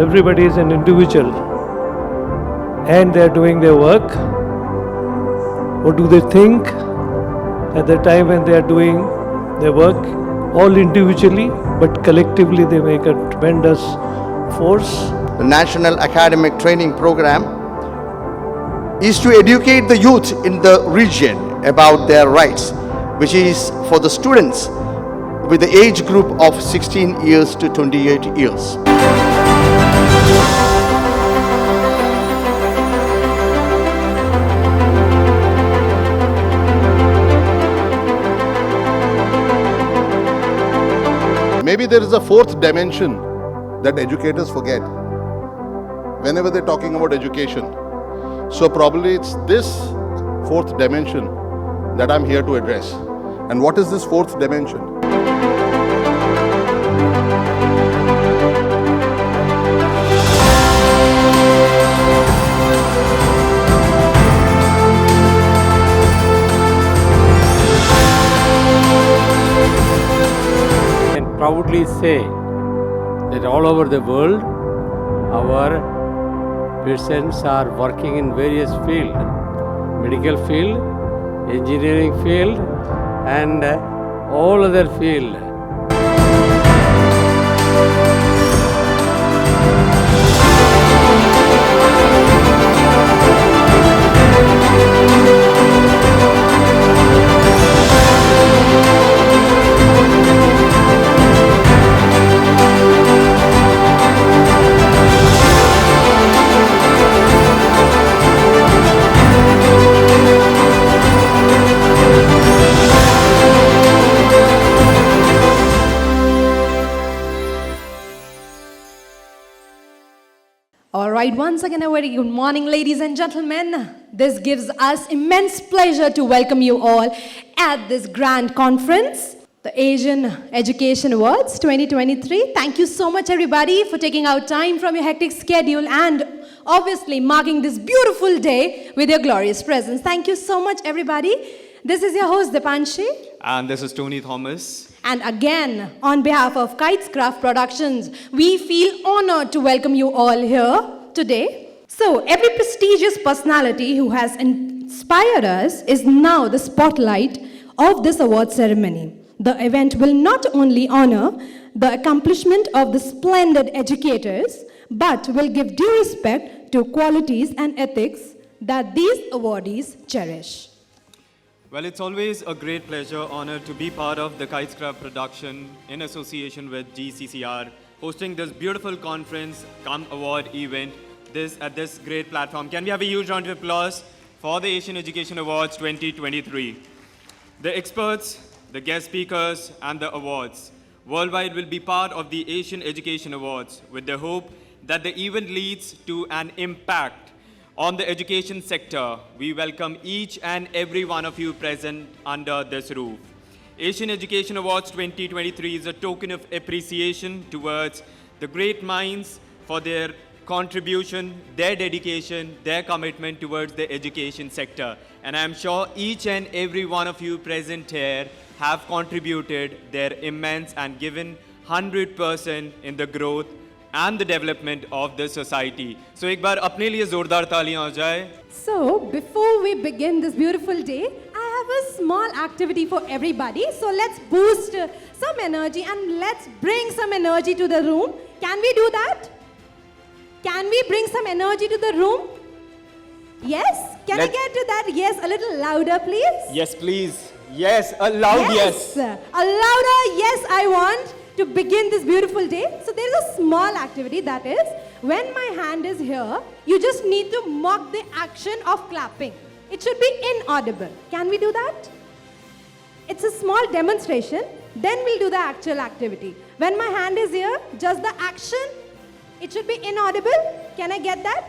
everybody is an individual and they are doing their work. What do they think at the time when they are doing their work? All individually, but collectively they make a tremendous force. The National Academic Training Program is to educate the youth in the region about their rights, which is for the students with the age group of 16 years to 28 years. Maybe there is a fourth dimension that educators forget whenever they're talking about education. So probably it's this fourth dimension that I'm here to address. And what is this fourth dimension? Proudly say that all over the world our persons are working in various fields, medical field, engineering field and all other field. All right, once again, a very good morning, ladies and gentlemen. This gives us immense pleasure to welcome you all at this grand conference, the Asian Education Awards 2023. Thank you so much, everybody, for taking out time from your hectic schedule and obviously marking this beautiful day with your glorious presence. Thank you so much, everybody. This is your host, Dipanshi. And this is Tony Thomas. And again, on behalf of Kitescraft Productions, we feel honored to welcome you all here today. So, every prestigious personality who has inspired us is now the spotlight of this award ceremony. The event will not only honor the accomplishment of the splendid educators, but will give due respect to qualities and ethics that these awardees cherish. Well, it's always a great pleasure, honor to be part of the Kitescraft production in association with GCCR, hosting this beautiful conference cum award event at this great platform. Can we have a huge round of applause for the Asian Education Awards 2023? The experts, the guest speakers, and the awards worldwide will be part of the Asian Education Awards with the hope that the event leads to an impact on the education sector. We welcome each and every one of you present under this roof. Asian Education Awards 2023 is a token of appreciation towards the great minds for their contribution, their dedication, their commitment towards the education sector. And I'm sure each and every one of you present here have contributed their immense and given 100% in the growth and the development of the society. So एक बार अपने लिए जोरदार तालियां हो जाए. So before we begin this beautiful day, I have a small activity for everybody. So let's boost some energy and let's bring some energy to the room. Can we do that? Can we bring some energy to the room? Yes? Can I get to that? Yes, a little louder, please. Yes, please. Yes, a loud yes. A louder yes I want to begin this beautiful day. So there is a small activity, that is, when my hand is here, you just need to mock the action of clapping. It should be inaudible. Can we do that? It's a small demonstration, then we'll do the actual activity. When my hand is here, just the action, it should be inaudible. Can I get that?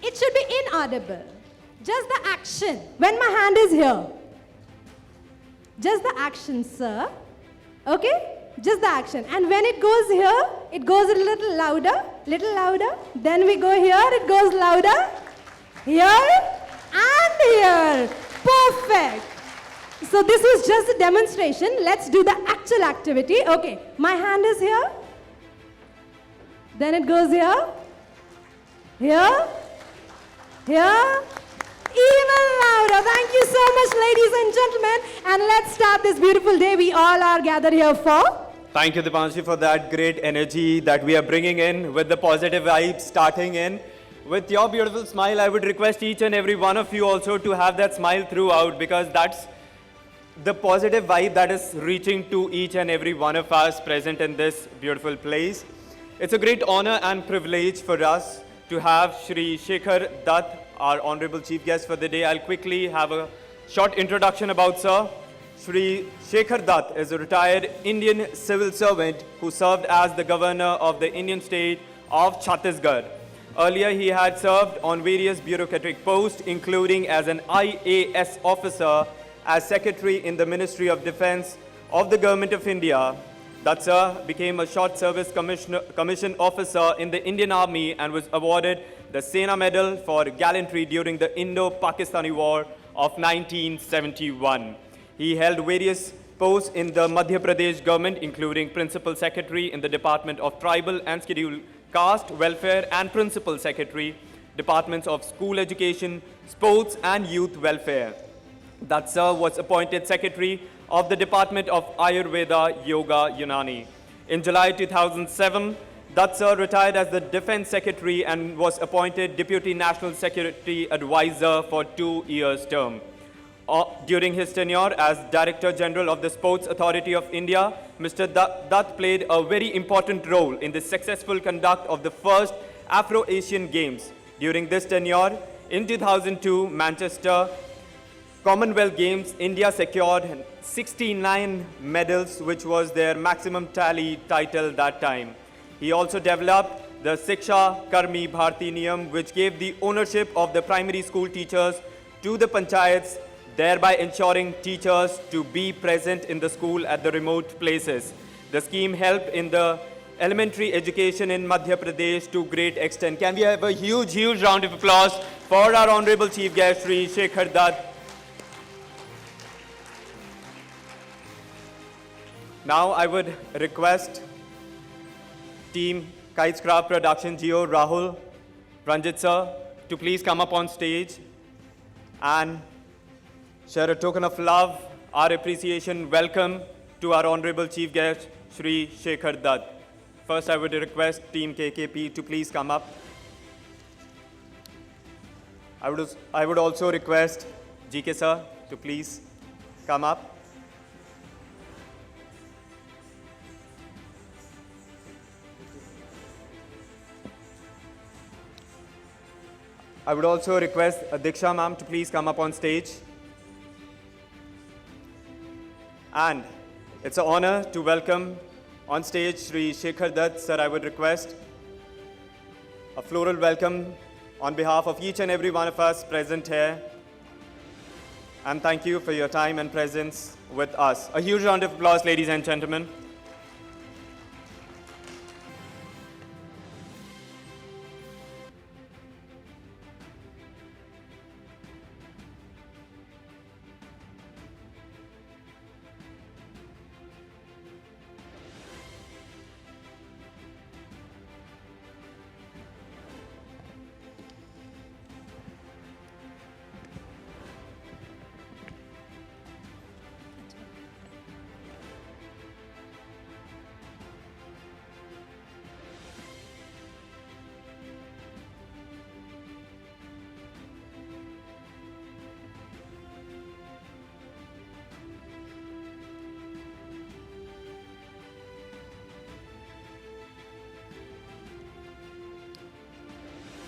It should be inaudible. Just the action. When my hand is here. Just the action, sir. Okay? Just the action. And when it goes here, it goes a little louder. Then we go here, it goes louder. Here and here. Perfect. So this was just a demonstration. Let's do the actual activity. Okay, my hand is here. Then it goes here, here, here. Even louder. Thank you so much, ladies and gentlemen. And let's start this beautiful day we all are gathered here for. Thank you, Dipanshu, for that great energy that we are bringing in with the positive vibes starting in. With your beautiful smile, I would request each and every one of you also to have that smile throughout, because that's the positive vibe that is reaching to each and every one of us present in this beautiful place. It's a great honor and privilege for us to have Shri Shekhar Dutt, our honorable chief guest for the day. I'll quickly have a short introduction about sir. Shri Shekhar Dutt is a retired Indian civil servant who served as the governor of the Indian state of Chhattisgarh. Earlier, he had served on various bureaucratic posts, including as an IAS officer, as secretary in the Ministry of Defense of the Government of India. Dutt sir became a short service commission officer in the Indian Army and was awarded the Sena Medal for gallantry during the Indo-Pakistani War of 1971. He held various posts in the Madhya Pradesh government, including Principal Secretary in the Department of Tribal and Scheduled Caste Welfare and Principal Secretary, Departments of School Education, Sports and Youth Welfare. Dutt sir was appointed Secretary of the Department of Ayurveda, Yoga, Unani. In July 2007, Dutt sir retired as the Defense Secretary and was appointed Deputy National Security Advisor for 2 years term. During his tenure as Director General of the Sports Authority of India, Mr. Dutt played a very important role in the successful conduct of the first Afro-Asian Games. During this tenure, in 2002 Manchester Commonwealth Games, India secured 69 medals, which was their maximum tally title that time. He also developed the Shiksha Karmi Bharti Niyam, which gave the ownership of the primary school teachers to the panchayats, thereby ensuring teachers to be present in the school at the remote places. The scheme helped in the elementary education in Madhya Pradesh to great extent. Can we have a huge, huge round of applause for our honorable chief guest, Shri Shekhar Dutt. Now I would request Team Kitescraft Production, Geo, Rahul, Ranjit sir, to please come up on stage and share a token of love, our appreciation, welcome to our honorable chief guest, Shri Shekhar Dutt. First, I would request Team KKP to please come up. I would also request GK sir to please come up. I would also request Diksha ma'am to please come up on stage. And it's an honor to welcome on stage Shri Shekhar Dutt. Sir, I would request a floral welcome on behalf of each and every one of us present here. And thank you for your time and presence with us. A huge round of applause, ladies and gentlemen.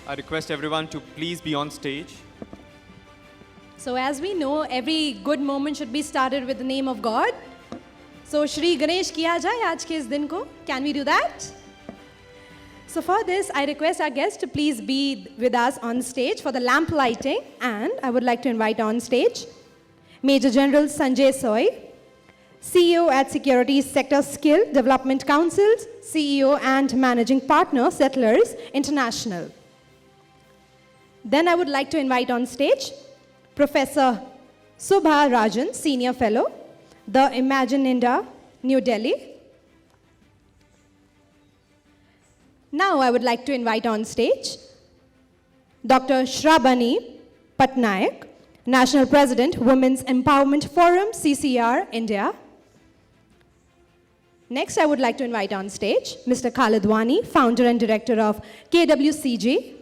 I request everyone to please be on stage. So as we know, every good moment should be started with the name of God. So Shri Ganesh kiya jaye aaj ke is din ko. Can we do that? So for this, I request our guests to please be with us on stage for the lamp lighting, and I would like to invite on stage Major General Sanjay Soy, CEO at Securities Sector Skill Development Councils, CEO and Managing Partner, Settlers International. Then I would like to invite on stage Professor Subha Rajan, Senior Fellow, the Imagine India, New Delhi. Now I would like to invite on stage Dr. Shrabani Patnaik, National President, Women's Empowerment Forum, CCR, India. Next, I would like to invite on stage Mr. Khalid Wani, Founder and Director of KWCG.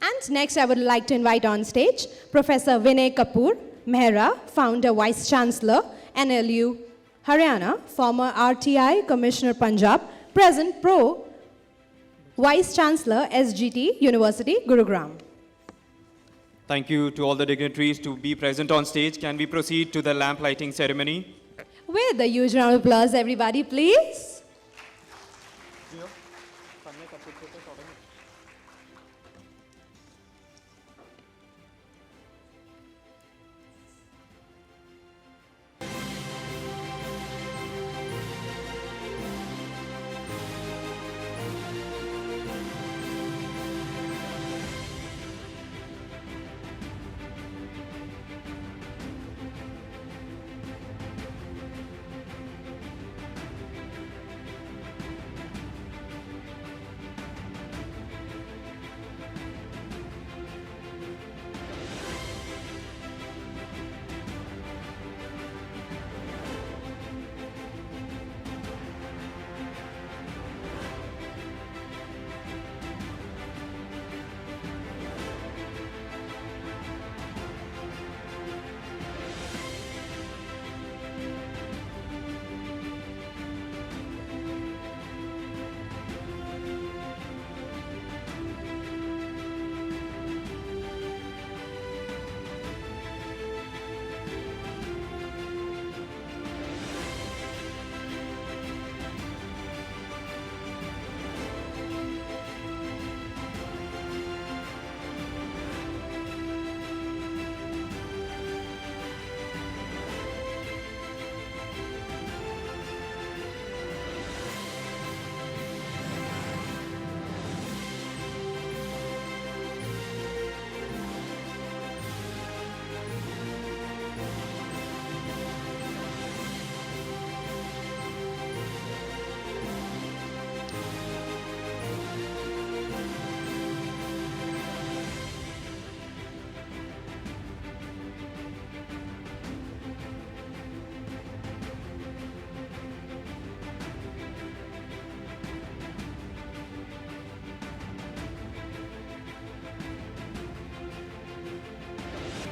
And next, I would like to invite on stage Professor Vinay Kapoor Mehra, Founder, Vice Chancellor, NLU, Haryana, former RTI Commissioner Punjab, present Pro, Vice Chancellor, SGT University, Gurugram. Thank you to all the dignitaries to be present on stage. Can we proceed to the lamp lighting ceremony? With a huge round of applause, everybody, please.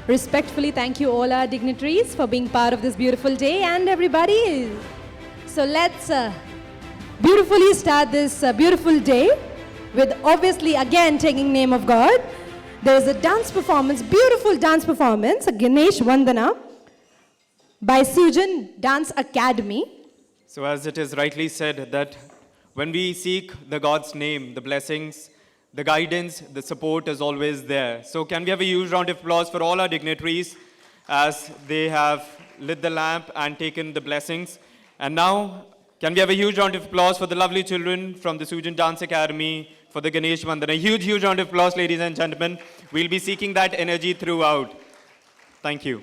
Respectfully, thank you all our dignitaries for being part of this beautiful day and everybody. So let's beautifully start this beautiful day with obviously again taking name of God. There is a dance performance, beautiful dance performance, a Ganesh Vandana by Sujan Dance Academy. So as it is rightly said that when we seek the God's name, the blessings, the guidance, the support is always there. So can we have a huge round of applause for all our dignitaries as they have lit the lamp and taken the blessings. And now, can we have a huge round of applause for the lovely children from the Sujan Dance Academy for the Ganesh Vandana. A huge, huge round of applause, ladies and gentlemen. We'll be seeking that energy throughout. Thank you.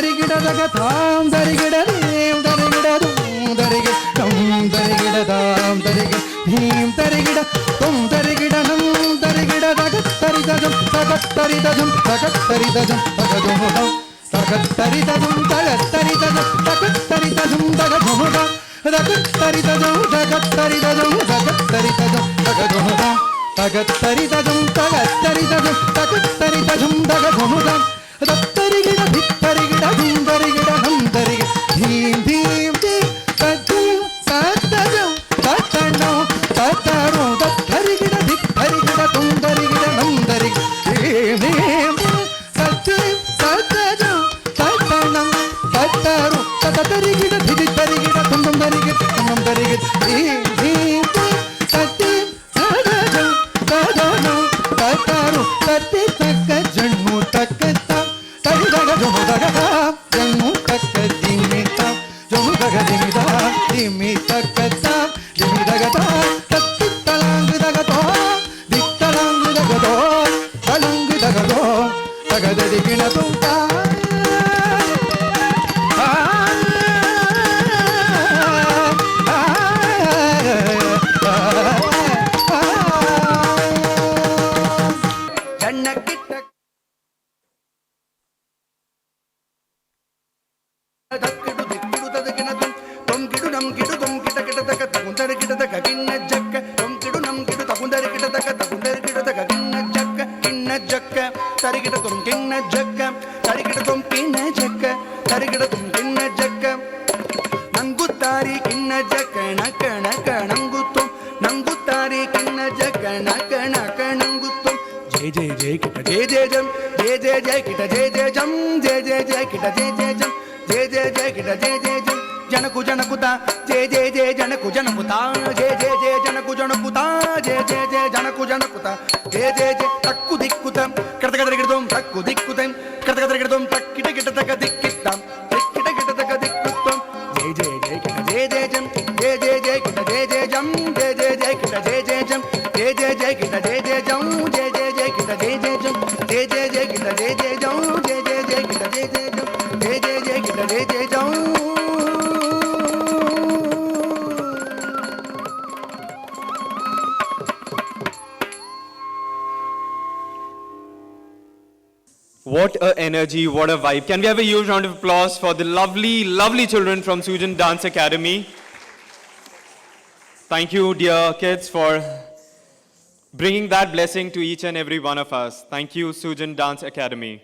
tarigida daga tham tarigida dhim tarigida dum tarigida dum tarigida tham tarigida dhim tarigida dum tarigida nam tarigida daga tarida dum daga tarida dum daga tarida dum daga dum daga tarida dum daga tarida dum daga tarida dum daga dum daga tarida dum daga tarida dum daga tarida dum daga dum daga tarida dum daga tarida dum daga tarida dum daga dum tarigida tarigida dum tarigida nam tarigida dhim dhim dhim tadim tatadum tatadum tataru tarigida tarigida dum tarigida nam tarigida dhim dhim tadim tatadum tatanam tataru tatarigida tarigida dum tarigida nam tarigida dhim dhim tadim tatadum tatanu tataru tatika janmu takata taridaga jomu daga janmu takadimita jomu daga dimita dimita kata dimidaga ta talang daga to ditalang daga to talang daga to daga digina tonta ನಂಗುತ್ತಾರಿ ಕಿನ್ನ Jakana ಕಣ ಕಣಂಗುತ್ತು ನಂಗುತ್ತಾರಿ ಕಿನ್ನ ಜಕಣ ಕಣ ಕಣಂಗುತ್ತು ಜಯ ಜಯ ಜಯ ಕಿಟ ಜಯ ಜಯ ಜಂ ಜಯ ಜಯ ಜಯ ಕಿಟ ಜಯ ಜಯ ಜಂ ಜಯ ಜಯ ಜಯ ಕಿಟ ಜಯ ಜಯ ಜಂ ಜಯ ಜಯ ಜಯ ಕಿಟ ಜಯ ಜಯ ಜಂ ಜನಕು ಜನಕುತ ಜಯ ಜಯ ಜಯ ಜನಕು ಜನಕುತ ಜಯ ಜಯ ಜಯ ಜನಕು ಜನಕುತ ಜಯ ಜಯ ಜಯ ಜನಕು ಜನಕುತ ಜಯ ಜಯ ಜಯ ತಕ್ಕು ದಿಕ್ಕುತ ಕಡತಗದರಿಗಿಡದಂ ತಕ್ಕು ದಿಕ್ಕುತಂ ಕಡತಗದರಿಗಿಡದಂ ತಕ್ಕಿಟ ಕಿಟ ತಕ ದಿಕ್ಕಿತ್ತಂ ದಿಕ್ಕಿಟ ಕಿಟ ತಕ ದಿಕ್ಕುತ್ತಂ ಜಯ ಜಯ ಜಯ ಕಿಟ ಜಯ ಜಯ ಜಂ ಜಯ ಜಯ ಜಯ ಕಿಟ ಜಯ ಜಯ ಜಂ ಜಯ ಜಯ ಜಯ ಕಿಟ ಜಯ ಜಯ ಜಂ ಜಯ ಜಯ ಜಯ ಕಿಟ ಜಯ ಜಯ ಜಂ ಜಯ ಜಯ ಜಯ ಕಿಟ ಜಯ ಜಯ ಜಂ ಜಯ ಜಯ ಜಯ ಕಿಟ ಜಯ ಜಯ ಜಂ ಜಯ ಜಯ ಜಯ ಕಿಟ ಜಯ ಜಯ ಜಂ ಜಯ ಜಯ ಜಯ ಕಿಟ ಜಯ ಜಯ ಜಂ What a energy, what a vibe. Can we have a huge round of applause for the lovely, lovely children from Sujan Dance Academy? Thank you, dear kids, for bringing that blessing to each and every one of us. Thank you, Sujan Dance Academy.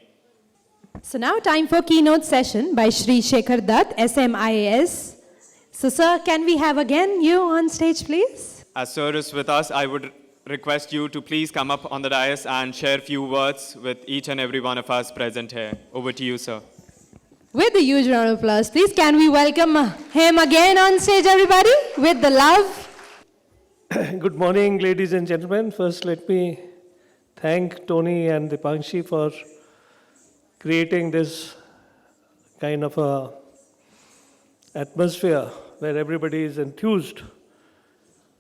So now time for keynote session by Shri Shekhar Dutt, SMIAS. So sir, can we have again you on stage, please? As sir is with us, I would request you to please come up on the dais and share a few words with each and every one of us present here. Over to you, sir. With a huge round of applause, please can we welcome him again on stage, everybody, with the love. Good morning, ladies and gentlemen. First, let me thank Tony and Dipangshi for creating this kind of a atmosphere where everybody is enthused.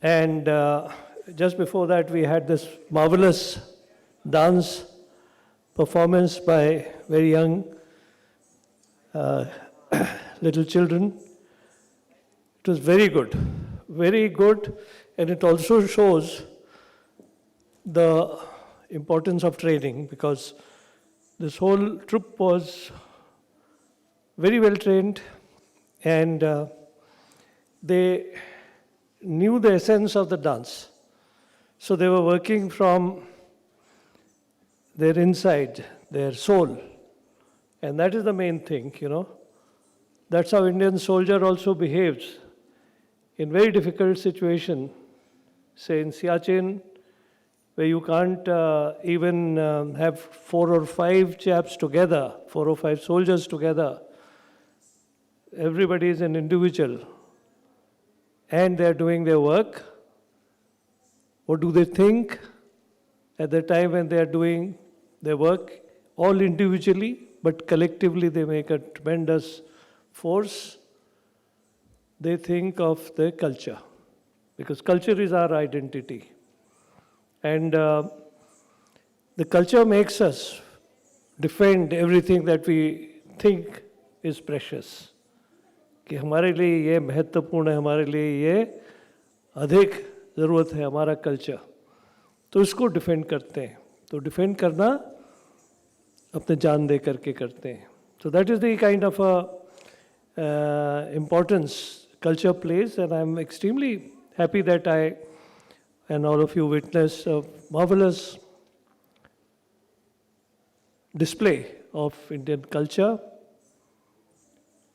And just before that, we had this marvelous dance performance by very young little children. It was very good, and it also shows the importance of training, because this whole troupe was very well trained, and they knew the essence of the dance. So they were working from their inside, their soul. And that is the main thing, you know. That's how Indian soldier also behaves. In very difficult situation, say in Siachen, where you can't even have 4 or 5 chaps together, 4 or 5 soldiers together. Everybody is an individual. And they're doing their work. What do they think at the time when they are doing their work? All individually, but collectively they make a tremendous force. They think of the culture, because culture is our identity. And the culture makes us defend everything that we think is precious. कि हमारे लिए ये महत्वपूर्ण है, हमारे लिए ये अधिक ज़रूरत है, हमारा कल्चर, तो इसको डिफेंड करते हैं. तो डिफेंड करना अपने जान दे करके करते हैं. So that is the kind of importance culture plays, and I'm extremely happy that I and all of you witnessed a marvelous display of Indian culture.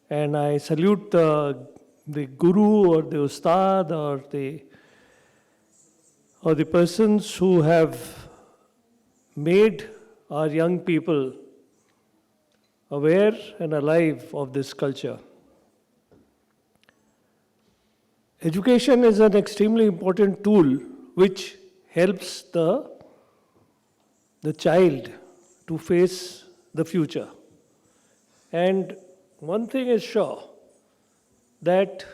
And I salute the guru or the ustad or the persons who have made our young people aware and alive of this culture. Education is an extremely important tool which helps the child to face the future. And one thing is sure, that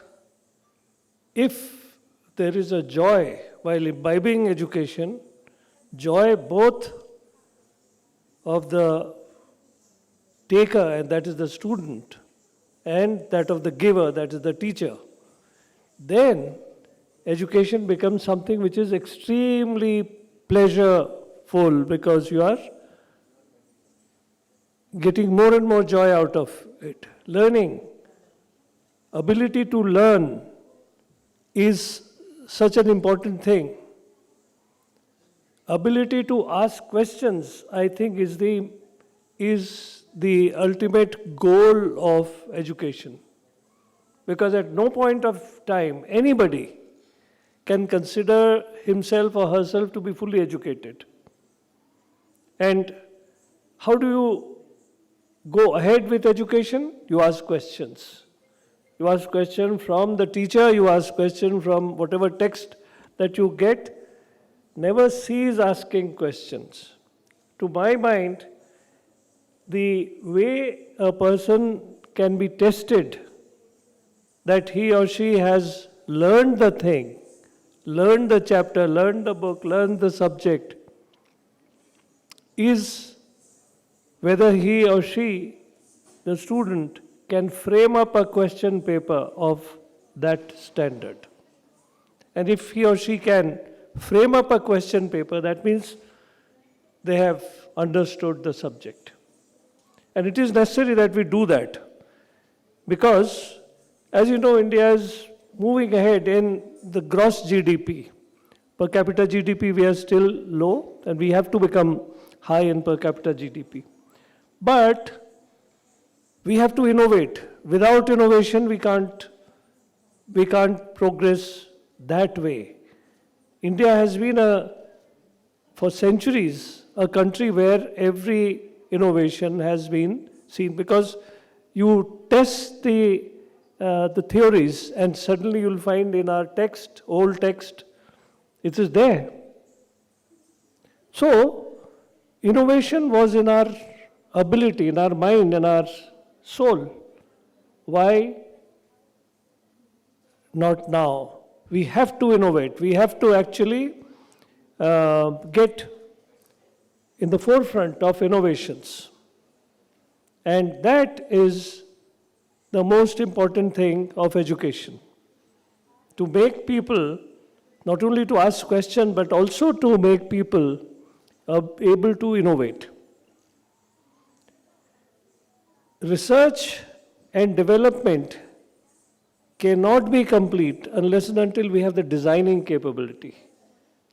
if there is a joy while imbibing education, joy both of the taker, and that is the student, and that of the giver, that is the teacher, then education becomes something which is extremely pleasureful, because you are getting more and more joy out of it. Learning, ability to learn is such an important thing. Ability to ask questions, I think, is the ultimate goal of education. Because at no point of time, anybody can consider himself or herself to be fully educated. And how do you go ahead with education? You ask questions. You ask questions from the teacher, you ask questions from whatever text that you get. Never cease asking questions. To my mind, the way a person can be tested that he or she has learned the thing, learned the chapter, learned the book, learned the subject, is whether he or she, the student, can frame up a question paper of that standard. And if he or she can frame up a question paper, that means they have understood the subject. And it is necessary that we do that, because, as you know, India is moving ahead in the gross GDP. Per capita GDP, we are still low, and we have to become high in per capita GDP. But we have to innovate. Without innovation, we can't progress that way. India has been for centuries a country where every innovation has been seen, because you test the theories and suddenly you'll find in our text, old text, it is there. So, innovation was in our ability, in our mind, in our soul. Why not now? We have to innovate. We have to actually get in the forefront of innovations. And that is the most important thing of education. To make people, not only to ask questions, but also to make people able to innovate. Research and development cannot be complete unless and until we have the designing capability.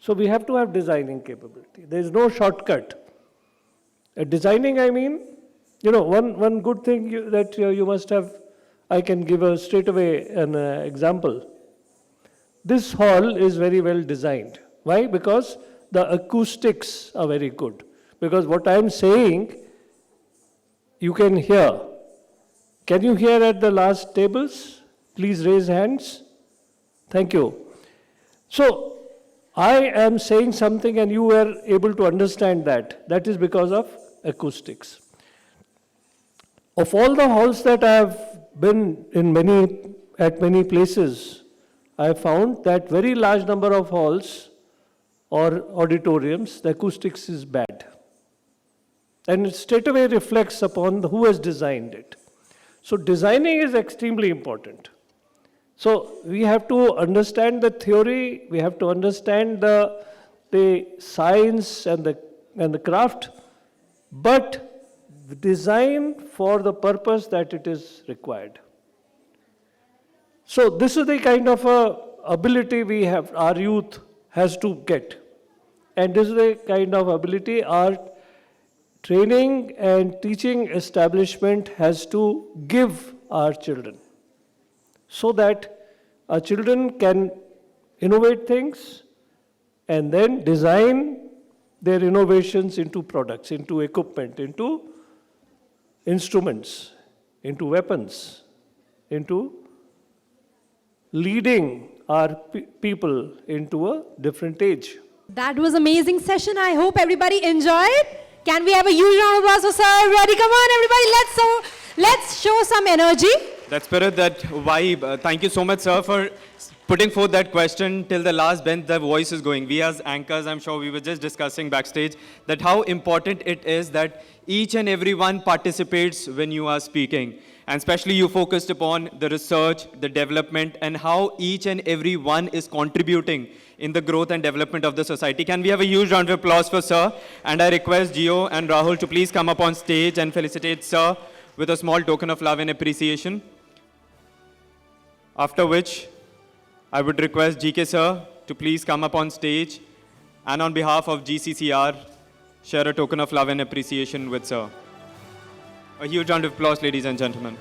So we have to have designing capability. There is no shortcut. Designing, I mean, one good thing that you must have, I can give straight away an example. This hall is very well designed. Why? Because the acoustics are very good. Because what I am saying, you can hear. Can you hear at the last tables? Please raise hands. Thank you. So, I am saying something and you were able to understand that. That is because of acoustics. Of all the halls that I have been at many places, I have found that very large number of halls or auditoriums, the acoustics is bad. And it straight away reflects upon who has designed it. So designing is extremely important. So we have to understand the theory, we have to understand the science and the craft, but design for the purpose that it is required. So this is the kind of ability we have, our youth has to get. And this is the kind of ability our training and teaching establishment has to give our children, so that our children can innovate things and then design their innovations into products, into equipment, into instruments, into weapons, into leading our people into a different age. That was amazing session. I hope everybody enjoyed. Can we have a huge round of applause for Sir? Everybody, come on, everybody, let's show some energy. That spirit, that vibe. Thank you so much, sir, for putting forth that question till the last bench. The voice is going. We as anchors, I'm sure we were just discussing backstage that how important it is that each and every one participates when you are speaking. And especially you focused upon the research, the development, and how each and every one is contributing in the growth and development of the society. Can we have a huge round of applause for sir? And I request Gio and Rahul to please come up on stage and felicitate sir with a small token of love and appreciation. After which, I would request GK sir to please come up on stage and on behalf of GCCR, share a token of love and appreciation with sir. A huge round of applause, ladies and gentlemen.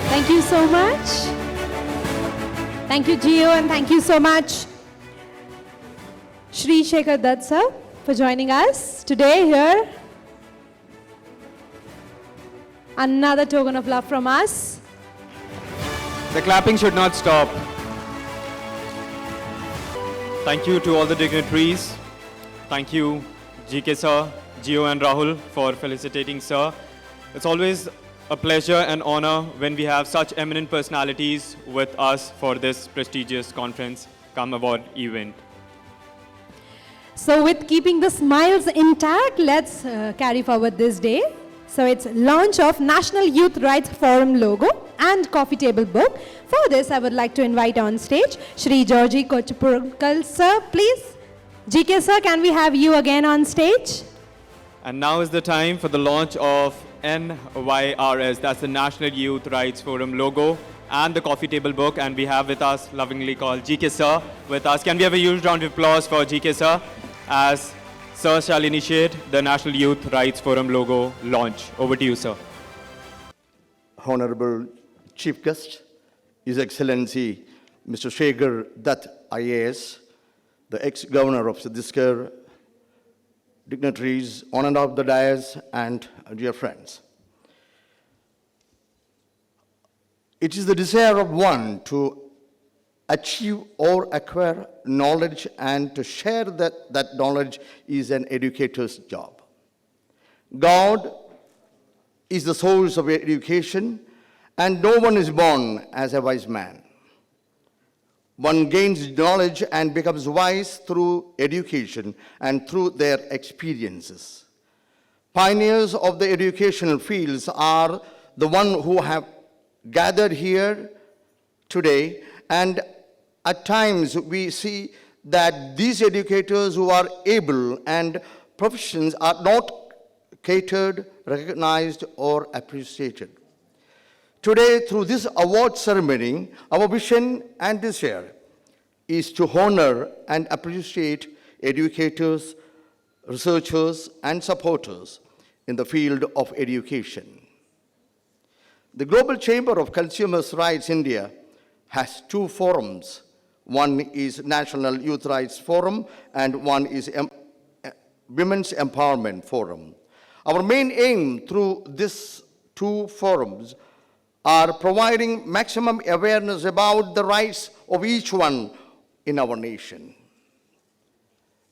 Thank you so much. Thank you, Gio, and thank you so much, Shri Shekhar Dutt sir, for joining us today here. Another token of love from us. The clapping should not stop. Thank you to all the dignitaries. Thank you, GK sir, Gio and Rahul for felicitating sir. It's always a pleasure and honor when we have such eminent personalities with us for this prestigious conference Come Award event. So with keeping the smiles intact, let's carry forward this day. So it's launch of National Youth Rights Forum logo and coffee table book. For this, I would like to invite on stage Shri Georgie Kochapurkal sir, please. GK sir, can we have you again on stage? And now is the time for the launch of NYRS, that's the National Youth Rights Forum logo and the coffee table book, and we have with us, lovingly called GK sir with us. Can we have a huge round of applause for GK sir as sir shall initiate the National Youth Rights Forum logo launch. Over to you, sir. Honorable Chief Guest, His Excellency Mr. Shekhar Dutt IAS, the ex-governor of Chhattisgarh, dignitaries on and off the dais, and dear friends. It is the desire of one to achieve or acquire knowledge, and to share that knowledge is an educator's job. God is the source of education, and no one is born as a wise man. One gains knowledge and becomes wise through education and through their experiences. Pioneers of the educational fields are the ones who have gathered here today, and at times we see that these educators who are able and professions are not catered, recognized, or appreciated. Today, through this award ceremony, our vision and desire is to honor and appreciate educators, researchers, and supporters in the field of education. The Global Chamber of Consumers' Rights India has two forums. One is National Youth Rights Forum, and one is Women's Empowerment Forum. Our main aim through these two forums are providing maximum awareness about the rights of each one in our nation.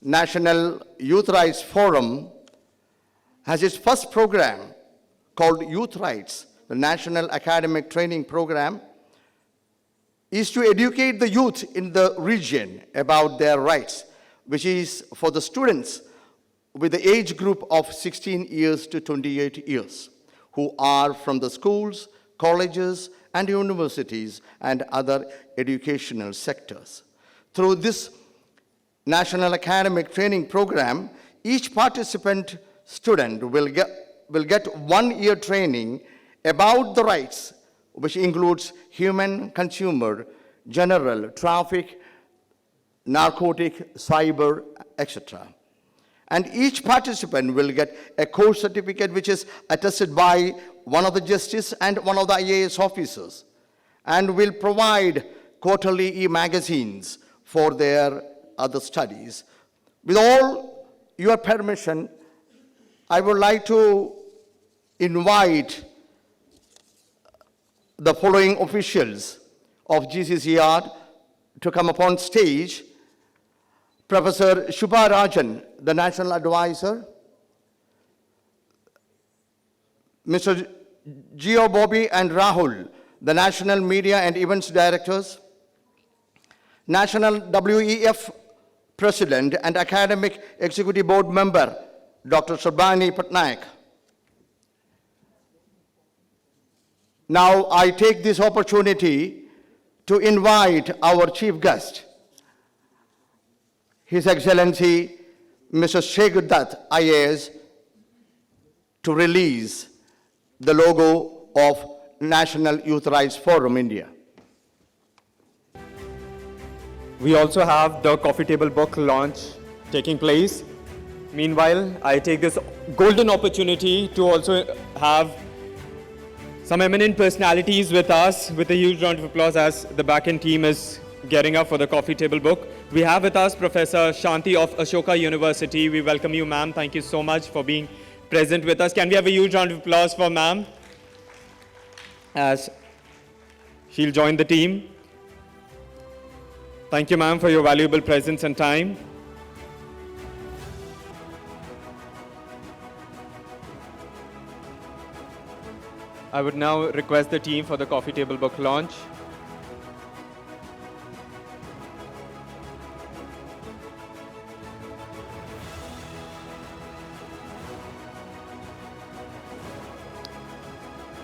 National Youth Rights Forum has its first program called Youth Rights, the National Academic Training Program, is to educate the youth in the region about their rights, which is for the students with the age group of 16 years to 28 years, who are from the schools, colleges, and universities and other educational sectors. Through this National Academic Training Program, each participant student will get 1 year training about the rights, which includes human, consumer, general, traffic, narcotic, cyber, etc. And each participant will get a course certificate which is attested by one of the justice and one of the IAS officers, and will provide quarterly e-magazines for their other studies. With all your permission, I would like to invite the following officials of GCCR to come upon stage. Professor Shubha Rajan, the National Advisor, Mr. Gio Bobby and Rahul, the National Media and Events Directors, National WEF President and Academic Executive Board Member, Dr. Sabani Patnaik. Now I take this opportunity to invite our chief guest, His Excellency Mr. Shekhar Dutt, IAS, to release the logo of National Youth Rights Forum India. We also have the coffee table book launch taking place. Meanwhile, I take this golden opportunity to also have some eminent personalities with us, with a huge round of applause as the back-end team is getting up for the coffee table book. We have with us Professor Shanti of Ashoka University. We welcome you, ma'am. Thank you so much for being present with us. Can we have a huge round of applause for ma'am as she'll join the team? Thank you, ma'am, for your valuable presence and time. I would now request the team for the coffee table book launch.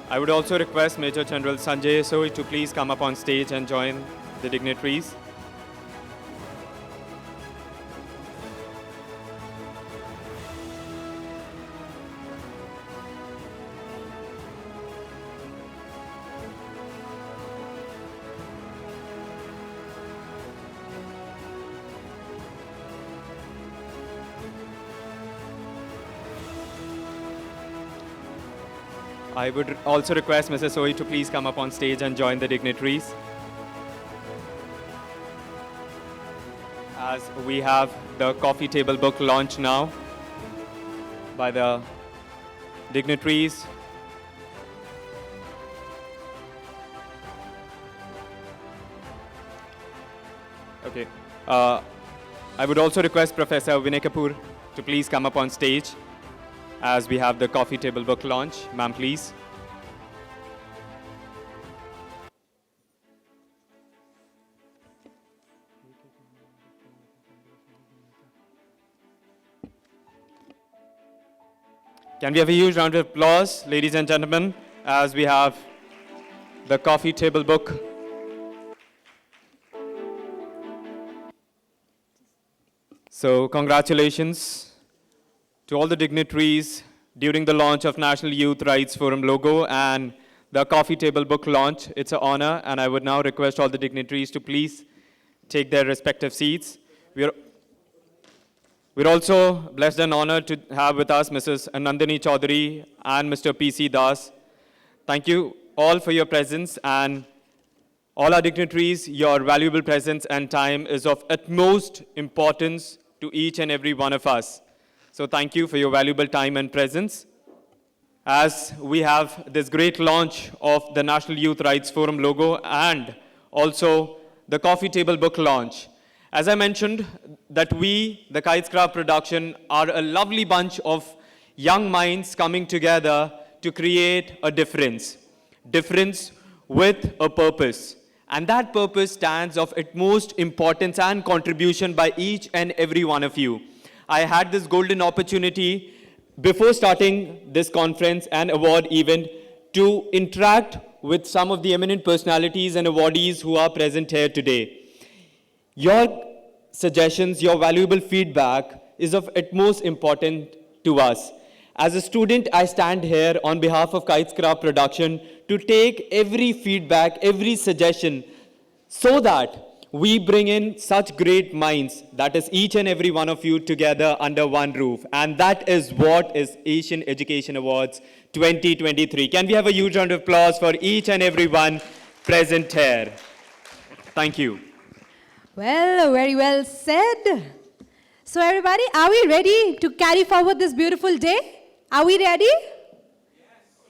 I would also request Major General Sanjay Soi to please come up on stage and join the dignitaries. I would also request Mrs. Soi to please come up on stage and join the dignitaries. As we have the coffee table book launch now by the dignitaries. Okay. I would also request Professor Vinay Kapoor to please come up on stage as we have the coffee table book launch. Ma'am, please. Can we have a huge round of applause, ladies and gentlemen, as we have the coffee table book. So, congratulations to all the dignitaries during the launch of National Youth Rights Forum logo and the coffee table book launch. It's an honor, and I would now request all the dignitaries to please take their respective seats. We're also blessed and honored to have with us Mrs. Nandini Chaudhary and Mr. P.C. Das. Thank you all for your presence, and all our dignitaries, your valuable presence and time is of utmost importance to each and every one of us. So thank you for your valuable time and presence. As we have this great launch of the National Youth Rights Forum logo and also the coffee table book launch, As I mentioned, that we, the Kitescraft production, are a lovely bunch of young minds coming together to create a difference. Difference with a purpose. And that purpose stands of utmost importance and contribution by each and every one of you. I had this golden opportunity before starting this conference and award event to interact with some of the eminent personalities and awardees who are present here today. Your suggestions, your valuable feedback is of utmost importance to us. As a student, I stand here on behalf of Kitescraft Production to take every feedback, every suggestion, so that we bring in such great minds, that is each and every one of you together under one roof. And that is what is Asian Education Awards 2023. Can we have a huge round of applause for each and every one present here? Thank you. Well, very well said. So everybody, are we ready to carry forward this beautiful day? Are we ready?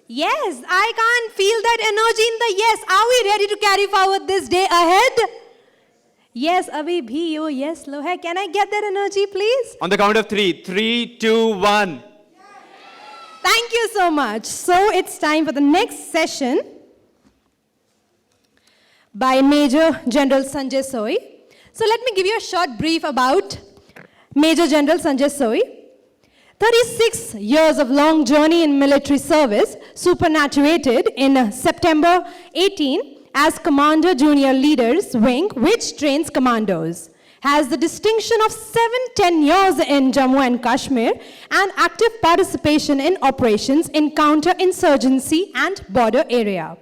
Yes, I can't feel that energy in the yes. Are we ready to carry forward this day ahead? Yes, abhi bhi yo yes lo hai. Can I get that energy, please? On the count of three. 3, 2, 1. Thank you so much. So it's time for the next session by Major General Sanjay Soy. So let me give you a short brief about Major General Sanjay Soy. 36 years of long journey in military service, superannuated in September 18 as Commander Junior Leaders Wing, which trains commandos. Has the distinction of 7-10 years in Jammu and Kashmir and active participation in operations in counter-insurgency and border area.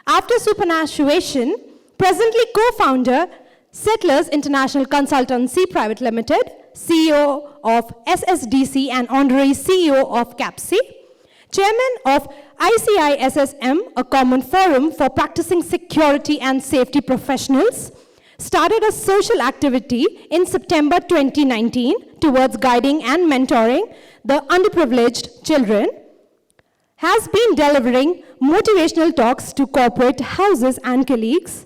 After superannuation, presently co-founder Settlers International Consultancy Private Limited, CEO of SSDC and honorary CEO of CAPSI, Chairman of ICISSM, a common forum for practicing security and safety professionals, started a social activity in September 2019 towards guiding and mentoring the underprivileged children, has been delivering motivational talks to corporate houses and colleagues.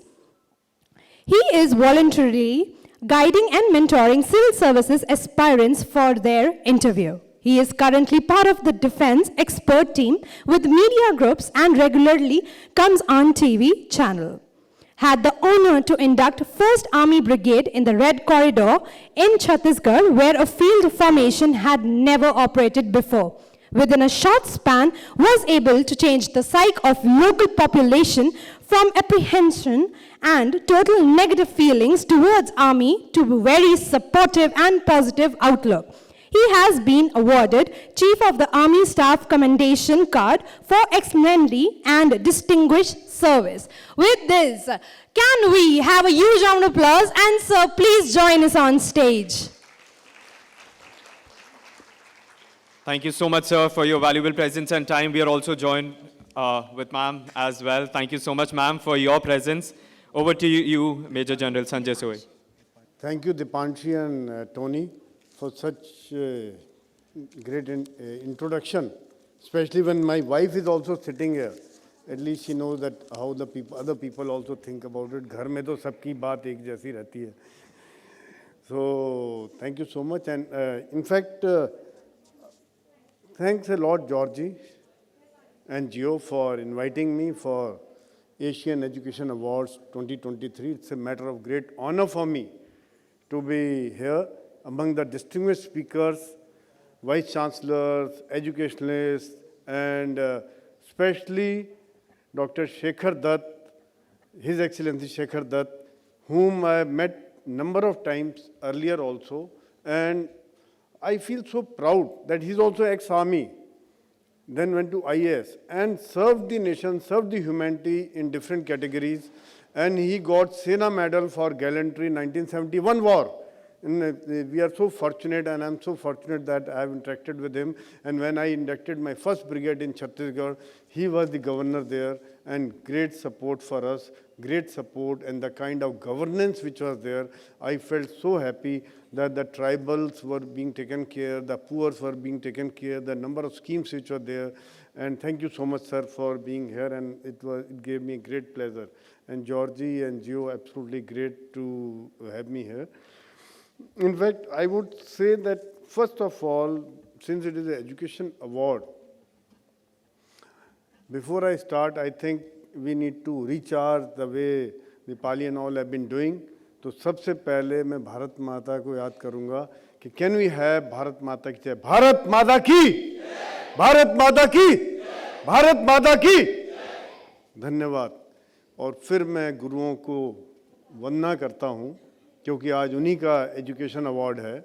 He is voluntarily guiding and mentoring civil services aspirants for their interview. He is currently part of the defense expert team with media groups and regularly comes on TV channel. Had the honor to induct 1st Army Brigade in the Red Corridor in Chhattisgarh, where a field formation had never operated before. Within a short span, was able to change the psyche of local population from apprehension and total negative feelings towards army to very supportive and positive outlook. He has been awarded Chief of the Army Staff Commendation Card for exemplary and distinguished service. With this, can we have a huge round of applause? And sir, please join us on stage. Thank you so much, sir, for your valuable presence and time. We are also joined with ma'am as well. Thank you so much, ma'am, for your presence. Over to you, Major General Sanjay Soy. Thank you, Dipanshi and Tony, for such great introduction, especially when my wife is also sitting here. At least she knows that how the people, other people also think about it. घर में तो सबकी बात एक जैसी रहती है. So thank you so much, and in fact, thanks a lot, Georgie and Gio, for inviting me for Asian Education Awards 2023. It's a matter of great honor for me to be here among the distinguished speakers, vice chancellors, educationalists, and especially Dr. Shekhar Dutt, His Excellency Shekhar Dutt, whom I have met number of times earlier also, and I feel so proud that he's also ex-army, then went to IAS and served the nation, served the humanity in different categories, and he got Sena Medal for gallantry in 1971 war. And we are so fortunate, and I'm so fortunate that I have interacted with him. And when I inducted my first brigade in Chhattisgarh, he was the governor there, and great support for us, great support, and the kind of governance which was there. I felt so happy that the tribals were being taken care, the poor were being taken care, the number of schemes which were there. And thank you so much, sir, for being here, and it gave me great pleasure. And Georgie and Gio, absolutely great to have me here. In fact, I would say that first of all, since it is an education award, before I start, I think we need to recharge the way Nepali and all have been doing. तो सबसे पहले मैं भारत माता को याद करूंगा कि can we have Bharat माता की जय, भारत माता की, भारत माता की, भारत माता की। धन्यवाद। और फिर मैं गुरुओं को वंदना करता हूं, क्योंकि आज उन्हीं का एजुकेशन अवार्ड है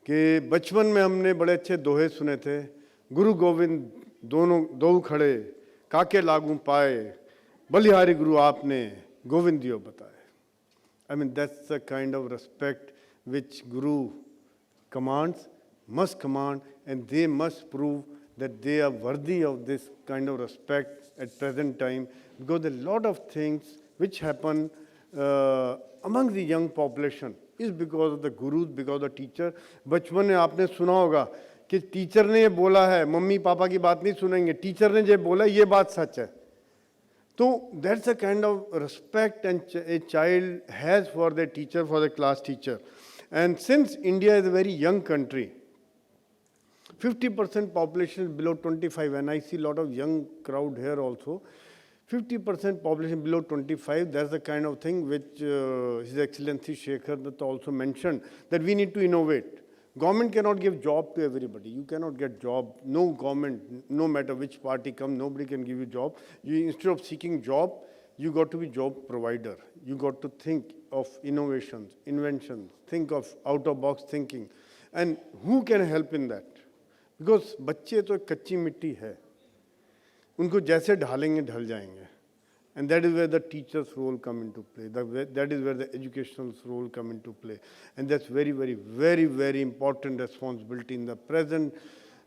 कि बचपन में हमने बड़े अच्छे दोहे सुने थे, गुरु गोविंद दोनों दो खड़े काके लागू पाए, बलिहारी गुरु आपने गोविंद दियो बताए। I mean, that's the kind of respect which Guru commands, must command, and they must prove that they are worthy of this kind of respect at present time, because a lot of things which happen among the young population is because of the gurus, because of the teacher. बचपन में आपने सुना होगा कि teacher ने ये बोला है, मम्मी पापा की बात नहीं सुनेंगे, टीचर ने ये बोला ये बात सच है। So that's the kind of respect a child has for the teacher, for the class teacher. And since India is a very young country, 50% population is below 25, and I see a lot of young crowd here also. 50% population below 25, that's the kind of thing which His Excellency Shekhar Datta also mentioned, that we need to innovate. Government cannot give job to everybody. You cannot get job. No government, no matter which party comes, nobody can give you job. You, instead of seeking job, you got to be job provider. You got to think of innovations, inventions, think of out-of-box thinking. And who can help in that? Because बच्चे तो कच्ची मिट्टी है, उनको जैसे ढालेंगे ढल जाएंगे. And that is where the teacher's role come into play. That is where the educational role come into play. And that's very, very, very, very important responsibility in the present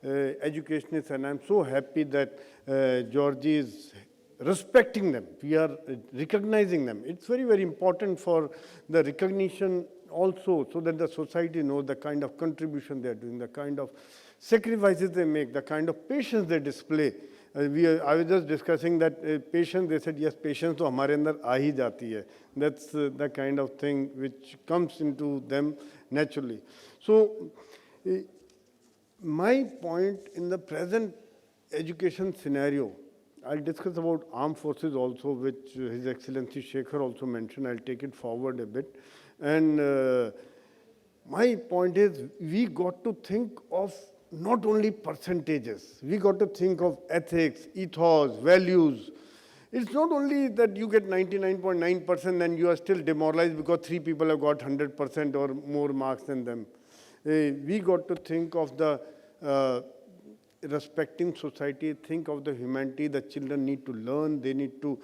educationists. And I'm so happy that Georgie is respecting them. We are recognizing them. It's very, very important for the recognition also, so that the society knows the kind of contribution they are doing, the kind of sacrifices they make, the kind of patience they display. I was just discussing that patience, they said, yes, patience to hamare andar aa hi jati hai. That's the kind of thing which comes into them naturally. So, my point in the present education scenario, I'll discuss about armed forces also, which His Excellency Shekhar also mentioned. I'll take it forward a bit. And my point is, we got to think of not only percentages, we got to think of ethics, ethos, values. It's not only that you get 99.9% and you are still demoralized because 3 people have got 100% or more marks than them. We got to think of the respecting society, think of the humanity. The children need to learn, they need to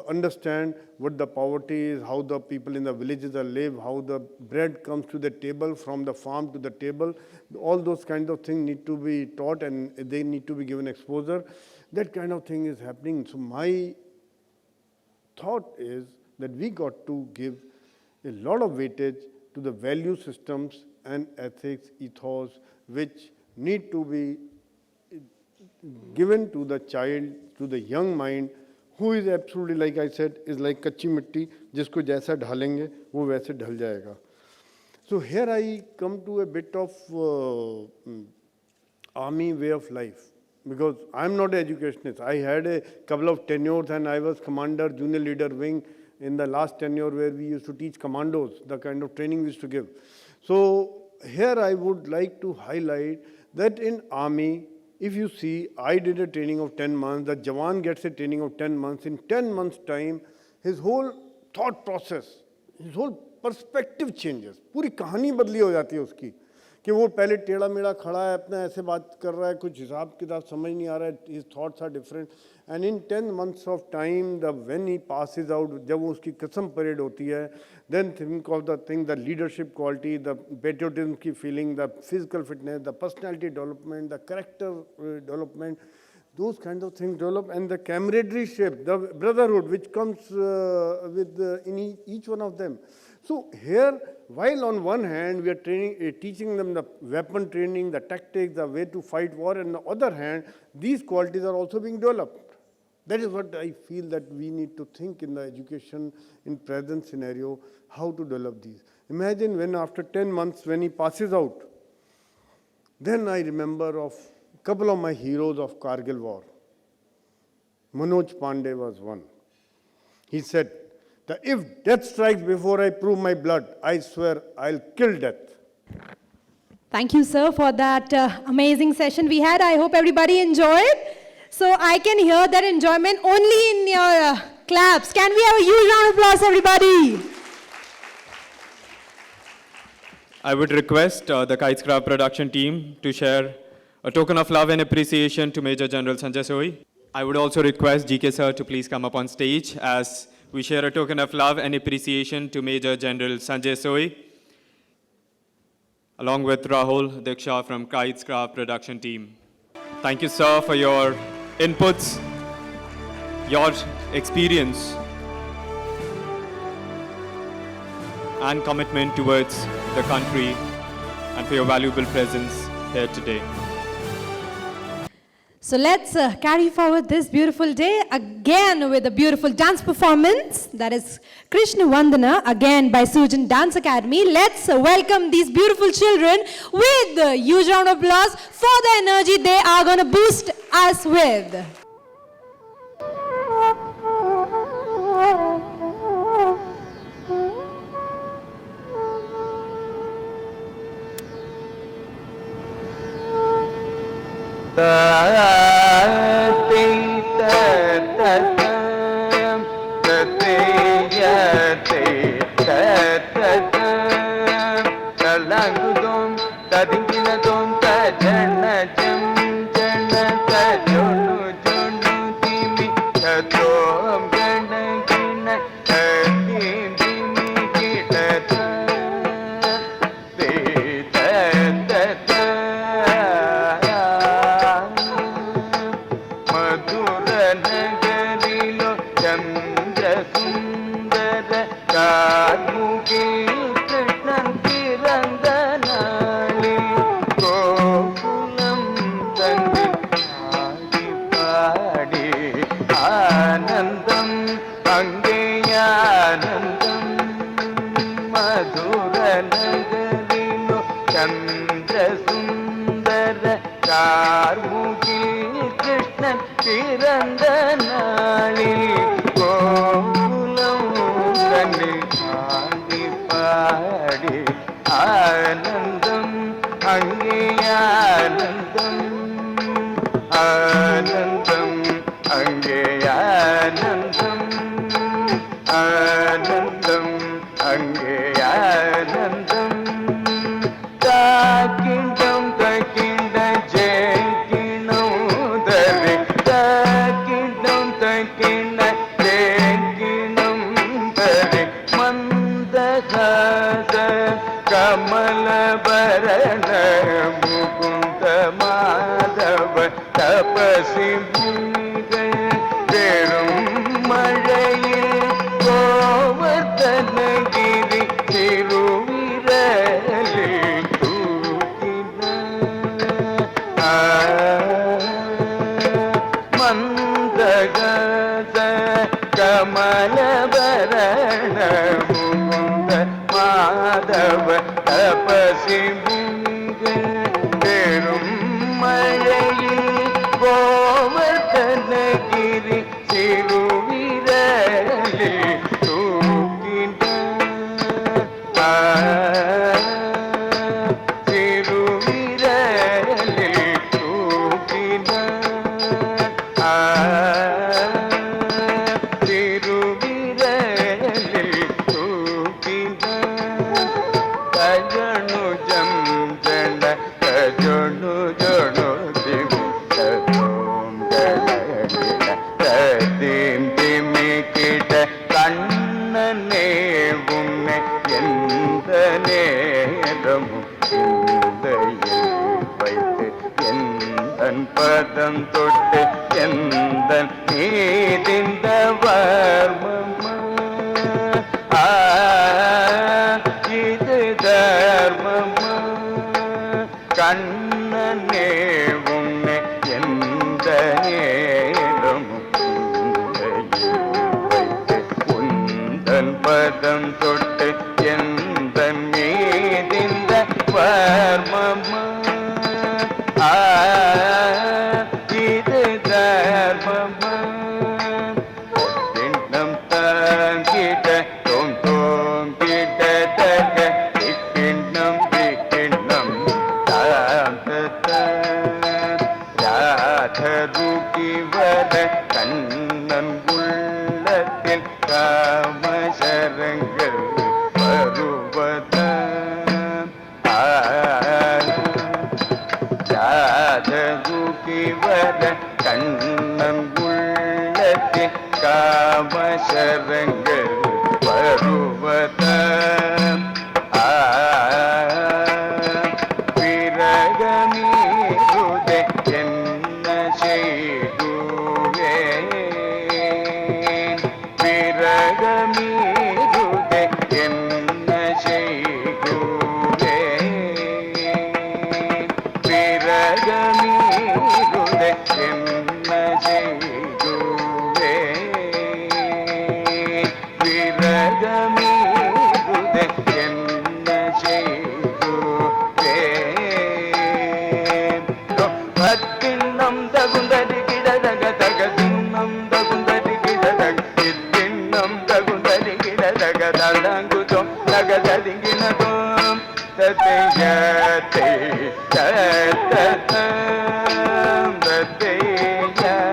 understand what the poverty is, how the people in the villages are live, how the bread comes to the table, from the farm to the table. All those kinds of things need to be taught, and they need to be given exposure. That kind of thing is happening. So my thought is that we got to give a lot of weightage to the value systems and ethics, ethos, which need to be given to the child, to the young mind, who is absolutely, like I said, is like कच्ची मिट्टी, जिसको जैसा ढालेंगे वो वैसे ढल जाएगा. So here I come to a bit of army way of life, because I'm not an educationist. I had a couple of tenures and I was commander, junior leader wing in the last tenure, where we used to teach commandos, the kind of training we used to give. So here I would like to highlight that in army, if you see, I did a training of 10 months, the Jawan gets a training of 10 months. In 10 months' time, his whole thought process, his whole perspective changes. पूरी कहानी बदली हो जाती है उसकी, कि वो पहले टेढ़ा मेढ़ा खड़ा है, अपना ऐसे बात कर रहा है, कुछ हिसाब किताब समझ नहीं आ रहा है, his thoughts are different. And in 10 months of time, when he passes out, जब वो उसकी कसम परेड होती है, then think of the thing, the leadership quality, the patriotism की feeling, the physical fitness, the personality development, the character development, those kinds of things develop, and the camaraderie shape, the brotherhood which comes in each one of them. So here, while on one hand we are teaching them the weapon training, the tactics, the way to fight war, and on the other hand, these qualities are also being developed. That is what I feel that we need to think in the education in present scenario, how to develop these. Imagine when after 10 months, when he passes out, then I remember of a couple of my heroes of Kargil war. Manoj Pandey was one. He said, that if death strikes before I prove my blood, I swear I'll kill death. Thank you, sir, for that amazing session we had. I hope everybody enjoyed. So I can hear that enjoyment only in your claps. Can we have a huge round of applause, everybody? I would request the Kitescraft production team to share a token of love and appreciation to Major General Sanjay Sohi. I would also request GK sir to please come up on stage as we share a token of love and appreciation to Major General Sanjay Sohi, along with Rahul Diksha from Kitescraft production team. Thank you, sir, for your inputs, your experience, and commitment towards the country, and for your valuable presence here today. So let's carry forward this beautiful day again with a beautiful dance performance. That is Krishna Vandana, again by Sujan Dance Academy. Let's welcome these beautiful children with a huge round of applause for the energy they are going to boost us with. பாதம் தொட்டு எந்த மீதிந்த வர்மமா இது தர்மமா திண்ணம் தாங்கிட்ட தோங்கிட்ட தக இப்பிண்ணம் விக்கிண்ணம் ராதருகி வர கண்ணன் உள்ளத்தில் காமசரங்கள் வருவதாம் ராதருகி வர கண்ணன் உள்ளத்தில் காமசரங்கள் வருவதாம் பிறகமீருதே என்ன செய்துவேன் பிறகமீருதே என்ன செய்துவேன் பிறகமீருதே என்ன செய்துவேன் பிறகமீருதே என்ன செய்துவேன் பத்தின்னம் தகுந்தடி கிடதக தகதின்னம் தகுந்தடி கிடதக இத்தின்னம் தகுந்தடி கிடதக தடங்குதோம் தகதலிங்கினதோம் தத்தையத்தை தத்தம் தத்தையத்தை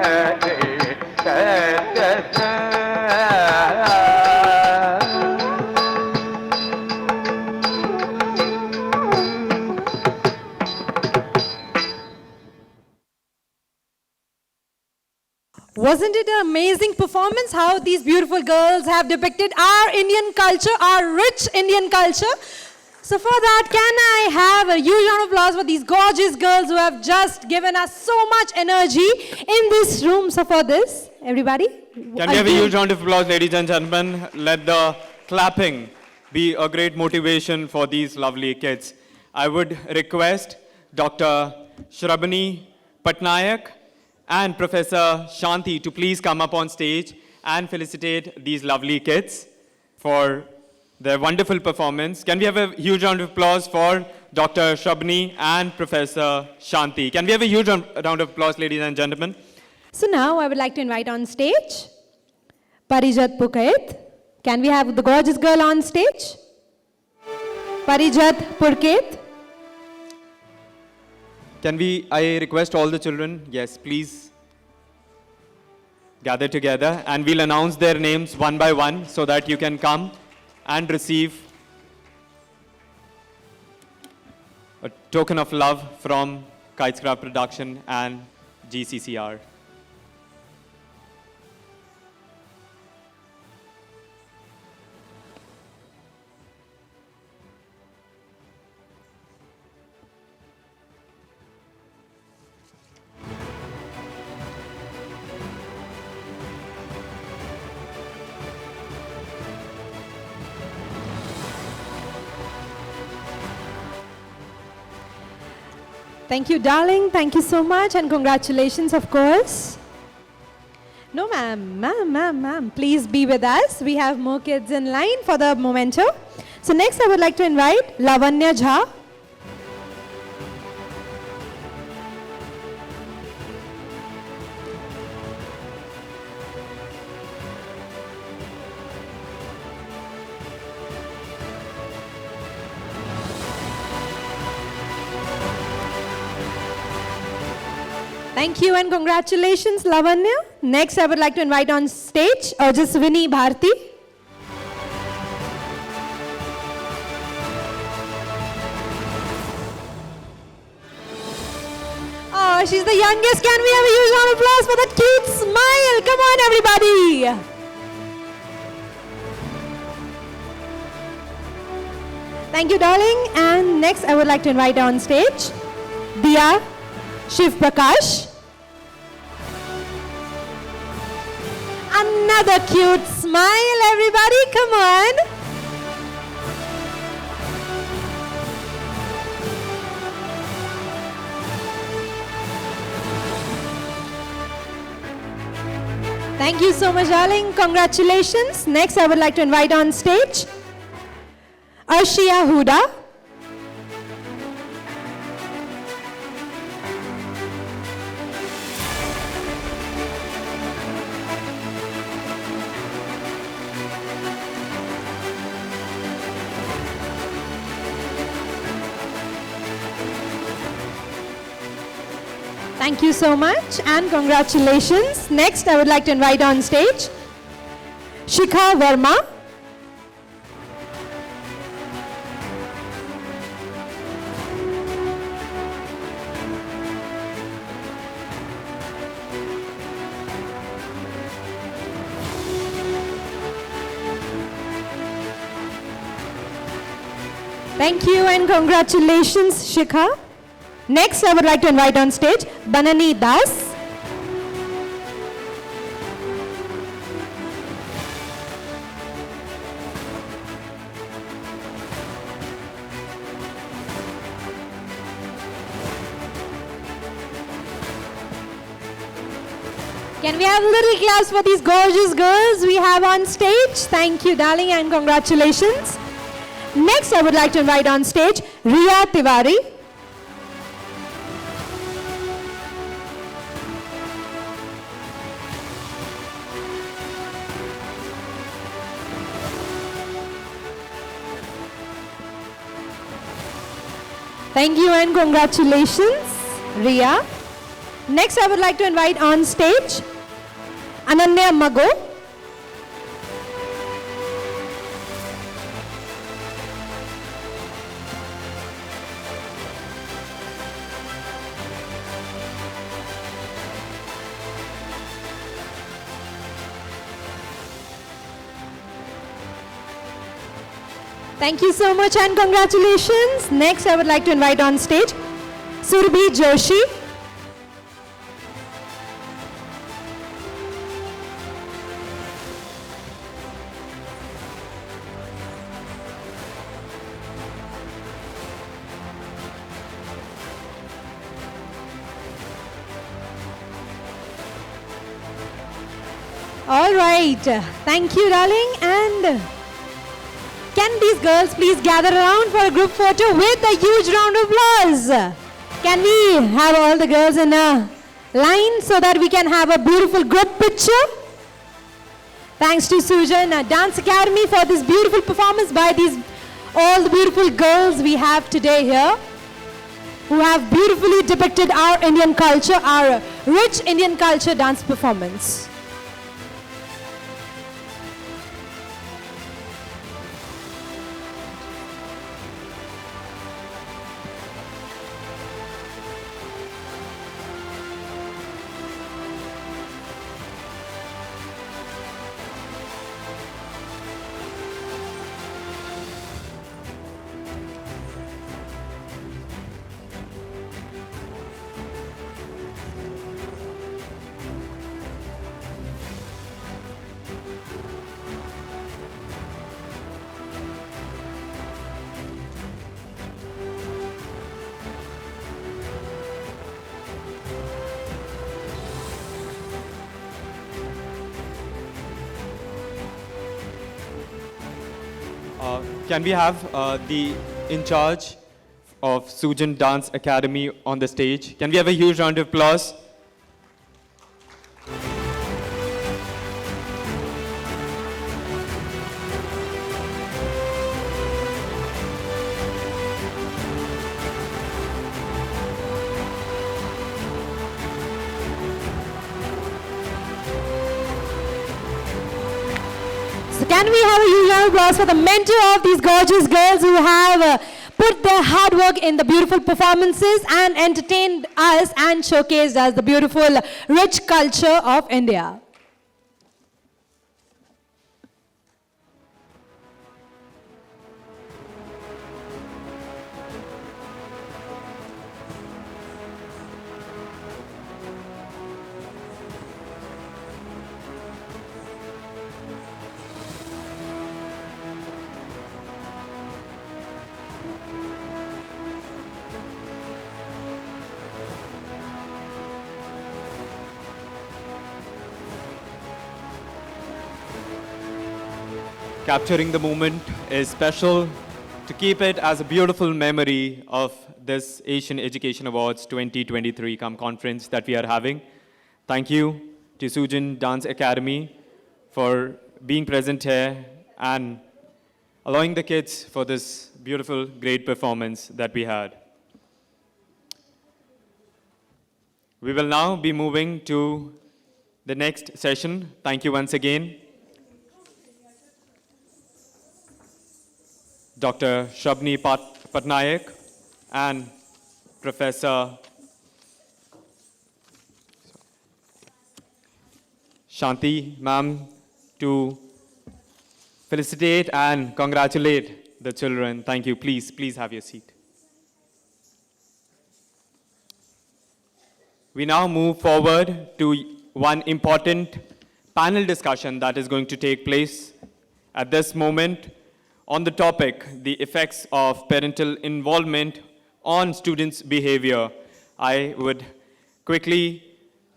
தத்தம் Wasn't it an amazing performance how these beautiful girls have depicted our Indian culture, our rich Indian culture? So for that, can I have a huge round of applause for these gorgeous girls who have just given us so much energy in this room. So for this, everybody. Can we have a huge round of applause, ladies and gentlemen? Let the clapping be a great motivation for these lovely kids. I would request Dr. Shrabani Patnaik and Professor Shanti to please come up on stage and felicitate these lovely kids for their wonderful performance. Can we have a huge round of applause for Dr. Shrabani and Professor Shanti? Can we have a huge round of applause, ladies and gentlemen? So now I would like to invite on stage Parijat Purkait. Can we have the gorgeous girl on stage? Parijat Purkait. Can I request all the children, yes, please gather together and we'll announce their names one by one so that you can come and receive a token of love from Kitescraft Production and GCCR. Thank you, darling. Thank you so much, and congratulations, of course. No, ma'am. Please be with us. We have more kids in line for the memento. So next, I would like to invite Lavanya Jha. Thank you and congratulations, Lavanya. Next, I would like to invite on stage Ojaswini Bharti. Oh, she's the youngest. Can we have a huge round of applause for that cute smile? Come on, everybody. Thank you, darling. And next, I would like to invite on stage Diya Shiv Prakash. Another cute smile, everybody. Come on. Thank you so much, darling. Congratulations. Next, I would like to invite on stage Arshia Huda. Thank you so much and congratulations. Next, I would like to invite on stage Shikha Verma. Thank you and congratulations, Shikha. Next, I would like to invite on stage Banani Das. Can we have a little claps for these gorgeous girls we have on stage? Thank you, darling, and congratulations. Next, I would like to invite on stage Riya Tiwari. Thank you and congratulations, Riya. Next, I would like to invite on stage Ananya Mago. Thank you so much and congratulations. Next, I would like to invite on stage Surbhi Joshi. All right. Thank you, darling. And can these girls please gather around for a group photo with a huge round of applause? Can we have all the girls in a line so that we can have a beautiful group picture? Thanks to Sujan Dance Academy for this beautiful performance by all the beautiful girls we have today here, who have beautifully depicted our Indian culture, our rich Indian culture dance performance. Can we have the in charge of Sujan Dance Academy on the stage? Can we have a huge round of applause? So can we have a huge round of applause for the mentor of these gorgeous girls who have put their hard work in the beautiful performances and entertained us and showcased us the beautiful, rich culture of India. Capturing the moment is special. To keep it as a beautiful memory of this Asian Education Awards 2023 conference that we are having. Thank you to Sujin Dance Academy for being present here and allowing the kids for this beautiful, great performance that we had. We will now be moving to the next session. Thank you once again. Dr. Shabni Patnaik and Professor Shanti ma'am to felicitate and congratulate the children. Thank you. Please have your seat. We now move forward to one important panel discussion that is going to take place at this moment on the topic, the effects of parental involvement on students' behavior. I would quickly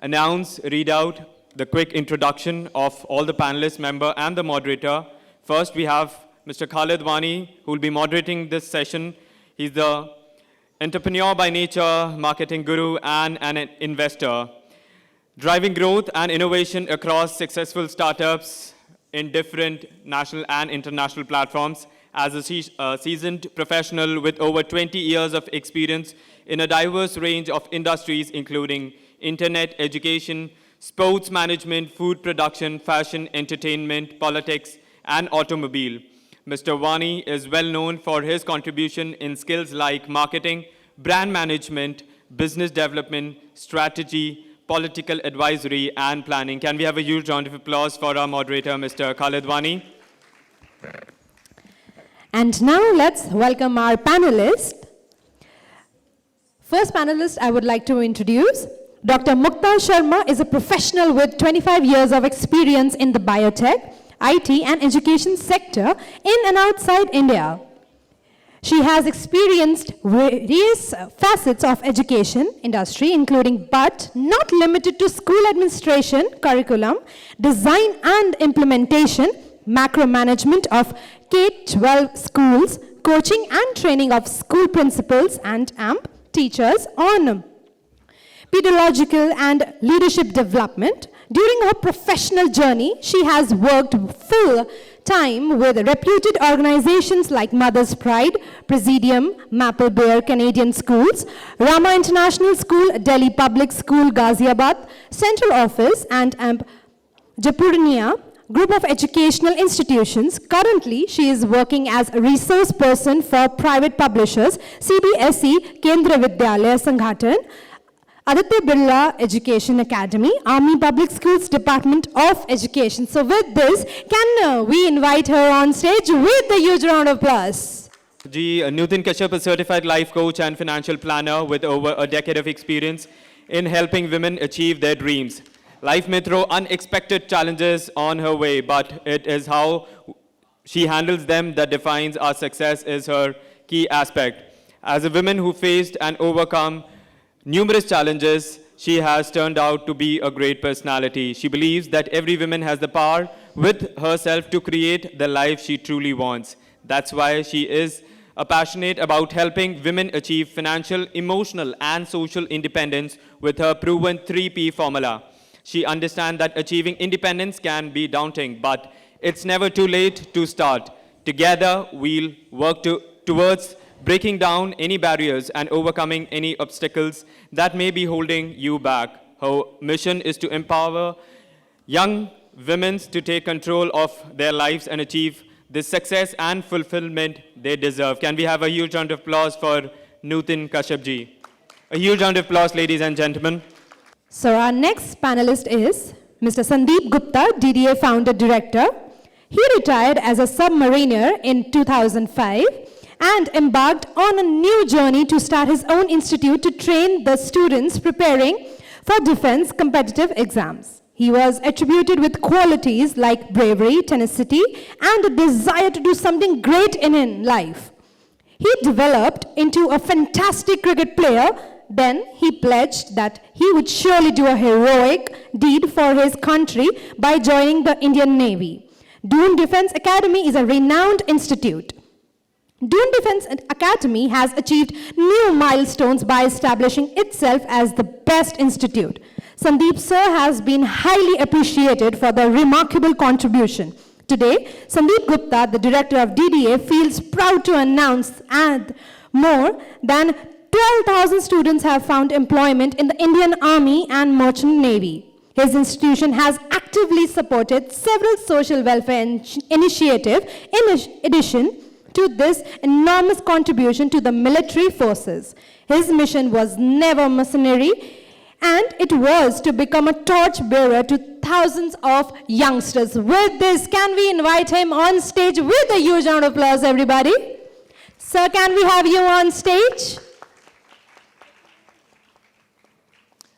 read out the quick introduction of all the panelists, member and the moderator. First, we have Mr. Khalid Wani, who will be moderating this session. He's the entrepreneur by nature, marketing guru, and an investor, driving growth and innovation across successful startups in different national and international platforms. As a seasoned professional with over 20 years of experience in a diverse range of industries, including internet, education, sports management, food production, fashion, entertainment, politics, and automobile. Mr. Wani is well known for his contribution in skills like marketing, brand management, business development, strategy, political advisory, and planning. Can we have a huge round of applause for our moderator, Mr. Khalid Wani? And now let's welcome our panelists. First panelist I would like to introduce, Dr. Mukta Sharma is a professional with 25 years of experience in the biotech, IT, and education sector in and outside India. She has experienced various facets of education industry, including but not limited to school administration, curriculum, design and implementation, macro management of K-12 schools, coaching and training of school principals and AMP teachers on pedagogical and leadership development. During her professional journey, she has worked full-time with reputed organizations like Mother's Pride, Presidium, Maple Bear Canadian Schools, Rama International School, Delhi Public School, Ghaziabad, Central Office, and Japurnia Group of Educational Institutions. Currently, she is working as a resource person for private publishers, CBSE, Kendra Vidyalaya Sanghatan, Aditya Birla Education Academy, Army Public Schools Department of Education. So with this, can we invite her on stage with a huge round of applause? Nutin Kashyap, a certified life coach and financial planner with over a decade of experience in helping women achieve their dreams. Life may throw unexpected challenges on her way, but it is how she handles them that defines our success is her key aspect. As a woman who faced and overcome numerous challenges, she has turned out to be a great personality. She believes that every woman has the power with herself to create the life she truly wants. That's why she is passionate about helping women achieve financial, emotional, and social independence with her proven 3P formula. She understands that achieving independence can be daunting, but it's never too late to start. Together, we'll work towards breaking down any barriers and overcoming any obstacles that may be holding you back. Her mission is to empower young women to take control of their lives and achieve the success and fulfillment they deserve. Can we have a huge round of applause for Nutin Kashyap ji? A huge round of applause, ladies and gentlemen. So our next panelist is Mr. Sandeep Gupta, DDA founder director. He retired as a submariner in 2005 and embarked on a new journey to start his own institute to train the students preparing for defense competitive exams. He was attributed with qualities like bravery, tenacity, and a desire to do something great in life. He developed into a fantastic cricket player. Then he pledged that he would surely do a heroic deed for his country by joining the Indian Navy. Dune Defense Academy is a renowned institute. Dune Defense Academy has achieved new milestones by establishing itself as the best institute. Sandeep sir has been highly appreciated for their remarkable contribution. Today, Sandeep Gupta, the director of DDA, feels proud to announce that more than 12,000 students have found employment in the Indian Army and Merchant Navy. His institution has actively supported several social welfare initiatives in addition to this enormous contribution to the military forces. His mission was never mercenary, and it was to become a torchbearer to thousands of youngsters. With this, can we invite him on stage with a huge round of applause, everybody? Sir, can we have you on stage?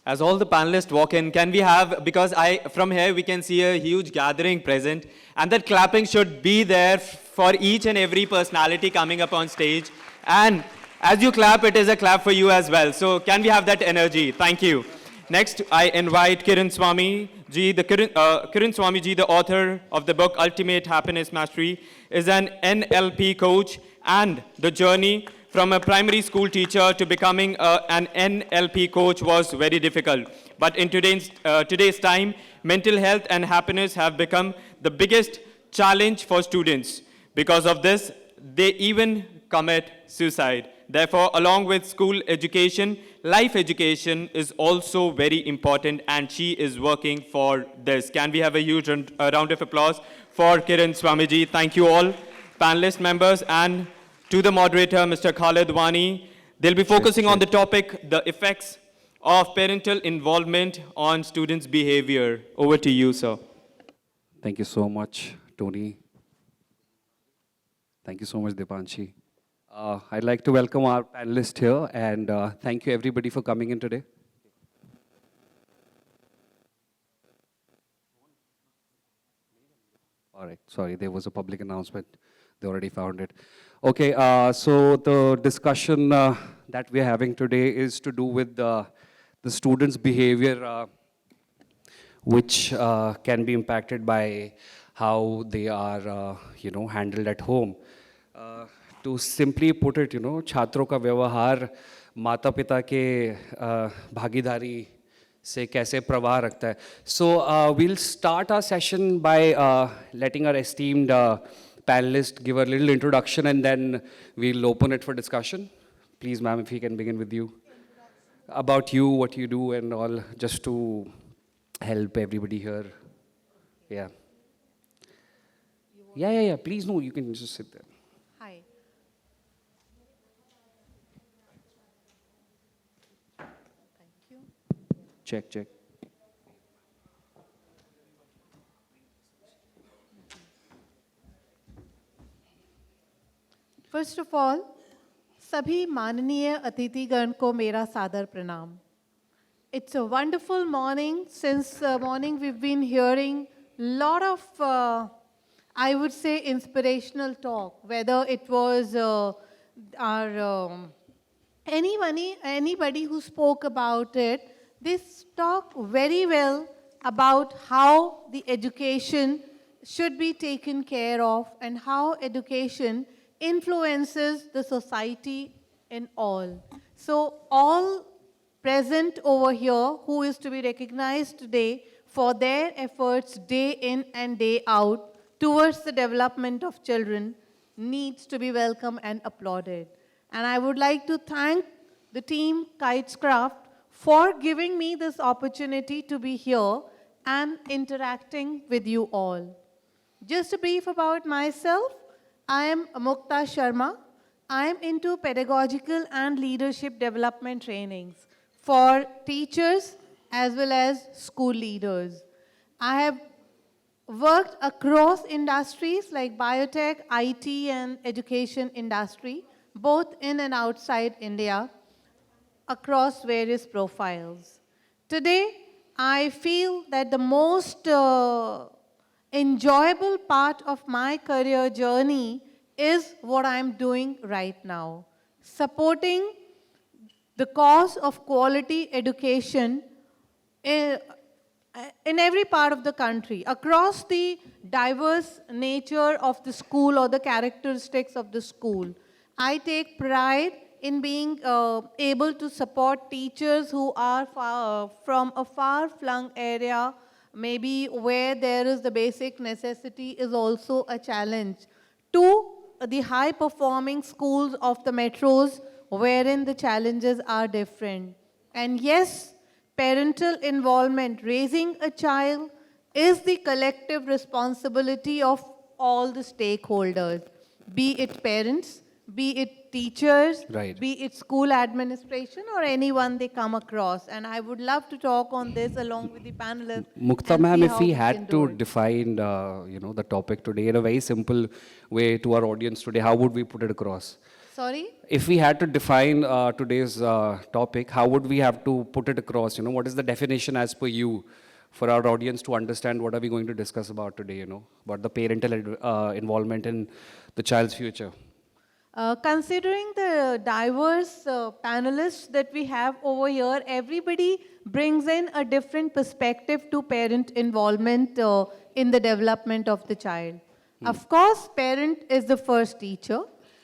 As all the panelists walk in, can we have, because from here we can see a huge gathering present, and that clapping should be there for each and every personality coming up on stage. And as you clap, it is a clap for you as well. So can we have that energy? Thank you. Next, I invite Kiran Swami ji. Kiran Swami ji, the author of the book Ultimate Happiness Mastery, is an NLP coach, and the journey from a primary school teacher to becoming an NLP coach was very difficult. But in today's time, mental health and happiness have become the biggest challenge for students. Because of this, they even commit suicide. Therefore, along with school education, life education is also very important, and she is working for this. Can we have a huge round of applause for Kiran Swamiji? Thank you all, panelist members, and to the moderator, Mr. Khalid Wani. They'll be focusing on the topic, the effects of parental involvement on students' behavior. Over to you, sir. Thank you so much, Tony. Thank you so much, Dipanshi. I'd like to welcome our panelists here, and thank you everybody for coming in today. All right, sorry, there was a public announcement. They already found it. Okay, so the discussion that we're having today is to do with the students' behavior, which can be impacted by how they are, handled at home. To simply put it, छात्रों का व्यवहार माता पिता के भागीदारी से कैसे प्रभाव रखता है. So we'll start our session by letting our esteemed panelists give a little introduction, and then we'll open it for discussion. Please, ma'am, if we can begin with you. About you, what you do, and all, just to help everybody here. Yeah. Yeah. Please, no, you can just sit there. Hi. Thank you. Check. First of all, सभी माननीय अतिथिगण को मेरा सादर प्रणाम. It's a wonderful morning. Since morning we've been hearing a lot of, I would say, inspirational talk, whether it was anybody who spoke about it. This talk very well about how the education should be taken care of and how education influences the society in all. So all present over here who is to be recognized today for their efforts day in and day out towards the development of children needs to be welcomed and applauded. And I would like to thank the team Kitescraft for giving me this opportunity to be here and interacting with you all. Just a brief about myself. I am Mukta Sharma. I am into pedagogical and leadership development trainings for teachers as well as school leaders. I have worked across industries like biotech, IT, and education industry, both in and outside India, across various profiles. Today, I feel that the most enjoyable part of my career journey is what I'm doing right now, supporting the cause of quality education in every part of the country, across the diverse nature of the school or the characteristics of the school. I take pride in being able to support teachers who are from a far-flung area, maybe where there is the basic necessity is also a challenge, to the high-performing schools of the metros, wherein the challenges are different. And yes, parental involvement, raising a child, is the collective responsibility of all the stakeholders, be it parents, be it teachers, Right. be it school administration, or anyone they come across. And I would love to talk on this along with the panelists. Mukta and ma'am, see if how we can had do to it. define, the topic today in a very simple way to our audience today, how would we put it across? Sorry? If we had to define today's topic, how would we have to put it across? What is the definition as per you for our audience to understand what are we going to discuss about today, about the parental involvement in the child's future? Considering the diverse panelists that we have over here, everybody brings in a different perspective to parent involvement in the development of the child. Of course, parent is the first teacher,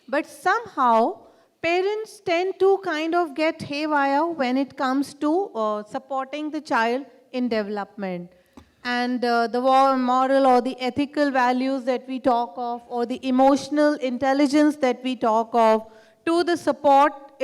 but somehow parents tend to kind of get haywire when it comes to supporting the child in development. And the moral or the ethical values that we talk of, or the emotional intelligence that we talk of, to the support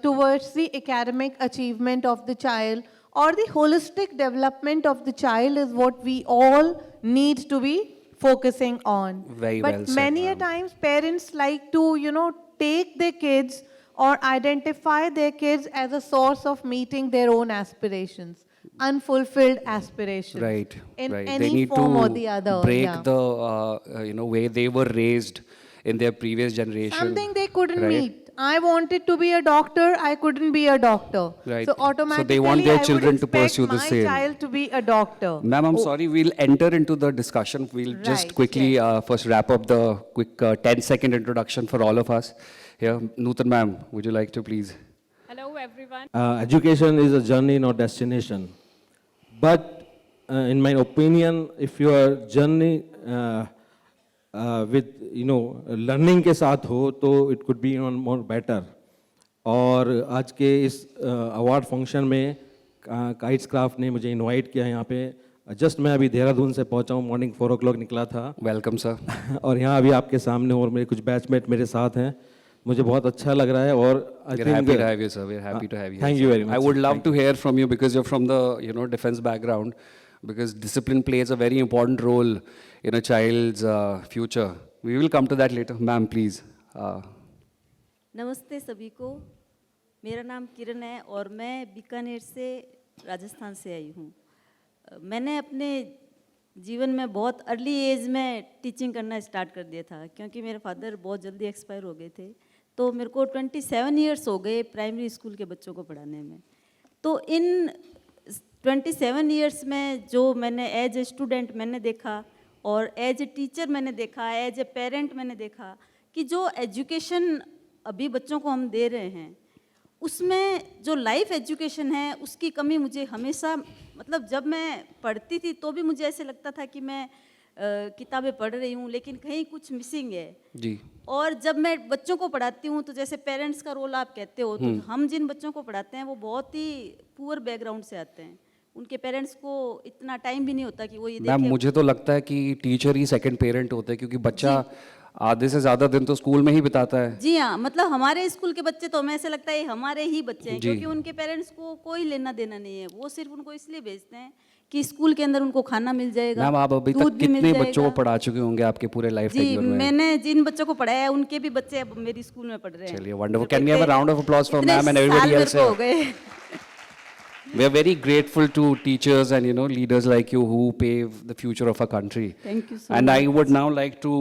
towards the academic achievement of the child, or the holistic development of the child, is what we all need to be focusing on. Very but well said, many a ma'am. times parents like to, take their kids or identify their kids as a source of meeting their own aspirations, unfulfilled aspirations. Right, In right. any They need form to or the other. break yeah. the way they were raised in their previous generation. Something they couldn't right? meet. I wanted to be a doctor, I couldn't be a doctor. Right. So So automatically they want their I would children to expect pursue the my same. child to be a doctor. Ma'am, I'm Oh, sorry, we'll enter into the discussion. We'll just Right, quickly first wrap up the quick 10-second introduction for all of us. Here, Nutan ma'am, would you like to please? Hello, everyone. Education is a journey, not destination. But in my opinion, if your journey with learning के साथ हो, तो it could be more better. और आज के इस award function में kites craft ने मुझे इनवाइट किया यहाँ पे. जस्ट मैं अभी देहरादून से पहुँचा हूँ, मॉर्निंग 4 o'clock निकला था. Welcome sir. और यहाँ अभी आपके सामने और मेरे कुछ बैचमेट मेरे साथ हैं. मुझे बहुत अच्छा लग रहा है और I We're think happy to have you, sir. We're happy to have you. Thank you very much. I would love Thank to hear from you because you're from the defense background, because discipline plays a very important role in a child's future. We will come to that later. Ma'am, please. नमस्ते सभी को. मेरा नाम किरण है और मैं बीकानेर से राजस्थान से आई हूँ. मैंने अपने जीवन में बहुत अर्ली एज में टीचिंग करना स्टार्ट कर दिया था, क्योंकि मेरे फादर बहुत जल्दी एक्सपायर हो गए थे. तो मेरे को 27 ईयर्स हो गए प्राइमरी स्कूल के बच्चों को पढ़ाने में. तो इन 27 ईयर्स में जो मैंने एज ए स्टूडेंट मैंने देखा, और एज ए टीचर मैंने देखा, एज ए पेरेंट मैंने देखा कि जो एजुकेशन अभी बच्चों को हम दे रहे हैं, उसमें जो लाइफ एजुकेशन है उसकी कमी मुझे हमेशा, मतलब जब मैं पढ़ती थी तो भी मुझे ऐसे लगता था कि मैं किताबें पढ़ रही हूँ लेकिन कहीं कुछ मिसिंग है जी. और जब मैं बच्चों को पढ़ाती हूँ तो जैसे पेरेंट्स का रोल आप कहते हो, तो हम जिन बच्चों को पढ़ाते हैं वो बहुत ही पुअर बैकग्राउंड से आते हैं. उनके पेरेंट्स को इतना टाइम भी नहीं होता कि वो ये मैम, देखें. मुझे तो लगता है कि टीचर ही सेकंड पेरेंट होते हैं, क्योंकि बच्चा आधे से ज़्यादा दिन तो स्कूल में ही बिताता है. जी हाँ, मतलब हमारे स्कूल के बच्चे तो हमें ऐसे लगता है हमारे ही बच्चे हैं, जी. क्योंकि उनके पेरेंट्स को कोई लेना देना नहीं है. वो सिर्फ उनको इसलिए भेजते हैं कि स्कूल के अंदर उनको खाना मिल जाएगा. मैम, आप अभी दूध तक भी मिल कितने बच्चों को जाएगा. पढ़ा चुके होंगे आपके पूरे लाइफ जी, टेन्योर में? मैंने जिन बच्चों को पढ़ाया है उनके भी बच्चे अब मेरी स्कूल में पढ़ रहे हैं. चलिए, wonderful. Can we have a round of applause for ma'am and everybody else हो here? गए. We are very grateful to teachers and leaders like you who pave the future of our country. Thank you so And much. I would now like to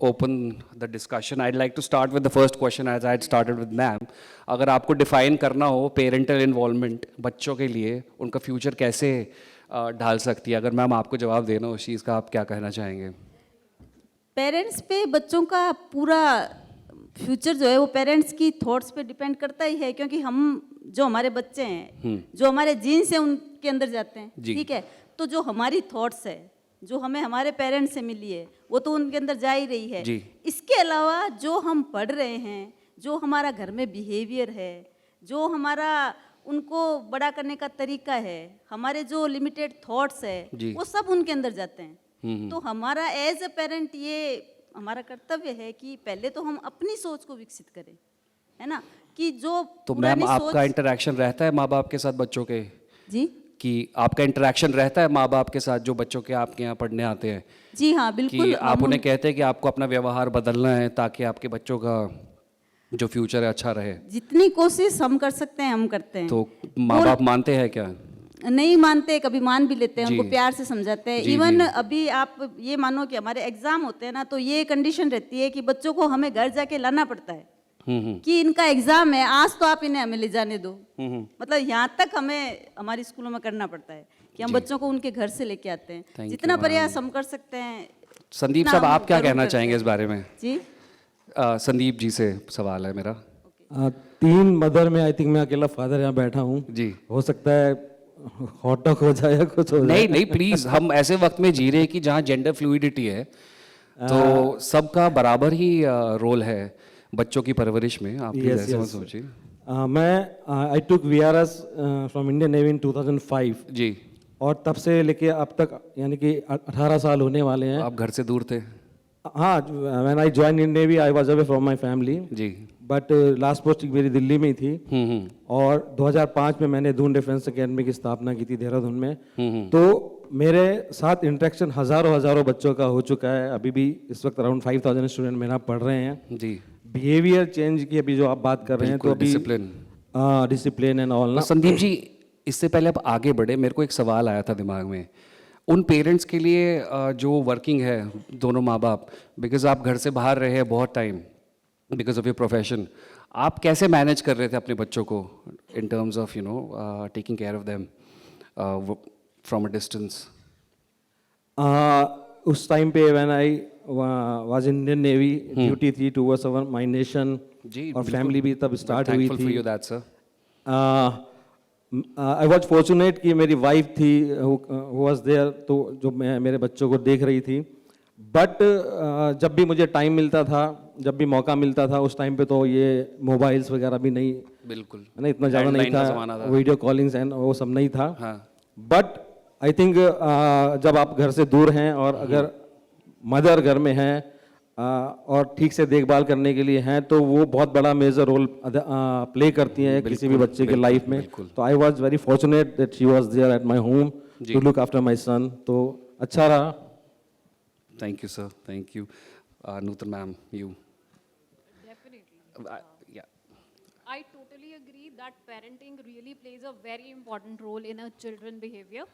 open the discussion. I'd like to start with the first question, as I had started with ma'am. अगर आपको define करना हो parental involvement बच्चों के लिए, उनका future कैसे ढाल सकती है, अगर मैम आपको जवाब देना हो उस चीज़ का, आप क्या कहना चाहेंगे? पेरेंट्स पे बच्चों का पूरा फ्यूचर जो है वो पेरेंट्स की थॉट्स पे डिपेंड करता ही है, क्योंकि हम जो हमारे बच्चे हैं, जो हमारे जीन्स हैं उनके अंदर जाते हैं, ठीक है। तो जो हमारी थॉट्स है, जो हमें हमारे पेरेंट्स से मिली है, वो तो उनके अंदर जा ही रही है। इसके अलावा जो हम पढ़ रहे हैं, जो हमारा घर में बिहेवियर है, जो हमारा उनको बड़ा करने का तरीका है, हमारे जो लिमिटेड थॉट्स है, वो सब उनके अंदर जाते हैं। तो हमारा एज ए पेरेंट ये हमारा कर्तव्य है कि पहले तो हम अपनी सोच को विकसित करें, है ना, कि जो तो मैम आपका इंटरेक्शन रहता है माँ बाप के साथ बच्चों के? जी, कि आपका इंटरेक्शन रहता है माँ बाप के साथ जो बच्चों के आपके यहाँ पढ़ने आते हैं? जी हाँ, बिल्कुल। कि आप उन्हें कहते हैं कि आपको अपना व्यवहार बदलना है ताकि आपके बच्चों का जो फ्यूचर है अच्छा रहे? जितनी कोशिश हम कर सकते हैं हम करते हैं। तो माँ बाप मानते हैं क्या? नहीं मानते, कभी मान भी लेते हैं, उनको प्यार से समझाते हैं। इवन अभी आप ये मानो कि हमारे एग्जाम होते हैं ना, तो ये कंडीशन रहती है कि बच्चों को हमें घर जाके लाना पड़ता है कि इनका एग्जाम है, आज तो आप इन्हें हमें ले जाने दो। मतलब यहाँ तक हमें हमारी स्कूलों में करना पड़ता है कि हम बच्चों को उनके घर से लेके आते हैं। जितना प्रयास हम कर सकते हैं। संदीप साहब, आप क्या कहना चाहेंगे इस बारे में? जी, संदीप जी से सवाल है मेरा। 3 मदर में आई थिंक मैं अकेला फादर यहाँ बैठा हूँ जी। हो सकता है हॉट टॉक हो जाए या कुछ हो जाए। नहीं नहीं प्लीज, हम ऐसे वक्त में जी रहे हैं कि जहाँ जेंडर फ्लूइडिटी है, तो सबका बराबर ही रोल है बच्चों की परवरिश में। आप प्लीज ऐसे मत सोचिए। मैं आई टुक VRS फ्रॉम इंडियन नेवी इन 2005 जी, और तब से लेके अब तक यानी कि 18 साल होने वाले हैं। आप घर से दूर थे? हाँ, when I join in navy I was away from my family ji, but last posting मेरी दिल्ली में ही थी। और 2005 में मैंने दून डिफेंस अकेडमी की स्थापना की थी देहरादून में। तो मेरे साथ इंटरेक्शन हज़ारों बच्चों का हो चुका है। अभी भी इस वक्त अराउंड 5000 स्टूडेंट मेरा पढ़ रहे हैं जी। बिहेवियर चेंज की अभी जो आप बात कर रहे हैं, तो अभी डिसिप्लिन एंड ऑल ना। संदीप जी, इससे पहले आप आगे बढ़े, मेरे को एक सवाल आया था दिमाग में उन पेरेंट्स के लिए जो वर्किंग है, दोनों माँ बाप, बिकॉज आप घर से बाहर रहे हैं बहुत time because of your profession, आप कैसे मैनेज कर रहे थे अपने बच्चों को in terms of you know taking care of them from a distance? उस टाइम पे when I was in Indian navy, duty थी टुवर्ड्स माय नेशन, और फैमिली भी तब स्टार्ट हुई थी। आई वॉज फॉर्चुनेट कि मेरी वाइफ थी who was there, तो जो मेरे बच्चों को देख रही थी। बट जब भी मुझे टाइम मिलता था, जब भी मौका मिलता था, उस टाइम पे तो ये मोबाइल्स वगैरह भी नहीं, बिल्कुल है ना, इतना ज़्यादा नहीं था, वीडियो कॉलिंग्स एंड वो सब नहीं था। बट आई थिंक जब आप घर से दूर हैं और अगर मदर घर में हैं और ठीक से देखभाल करने के लिए हैं, तो वो बहुत बड़ा मेजर रोल प्ले करती हैं किसी भी बच्चे के लाइफ में। तो I was very fortunate that she was there at my home to look after my son. तो अच्छा रहा। Thank you sir, thank you. Nutan ma'am, you? I totally agree that parenting really plays a very important role in a children's behavior.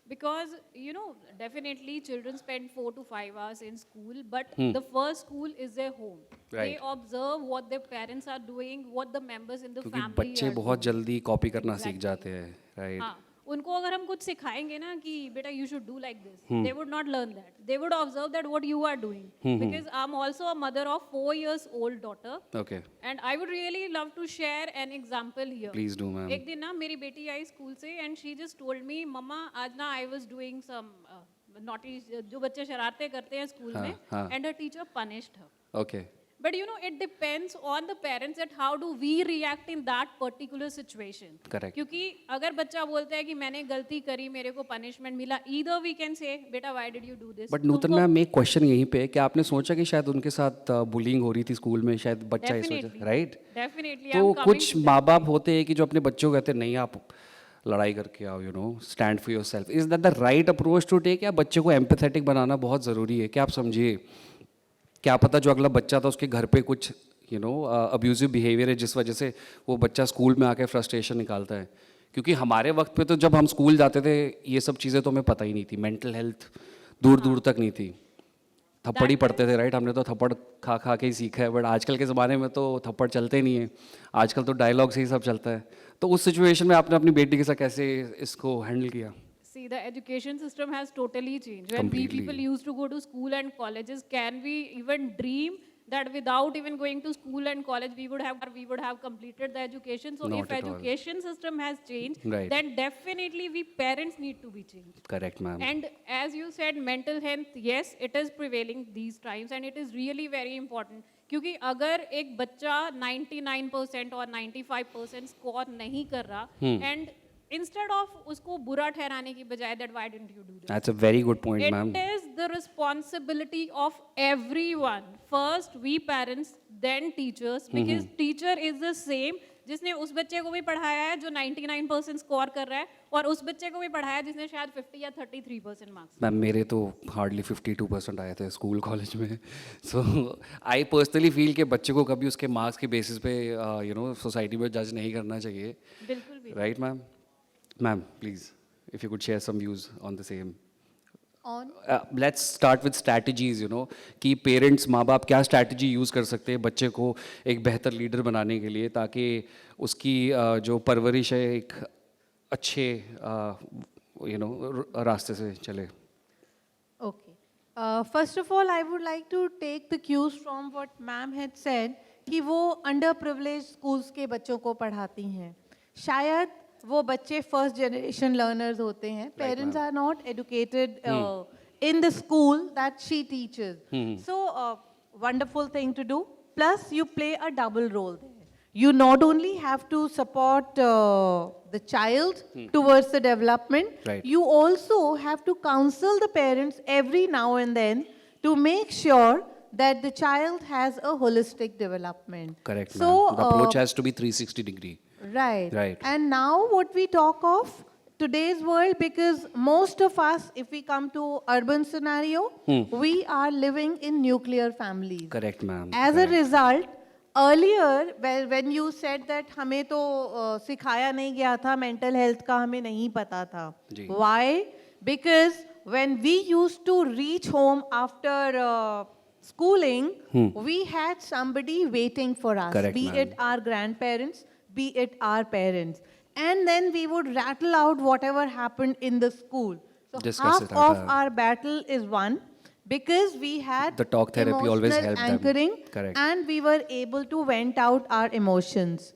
Because, you know, definitely children spend 4 to 5 hours in school, but the first school is their home. Right. They observe what their parents are doing, what the members in the family are doing. बच्चे बहुत जल्दी copy करना सीख जाते हैं, right? हाँ, उनको अगर हम कुछ सिखाएंगे ना कि बेटा you should do like this, they would not learn that. They would observe that what you are doing. Because I'm also a mother of 4 years old daughter. Okay. And I would really love to share an example here. Please do, ma'am. एक दिन ना मेरी बेटी आई school से and she just told me, मम्मा आज ना I was doing some naughty, जो बच्चे शरारतें करते हैं स्कूल में, and her teacher punished her. Okay. But you know, it depends on the parents that how do we react in that particular situation. Correct. क्योंकि अगर बच्चा बोलता है कि मैंने गलती करी, मेरे को पनिशमेंट मिला, either we can say बेटा why did you do this. But Nutan ma'am, एक क्वेश्चन यहीं पे है कि आपने सोचा कि शायद उनके साथ बुलिंग हो रही थी स्कूल में, शायद बच्चा ये सोचा, राइट? Definitely. तो कुछ माँ बाप होते हैं कि जो अपने बच्चों को कहते हैं नहीं आप लड़ाई करके आओ, you know, stand for yourself. Is that the right approach to take? या बच्चे को एम्पैथेटिक बनाना बहुत ज़रूरी है? क्या आप समझिए, क्या पता जो अगला बच्चा था उसके घर पे कुछ यू नो अब्यूजिव बिहेवियर है जिस वजह से वो बच्चा स्कूल में आके फ्रस्ट्रेशन निकालता है। क्योंकि हमारे वक्त पे तो जब हम स्कूल जाते थे ये सब चीज़ें तो हमें पता ही नहीं थी, मेंटल हेल्थ दूर दूर तक नहीं थी, थप्पड़ ही पढ़ते थे, राइट? हमने तो थप्पड़ खा खा के ही सीखा है। बट आजकल के ज़माने में तो थप्पड़ चलते नहीं है, आजकल तो डायलॉग से ही सब चलता है। तो उस सिचुएशन में आपने अपनी बेटी के साथ कैसे इसको हैंडल किया? See, the education system has totally changed. When we people used to go to school and colleges, can we even dream that without even going to school and college we would have completed the education. So Not if at all. education system has changed, Right. then definitely we parents need to be changed. Correct, ma'am. And as you said, mental health, yes, it is prevailing these times and it is really very important. क्योंकि अगर एक बच्चा 99% और 95% score नहीं कर रहा, and instead of उसको बुरा ठहराने की बजाय that why didn't you do this? That's a very good point, ma'am. It is the responsibility of everyone. First we parents, then teachers, because teacher is the same जिसने उस बच्चे को भी पढ़ाया है जो 99% स्कोर कर रहा है और उस बच्चे को भी पढ़ाया है जिसने शायद 50 या 33% मार्क्स। मैम मेरे तो हार्डली 52% आए थे स्कूल कॉलेज में, सो आई पर्सनली फील कि बच्चे को कभी उसके मार्क्स के बेसिस पे सोसाइटी में जज नहीं करना चाहिए। बिल्कुल भी। Right ma'am? Ma'am please if you could share some views on the same. Let's start with strategies, कि पेरेंट्स, माँ बाप क्या स्ट्रैटेजी यूज़ कर सकते हैं बच्चे को एक बेहतर लीडर बनाने के लिए, ताकि उसकी जो परवरिश है एक अच्छे रास्ते से चले। Okay. First of all, I would like to take the cues from what ma'am had said कि वो underprivileged schools के बच्चों को पढ़ाती हैं। शायद वो बच्चे first generation learners होते हैं. Parents are not educated in the school that she teaches. So, wonderful thing to do. Plus, you play a double role there. You not only have to support the child towards the development, you also have to counsel the parents every now and then to make sure that the child has a holistic development. Correct. So the approach has to be 360 degree. Right. Right. And now what we talk of today's world, because most of us, if we come to urban scenario, we are living in nuclear families. Correct, ma'am. As a result, earlier when you said that हमें तो सिखाया नहीं गया था, mental health का हमें नहीं पता था. Why? Because when we used to reach home after schooling, we had somebody waiting for us, Correct, be ma'am. it our grandparents, be it our parents. And then we would rattle out whatever happened in the school. So Discuss half it, of our battle is won because we had The talk therapy always emotional helped them. anchoring Correct. and we were able to vent out our emotions.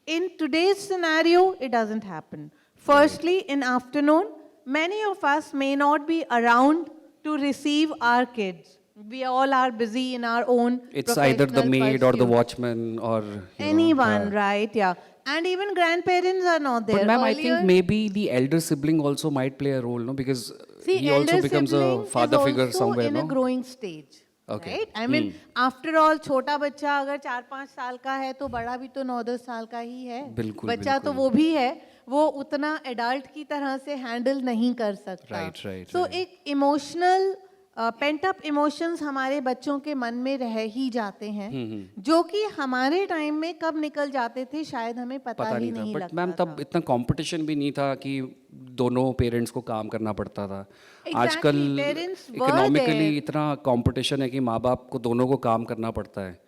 In today's scenario, it doesn't happen. Firstly, in afternoon, many of us may not be around to receive our kids. We all are busy in our own It's either the professional maid or the pursuits. watchman or Anyone, right? Yeah. And even grandparents are not there. But ma'am, I Earlier- think maybe the elder sibling also might play a role, no? Because See, he also elder becomes sibling a father is figure also somewhere, in a no? growing stage. Okay. Right? I mean, after all, छोटा बच्चा अगर 4-5 साल का है तो बड़ा भी तो 9-10 साल का ही है. बिल्कुल, बच्चा तो वो भी है, वो उतना एडल्ट की तरह से हैंडल नहीं कर सकता. Right. So एक इमोशनल पेंट अप इमोशंस हमारे बच्चों के मन में रह ही जाते हैं, जो कि हमारे टाइम में कब निकल जाते थे शायद हमें पता ही नहीं बट लगता मैम तब इतना कंपटीशन भी नहीं था कि दोनों पेरेंट्स को काम करना पड़ता था. आजकल parents were इकोनॉमिकली there. इतना कंपटीशन है कि माँ बाप को दोनों को काम करना पड़ता है,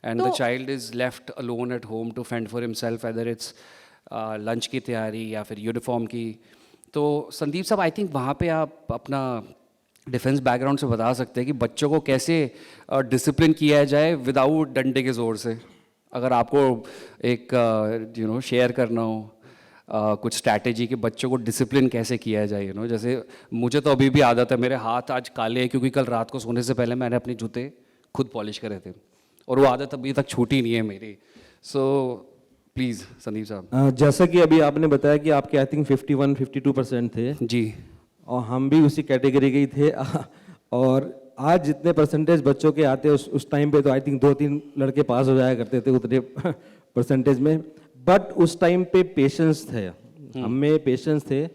and the child is left alone at home to fend for himself, whether it's lunch की तैयारी या फिर यूनिफॉर्म की. तो संदीप साहब, आई थिंक वहाँ पे आप अपना डिफेंस बैकग्राउंड से बता सकते हैं कि बच्चों को कैसे डिसिप्लिन किया जाए विदाउट डंडे के ज़ोर से. अगर आपको एक शेयर करना हो कुछ स्ट्रैटेजी कि बच्चों को डिसिप्लिन कैसे किया जाए, जैसे मुझे तो अभी भी आदत है, मेरे हाथ आज काले हैं क्योंकि कल रात को सोने से पहले मैंने अपने जूते खुद पॉलिश करे थे और वो आदत अभी तक छूटी नहीं है मेरी. सो प्लीज़ संदीप साहब. जैसा कि अभी आपने बताया कि आपके आई थिंक 51-52% थे जी, और हम भी उसी कैटेगरी के ही थे. और आज जितने परसेंटेज बच्चों के आते हैं उस टाइम पे तो आई थिंक 2-3 लड़के पास हो जाया करते थे उतने परसेंटेज में. बट उस टाइम पे पेशेंस थे, हम में पेशेंस थे.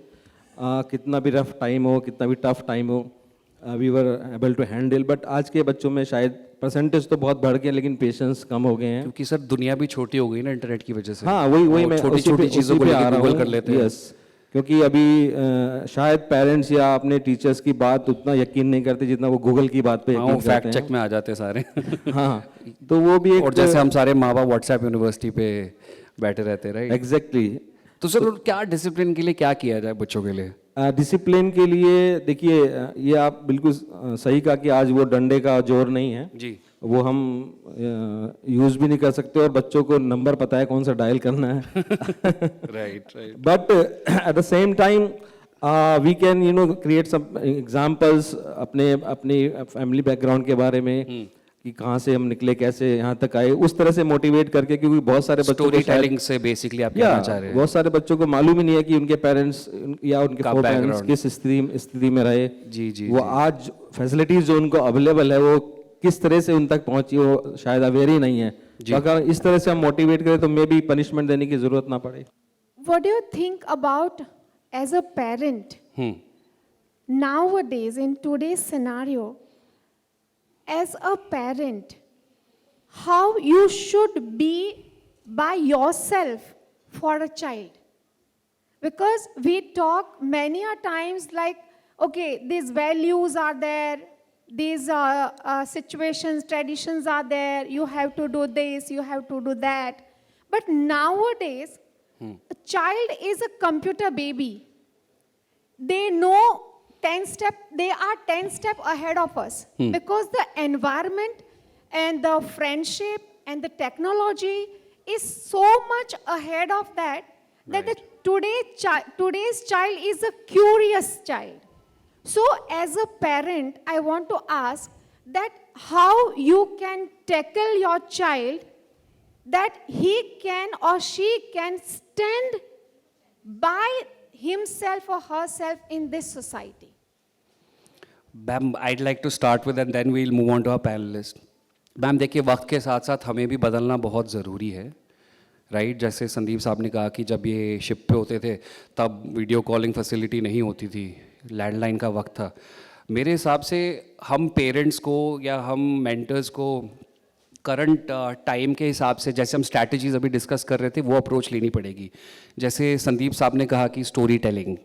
कितना भी रफ टाइम हो, कितना भी टफ टाइम हो, we were able to handle. But आज के बच्चों में शायद परसेंटेज तो बहुत बढ़ गए लेकिन पेशेंस कम हो गए हैं, क्योंकि सर दुनिया भी छोटी हो गई ना इंटरनेट की वजह से. हाँ वही मैं छोटी छोटी चीज़ों को लेकर गूगल कर लेते हैं. यस, क्योंकि अभी शायद पेरेंट्स या अपने टीचर्स की बात उतना यकीन नहीं करते जितना वो गूगल की बात पे यकीन करते हैं. फैक्ट चेक में आ जाते हैं सारे. हाँ, तो वो भी एक, और जैसे हम सारे माँ बाप व्हाट्सएप यूनिवर्सिटी पे बैठे रहते हैं, राइट? एग्जैक्टली. तो सर क्या डिसिप्लिन के लिए क्या किया जाए बच्चों के लिए? डिसिप्लिन के लिए देखिए, ये आप बिल्कुल सही कहा कि आज वो डंडे का जोर नहीं है. जी. वो हम यूज़ भी नहीं कर सकते और बच्चों को नंबर पता है कौन सा डायल करना है. Right, right. But at the same time, we can create some examples अपने फैमिली बैकग्राउंड के बारे में कि कहाँ से हम निकले, कैसे यहाँ तक आए, उस तरह से मोटिवेट करके, क्योंकि बहुत सारे बच्चों को स्टोरी टेलिंग से बेसिकली आप कहना चाह रहे हैं. बहुत सारे बच्चों को मालूम ही नहीं है कि उनके पेरेंट्स या उनके फोर पेरेंट्स किस स्थिति में रहे. जी. वो आज फैसिलिटीज जो उनको अवेलेबल है वो किस तरह से उन तक पहुंची, वो शायद अवेयर ही नहीं है. तो अगर इस तरह से हम मोटिवेट करें तो मे भी पनिशमेंट देने की जरूरत ना पड़े. What do you think about as a parent? Nowadays, in today's scenario, as a parent, how you should be by yourself for a child? Because we talk many a times like, okay, these values are there, these situations, traditions are there, you have to do this, you have to do that. But nowadays, a child is a computer baby. They know 10 step, they are 10 step ahead of us because the environment and the friendship and the technology is so much ahead of that, that today's child is a curious child. So as a parent, I want to ask that how you can tackle your child that he can or she can stand by himself or herself in this society. Ma'am, I'd like to start with and then we'll move on to our panelist. Ma'am देखिए, वक्त के साथ साथ हमें भी बदलना बहुत ज़रूरी है, राइट? जैसे संदीप साहब ने कहा कि जब ये शिप पे होते थे तब वीडियो कॉलिंग फैसिलिटी नहीं होती थी, लैंडलाइन का वक्त था. मेरे हिसाब से हम पेरेंट्स को या हम मेंटर्स को करंट टाइम के हिसाब से, जैसे हम स्ट्रैटेजीज अभी डिस्कस कर रहे थे, वो अप्रोच लेनी पड़ेगी. जैसे संदीप साहब ने कहा कि स्टोरी टेलिंग,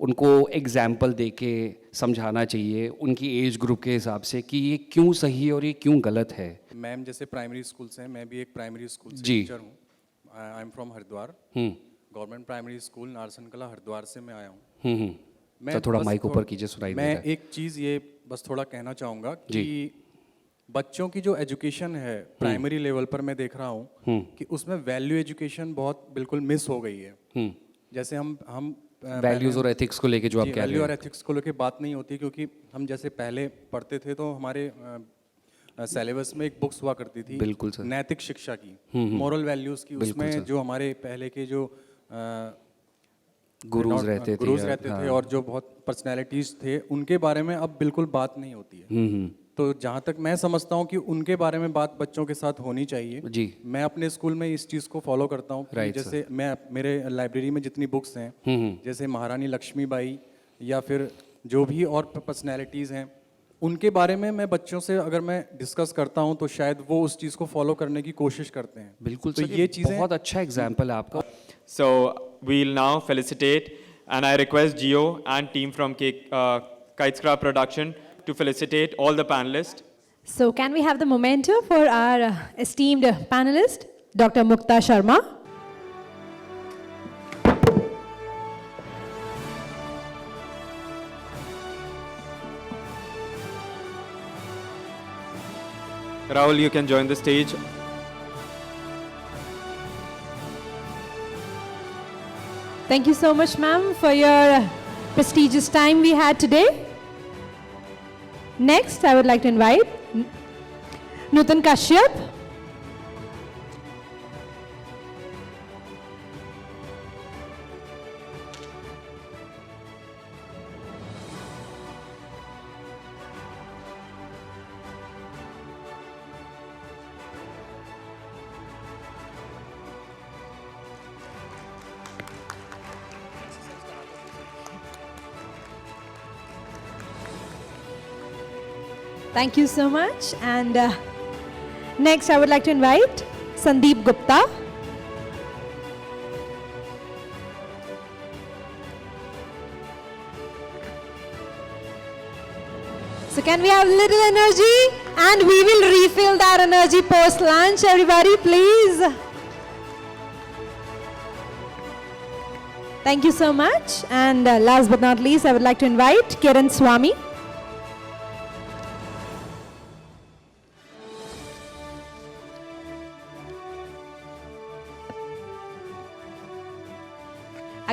उनको एग्जाम्पल दे के समझाना चाहिए उनकी एज ग्रुप के हिसाब से कि ये क्यों सही है और ये क्यों गलत है. मैम जैसे प्राइमरी स्कूल से हैं, मैं भी एक प्राइमरी स्कूल से टीचर हूँ. I am from Haridwar, government primary school Narsan कला हरिद्वार से मैं आया हूँ. मैं थोड़ा माइक ऊपर कीजिए, सुनाई दे रहा है. मैं एक चीज़ ये बस थोड़ा कहना चाहूँगा कि बच्चों की जो एजुकेशन है प्राइमरी लेवल पर मैं देख रहा हूँ कि उसमें वैल्यू एजुकेशन बहुत बिल्कुल मिस हो गई है. जैसे हम वैल्यूज और एथिक्स को लेके जो आप कह रहे हैं, वैल्यू और एथिक्स को लेके बात नहीं होती, क्योंकि हम जैसे पहले पढ़ते थे तो हमारे सिलेबस में एक बुक्स हुआ करती थी, बिल्कुल सर, नैतिक शिक्षा की, मॉरल वैल्यूज की. उसमें जो हमारे पहले के जो गुरुज रहते थे और जो बहुत पर्सनैलिटीज थे, उनके बारे में अब बिल्कुल बात नहीं होती है. तो जहाँ तक मैं समझता हूँ कि उनके बारे में बात बच्चों के साथ होनी चाहिए. जी, मैं अपने स्कूल में इस चीज़ को फॉलो करता हूँ. जैसे मैं मेरे लाइब्रेरी में जितनी बुक्स हैं, जैसे महारानी लक्ष्मीबाई या फिर जो भी और पर्सनैलिटीज़ हैं, उनके बारे में मैं बच्चों से अगर मैं डिस्कस करता हूँ तो शायद वो उस चीज़ को फॉलो करने की कोशिश करते हैं. बिल्कुल, तो ये चीज़ें बहुत अच्छा एग्जाम्पल है आपका. So we'll now felicitate, and I request Gio and team from Kitescraft Production to felicitate all the panelists. So can we have the memento for our esteemed panelist, Dr. Mukta Sharma? Rahul, you can join the stage. Thank you so much, ma'am, for your prestigious time we had today. Next, I would like to invite Nutan Kashyap. Thank you so much. And next, I would like to invite Sandeep Gupta. So can we have a little energy? And we will refill that energy post-lunch, everybody, please. Thank you so much. And last but not least, I would like to invite Kiran Swami.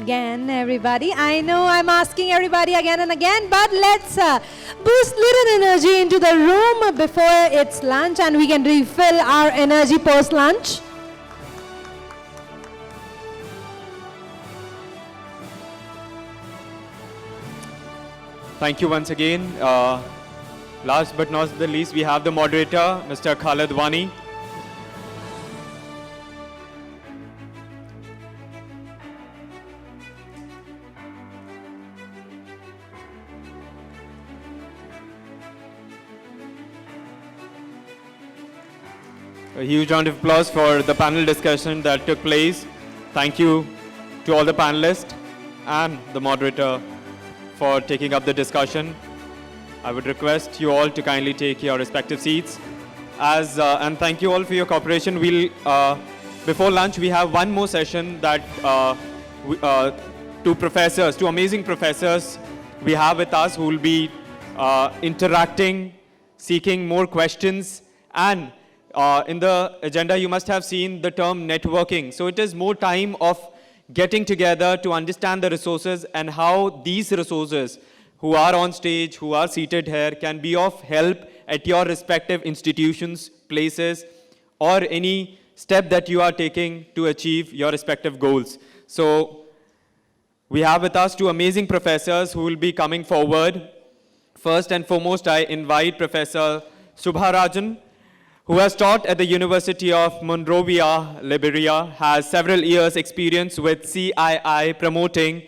again, everybody. I know I'm asking everybody again and again, but let's boost little energy into the room before it's lunch and we can refill our energy post-lunch. Thank you once again. Last but not the least, we have the moderator, Mr. Khalid Wani. A huge round of applause for the panel discussion that took place. Thank you to all the panelists and the moderator for taking up the discussion. I would request you all to kindly take your respective seats. And thank you all for your cooperation. Before lunch, we have one more session that two amazing professors we have with us who will be interacting, seeking more questions. And in the agenda, you must have seen the term networking. So it is more time of getting together to understand the resources and how these resources who are on stage, who are seated here, can be of help at your respective institutions, places, or any step that you are taking to achieve your respective goals. So we have with us two amazing professors who will be coming forward. First and foremost, I invite Professor Subharajan, who has taught at the University of Monrovia, Liberia, has several years' experience with CII promoting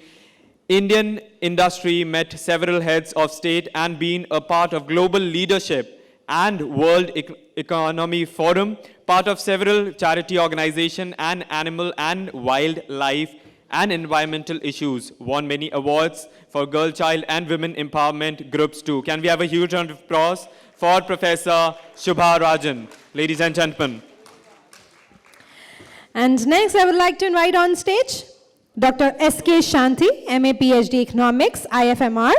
Indian industry, met several heads of state and been a part of global leadership and World Economy Forum, part of several charity organizations and animal and wildlife and environmental issues, won many awards for girl, child and women empowerment groups too. Can we have a huge round of applause for Professor Shubha Rajan, ladies and gentlemen. And next, I would like to invite on stage Dr. S.K. Shanti, MA PhD Economics, IFMR,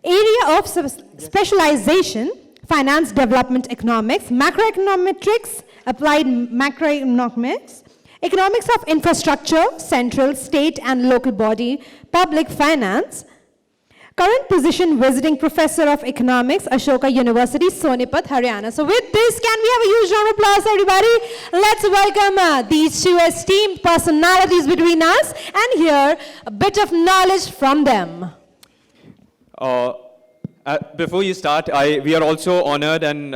area of specialization, Finance Development Economics, Macroeconometrics, Applied Macroeconomics, Economics of Infrastructure, Central, State and Local Body, Public Finance. Current position, Visiting Professor of Economics, Ashoka University, Sonipat, Haryana. So with this, can we have a huge round of applause, everybody? Let's welcome these two esteemed personalities between us and hear a bit of knowledge from them. Before you start, we are also honored and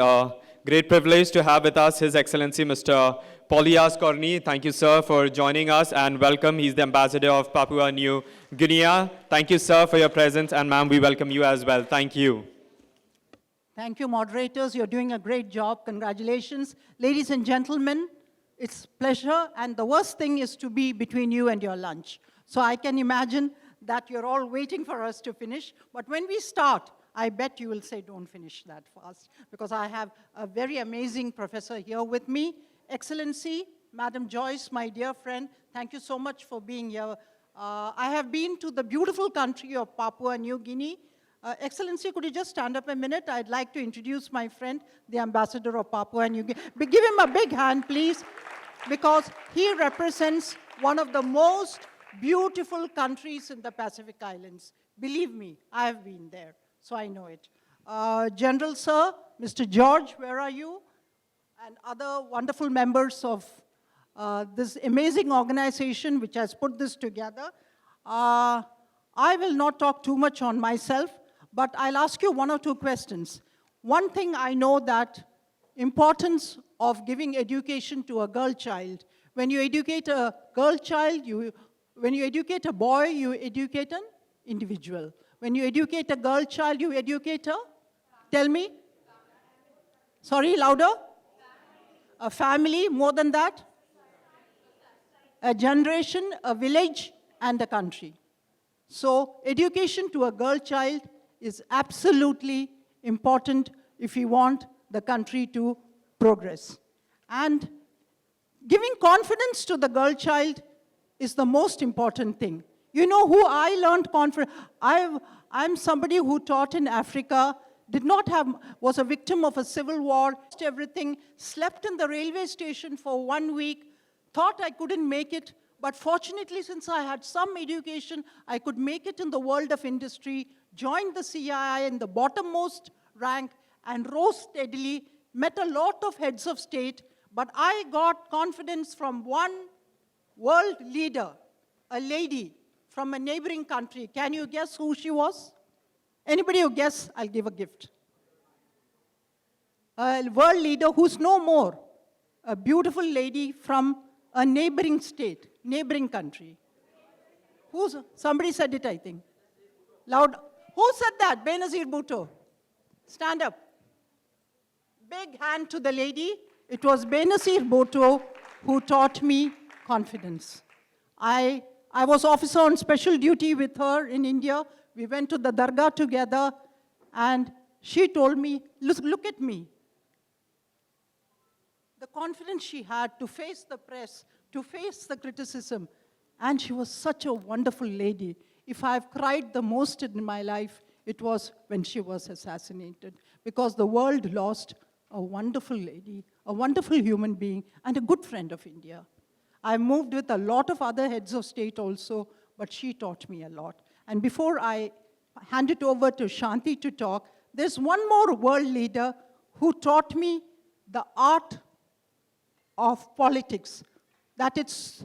great privilege to have with us His Excellency Mr. Paulias Corny. Thank you, sir, for joining us and welcome. He's the ambassador of Papua New Guinea. Thank you, sir, for your presence, and ma'am, we welcome you as well. Thank you. Thank you, moderators. You're doing a great job. Congratulations. Ladies and gentlemen, it's pleasure, and the worst thing is to be between you and your lunch. So I can imagine that you're all waiting for us to finish, but when we start, I bet you will say, don't finish that fast, because I have a very amazing professor here with me. Excellency, Madam Joyce, my dear friend, thank you so much for being here. I have been to the beautiful country of Papua New Guinea. Excellency, could you just stand up a minute? I'd like to introduce my friend, the ambassador of Papua New Guinea. Give him a big hand, please, because he represents one of the most beautiful countries in the Pacific Islands. Believe me, I have been there, so I know it. General Sir, Mr. George, where are you? And other wonderful members of this amazing organization which has put this together. I will not talk too much on myself, but I'll ask you one or two questions. One thing I know, that importance of giving education to a girl child. When you educate a girl child, when you educate a boy, you educate an individual. When you educate a girl child, you educate a, tell me? Sorry, louder? A family, more than that? A generation, a village, and a country. So education to a girl child is absolutely important if we want the country to progress. And giving confidence to the girl child is the most important thing. You know who I learned confidence? I'm somebody who taught in Africa, was a victim of a civil war, everything, slept in the railway station for 1 week, thought I couldn't make it, But fortunately, since I had some education, I could make it in the world of industry, joined the CII in the bottommost rank, and rose steadily, met a lot of heads of state, but I got confidence from one world leader, a lady from a neighboring country. Can you guess who she was? Anybody who guess, I'll give a gift. A world leader who's no more, a beautiful lady from a neighboring state, neighboring country. Somebody said it, I think. Loud. Who said that? Benazir Bhutto. Stand up. Big hand to the lady. It was Benazir Bhutto who taught me confidence. I was officer on special duty with her in India. We went to the dargah together, and she told me, look at me. The confidence she had to face the press, to face the criticism, and she was such a wonderful lady. If I've cried the most in my life, it was when she was assassinated, because the world lost a wonderful lady, a wonderful human being, and a good friend of India. I moved with a lot of other heads of state also, but she taught me a lot. And before I hand it over to Shanti to talk, there's one more world leader who taught me the art of politics. That it's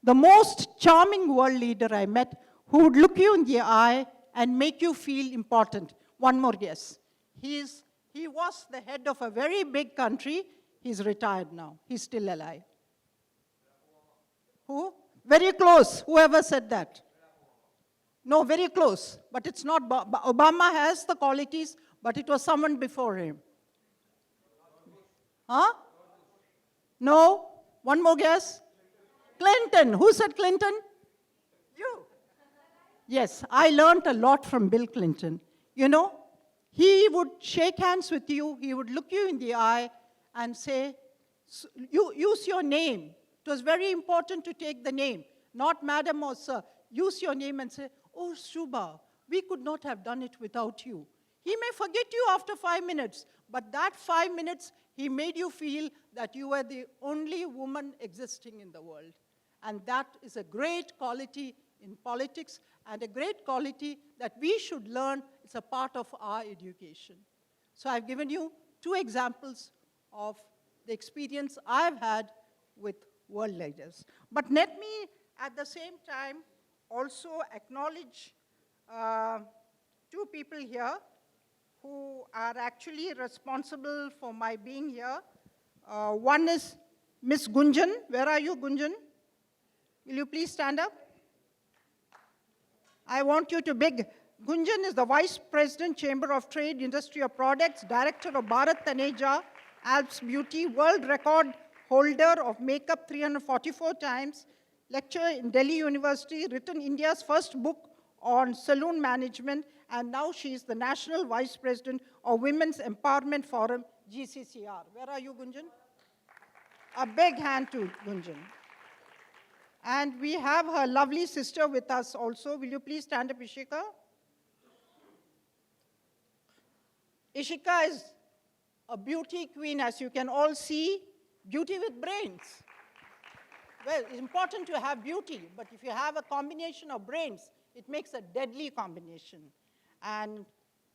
the most charming world leader I met, who would look you in the eye and make you feel important. One more guess. He was the head of a very big country. He's retired now. He's still alive. Who? Very close. Whoever said that? No, very close. But it's not. Obama has the qualities, but it was someone before him. Huh? No? One more guess? Clinton. Who said Clinton? You. Yes, I learned a lot from Bill Clinton. You know, he would shake hands with you, he would look you in the eye and say, use your name. It was very important to take the name, not madam or sir. Use your name and say, oh, Shubha, we could not have done it without you. He may forget you after 5 minutes, but that 5 minutes, he made you feel that you were the only woman existing in the world. And that is a great quality in politics, and a great quality that we should learn. It's a part of our education. So I've given you 2 examples of the experience I've had with world leaders. But let me, at the same time, also acknowledge 2 people here who are actually responsible for my being here. One is Miss Gunjan. Where are you, Gunjan? Will you please stand up? I want you to big. Gunjan is the Vice President, Chamber of Trade, Industry of Products, Director of Bharat Taneja, Alps Beauty, world record holder of makeup 344 times, lecturer in Delhi University, written India's first book on saloon management, and now she is the National Vice President of Women's Empowerment Forum, GCCR. Where are you, Gunjan? A big hand to Gunjan. And we have her lovely sister with us also. Will you please stand up, Ishika? Ishika is a beauty queen, as you can all see, beauty with brains. Well, it's important to have beauty, but if you have a combination of brains, it makes a deadly combination. And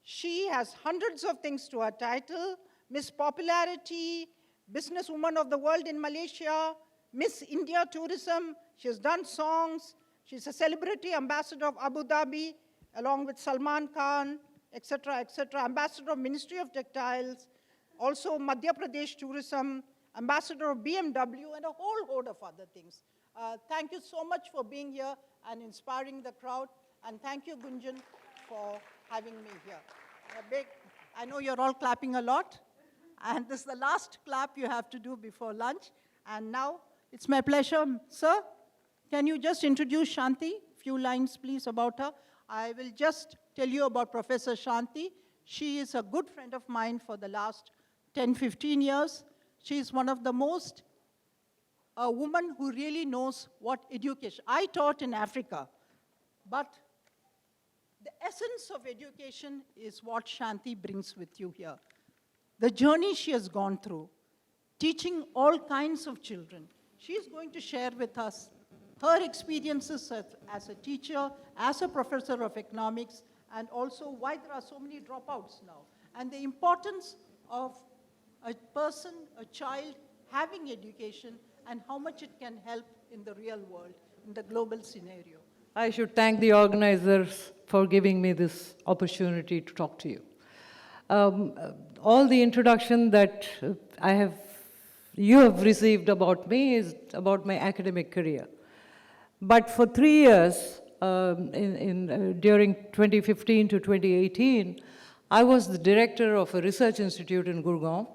she has hundreds of things to her title: Miss Popularity, Businesswoman of the World in Malaysia, Miss India Tourism. She has done songs. She's a celebrity ambassador of Abu Dhabi, along with Salman Khan, etc., etc. Ambassador of Ministry of Textiles, also Madhya Pradesh Tourism, ambassador of BMW, and a whole host of other things. Thank you so much for being here and inspiring the crowd. And thank you, Gunjan, for having me here. I know you're all clapping a lot. And this is the last clap you have to do before lunch. And now, it's my pleasure. Sir, can you just introduce Shanti? A few lines, please, about her. I will just tell you about Professor Shanti. She is a good friend of mine for the last 10, 15 years. She is one of the most, a woman who really knows what education. I taught in Africa, but the essence of education is what Shanti brings with you here. The journey she has gone through, teaching all kinds of children, She's going to share with us her experiences as a teacher, as a professor of economics, and also why there are so many dropouts now, and the importance of a person, a child, having education, and how much it can help in the real world, in the global scenario. I should thank the organizers for giving me this opportunity to talk to you. All the introduction that you have received about me is about my academic career. But for 3 years, during 2015 to 2018, I was the director of a research institute in Gurgaon.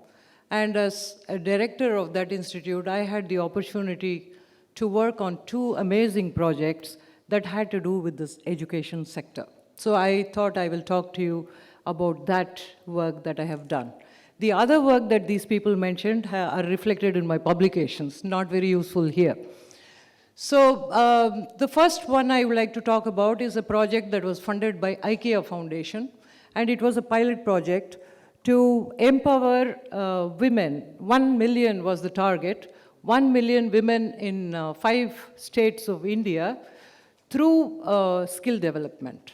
And as a director of that institute, I had the opportunity to work on 2 amazing projects that had to do with this education sector. So I thought I will talk to you about that work that I have done. The other work that these people mentioned are reflected in my publications, not very useful here. So the first one I would like to talk about is a project that was funded by IKEA Foundation, and it was a pilot project to empower women. 1 million was the target, 1 million women in 5 states of India through skill development.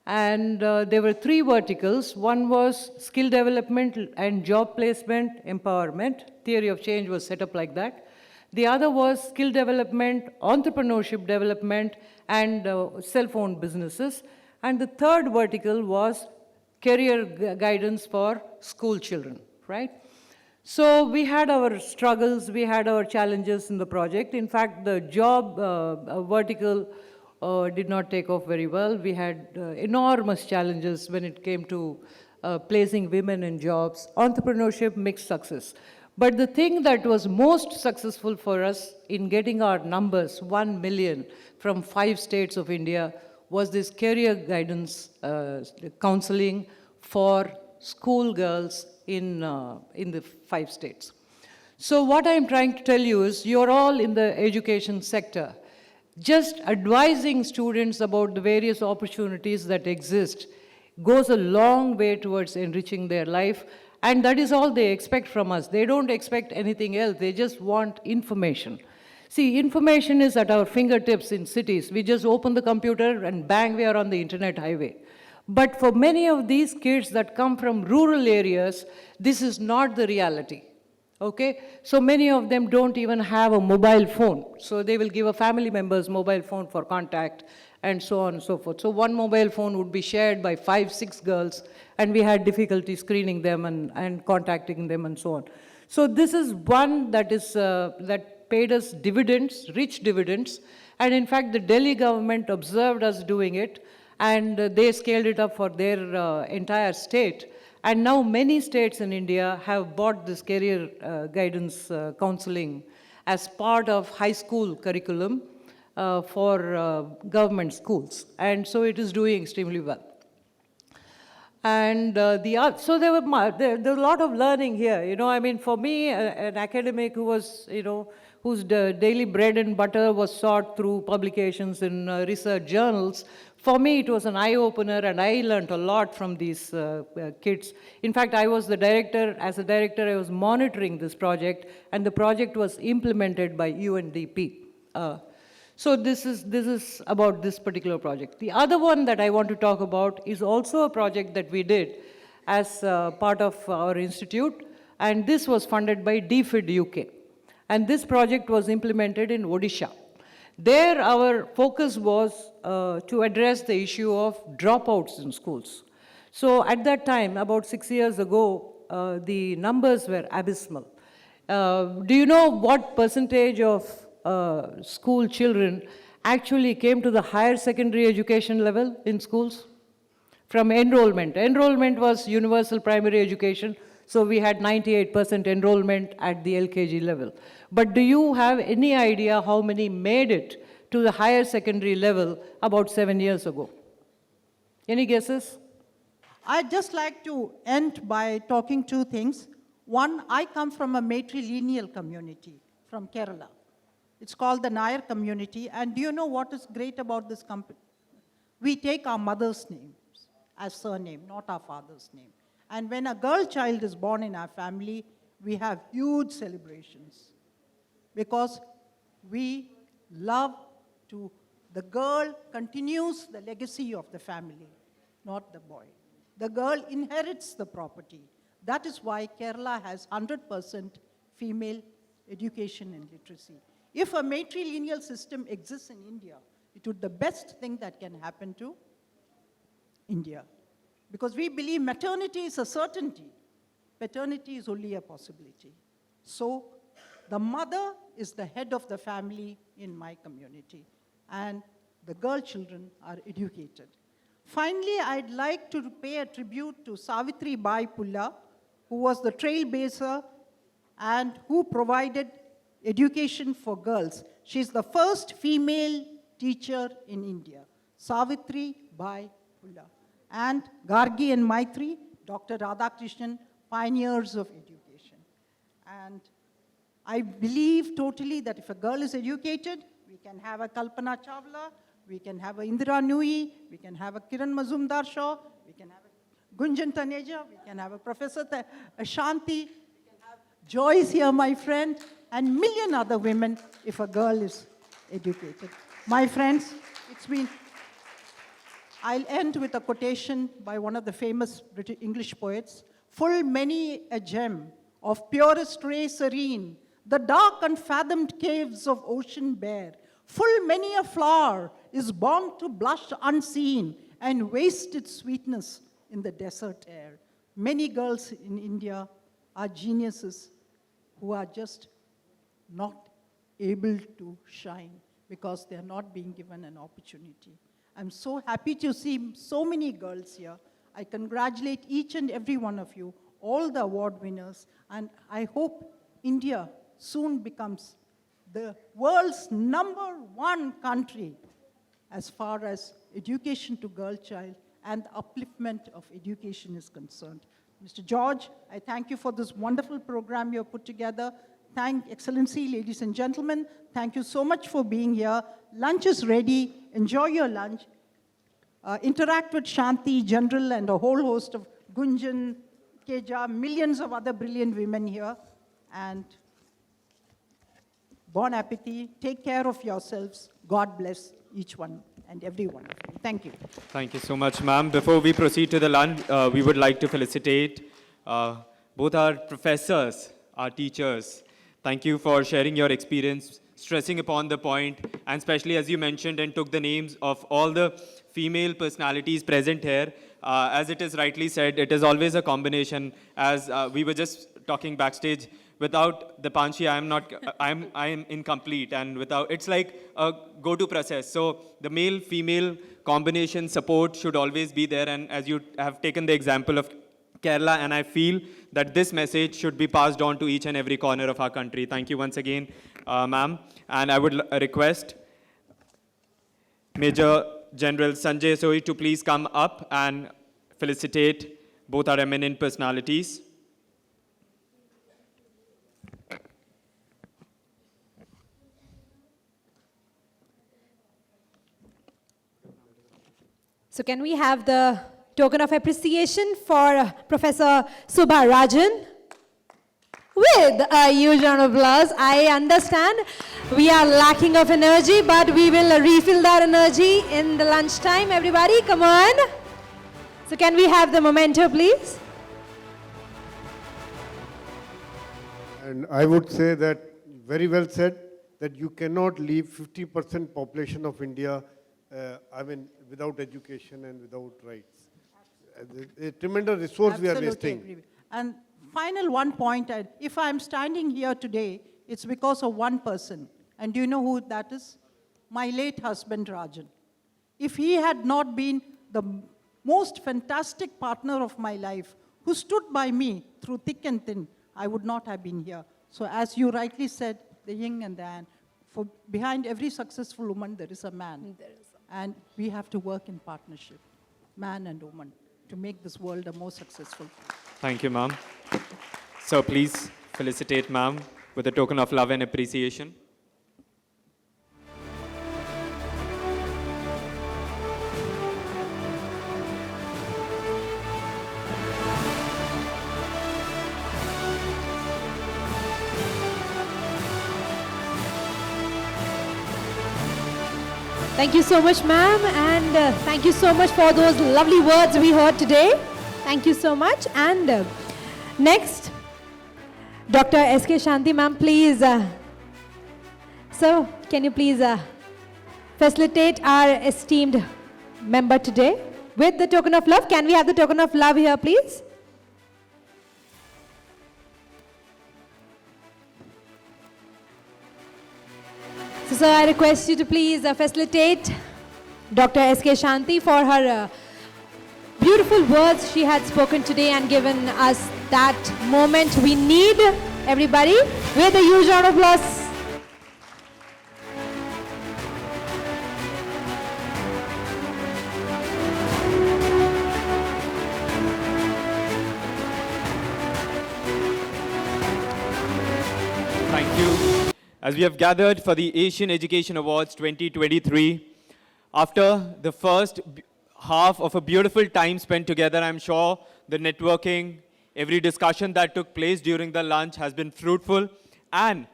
And there were 3 verticals. One was skill development and job placement empowerment. Theory of change was set up like that. The other was skill development, entrepreneurship development, and self-owned businesses. And the third vertical was career guidance for school children, right? So we had our struggles, we had our challenges in the project. In fact, the job vertical did not take off very well. We had enormous challenges when it came to placing women in jobs. Entrepreneurship, mixed success. But the thing that was most successful for us in getting our numbers, 1 million from 5 states of India, was this career guidance counseling for school girls in the 5 states. So what I'm trying to tell you is you're all in the education sector. Just advising students about the various opportunities that exist goes a long way towards enriching their life, and that is all they expect from us. They don't expect anything else. They just want information. See, information is at our fingertips in cities. We just open the computer and bang, we are on the internet highway. But for many of these kids that come from rural areas, this is not the reality. Okay? So many of them don't even have a mobile phone. So they will give a family member's mobile phone for contact and so on and so forth. So one mobile phone would be shared by 5, 6 girls, and we had difficulty screening them and contacting them and so on. So this is one that is that paid us dividends, rich dividends, and in fact the Delhi government observed us doing it, and they scaled it up for their entire state. And now many states in India have bought this career guidance counseling as part of high school curriculum for government schools. And so it is doing extremely well. And so there was a lot of learning here. You know, I mean, for me, an academic who was, you know, whose daily bread and butter was sought through publications in research journals, for me it was an eye-opener, and I learned a lot from these kids. In fact, I was the director. As a director, I was monitoring this project, and the project was implemented by UNDP. So this is about this particular project. The other one that I want to talk about is also a project that we did as part of our institute, and this was funded by DFID UK. And this project was implemented in Odisha. There, our focus was to address the issue of dropouts in schools. So at that time, about 6 years ago, the numbers were abysmal. Do you know what percentage of school children actually came to the higher secondary education level in schools? From enrollment. Enrollment was universal primary education, so we had 98% enrollment at the LKG level. But do you have any idea how many made it to the higher secondary level about 7 years ago? Any guesses? I'd just like to end by talking 2 things. One, I come from a matrilineal community from Kerala. It's called the Nair community. And do you know what is great about this company? We take our mother's names as surname, not our father's name. And when a girl child is born in our family, we have huge celebrations. Because We love to, the girl continues the legacy of the family, not the boy. The girl inherits the property. That is why Kerala has 100% female education and literacy. If a matrilineal system exists in India, it would be the best thing that can happen to India. Because we believe maternity is a certainty. Paternity is only a possibility. So the mother is the head of the family in my community, and the girl children are educated. Finally, I'd like to pay a tribute to Savitri Bai Pulla, who was the trailblazer and who provided education for girls. She's the first female teacher in India, Savitri Bai Pulla. And Gargi and Maitri, Dr. Radhakrishnan, pioneers of education. And I believe totally that if a girl is educated, we can have a Kalpana Chawla, we can have a Indira Nui, we can have a Kiran Mazumdar Shaw, we can have a Gunjan Taneja, we can have a Professor Shanti, we can have Joyce here, my friend, and million other women if a girl is educated. My friends, it's been... I'll end with a quotation by one of the famous British English poets. Full many a gem of purest ray serene, the dark unfathomed caves of ocean bare. Full many a flower is born to blush unseen and waste its sweetness in the desert air. Many girls in India are geniuses who are just not able to shine because they are not being given an opportunity. I'm so happy to see so many girls here. I congratulate each and every one of you, all the award winners, and I hope India soon becomes the world's #1 country as far as education to girl child and the upliftment of education is concerned. Mr. George, I thank you for this wonderful program you have put together. Thank Excellency, ladies and gentlemen, thank you so much for being here. Lunch is ready. Enjoy your lunch. Interact with Shanti, General, and a whole host of Gunjan, Keja, millions of other brilliant women here. And bon appetit. Take care of yourselves. God bless each one and every one of you. Thank you. Thank you so much, ma'am. Before we proceed to the lunch, we would like to felicitate both our professors, our teachers. Thank you for sharing your experience, stressing upon the point, and especially as you mentioned and took the names of all the female personalities present here. As it is rightly said, it is always a combination. As we were just talking backstage, without the Panchi, I am incomplete, and without, it's like a go-to process. So the male-female combination support should always be there, and as you have taken the example of Kerala, and I feel that this message should be passed on to each and every corner of our country. Thank you once again, ma'am. And I would request Major General Sanjay Soi to please come up and felicitate both our eminent personalities. So can we have the token of appreciation for Professor Subha Rajan? With a huge round of applause. I understand we are lacking of energy, but we will refill that energy in the lunchtime. Everybody, come on. So can we have the memento, please? And I would say that, very well said, that you cannot leave 50% population of India, without education and without rights. A tremendous resource we are wasting. Agree. And final one point, if I'm standing here today, it's because of one person. And do you know who that is? My late husband, Rajan. If he had not been the most fantastic partner of my life, who stood by me through thick and thin, I would not have been here. So as you rightly said, the yin and the yang, for behind every successful woman, there is a man. And we have to work in partnership, man and woman, to make this world a more successful place. Thank you, ma'am. So please felicitate ma'am with a token of love and appreciation. Thank you so much, ma'am, and thank you so much for those lovely words we heard today. Thank you so much. And next, Dr. S.K. Shanti, ma'am, please. Sir, can you please facilitate our esteemed member today with the token of love? Can we have the token of love here, please? So, sir, I request you to please facilitate Dr. S.K. Shanti for her beautiful words she had spoken today and given us that moment we need, everybody, with a huge round of applause. Thank you. As we have gathered for the Asian Education Awards 2023, after the first half of a beautiful time spent together, I'm sure the networking, every discussion that took place during the lunch has been fruitful, and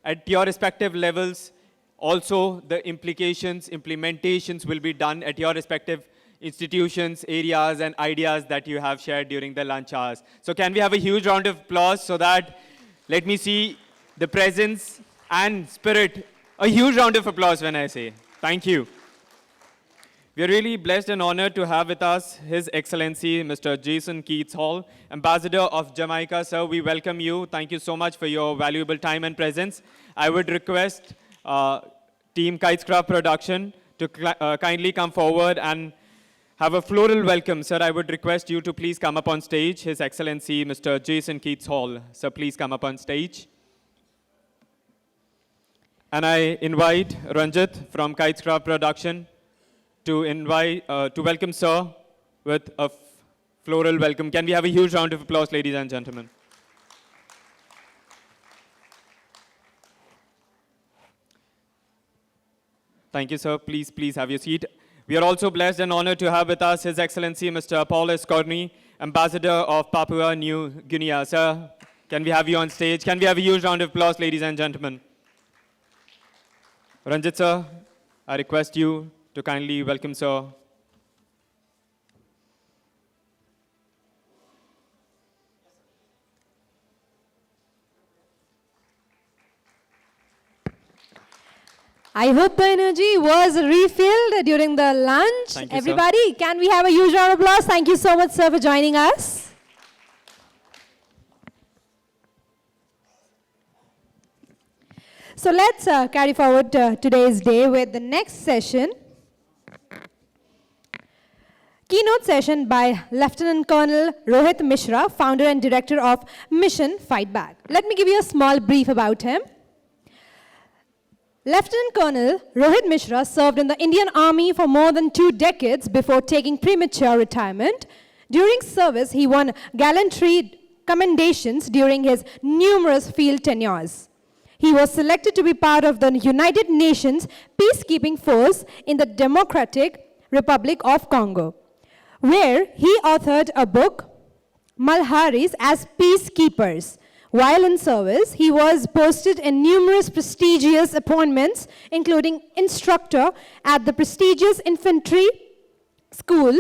at your respective levels, also the implementations will be done at your respective institutions, areas, and ideas that you have shared during the lunch hours. So can we have a huge round of applause so that, let me see the presence and spirit. A huge round of applause when I say. Thank you. We are really blessed and honored to have with us His Excellency Mr. Jason Keats Hall, Ambassador of Jamaica. Sir, we welcome you. Thank you so much for your valuable time and presence. I would request Team Kitescraft Production to kindly come forward and have a floral welcome. Sir, I would request you to please come up on stage. His Excellency Mr. Jason Keats Hall. Sir, please come up on stage. And I invite Ranjit from Kitescraft Production to welcome Sir with a floral welcome. Can we have a huge round of applause, ladies and gentlemen? Thank you, sir. Please have your seat. We are also blessed and honored to have with us His Excellency Mr. Paul Escorni, Ambassador of Papua New Guinea. Sir, can we have you on stage? Can we have a huge round of applause, ladies and gentlemen? Ranjit, sir, I request you to kindly welcome Sir. I hope the energy was refilled during the lunch. Thank you, everybody, sir. Can we have a huge round of applause? Thank you so much, sir, for joining us. So let's carry forward today's day with the next session. Keynote session by Lieutenant Colonel Rohit Mishra, founder and director of Mission Fight Back. Let me give you a small brief about him. Lieutenant Colonel Rohit Mishra served in the Indian Army for more than 2 decades before taking premature retirement. During service, he won gallantry commendations during his numerous field tenures. He was selected to be part of the United Nations peacekeeping force in the Democratic Republic of Congo, where he authored a book, Malharis as Peacekeepers. While in service, he was posted in numerous prestigious appointments, including instructor at the prestigious infantry school.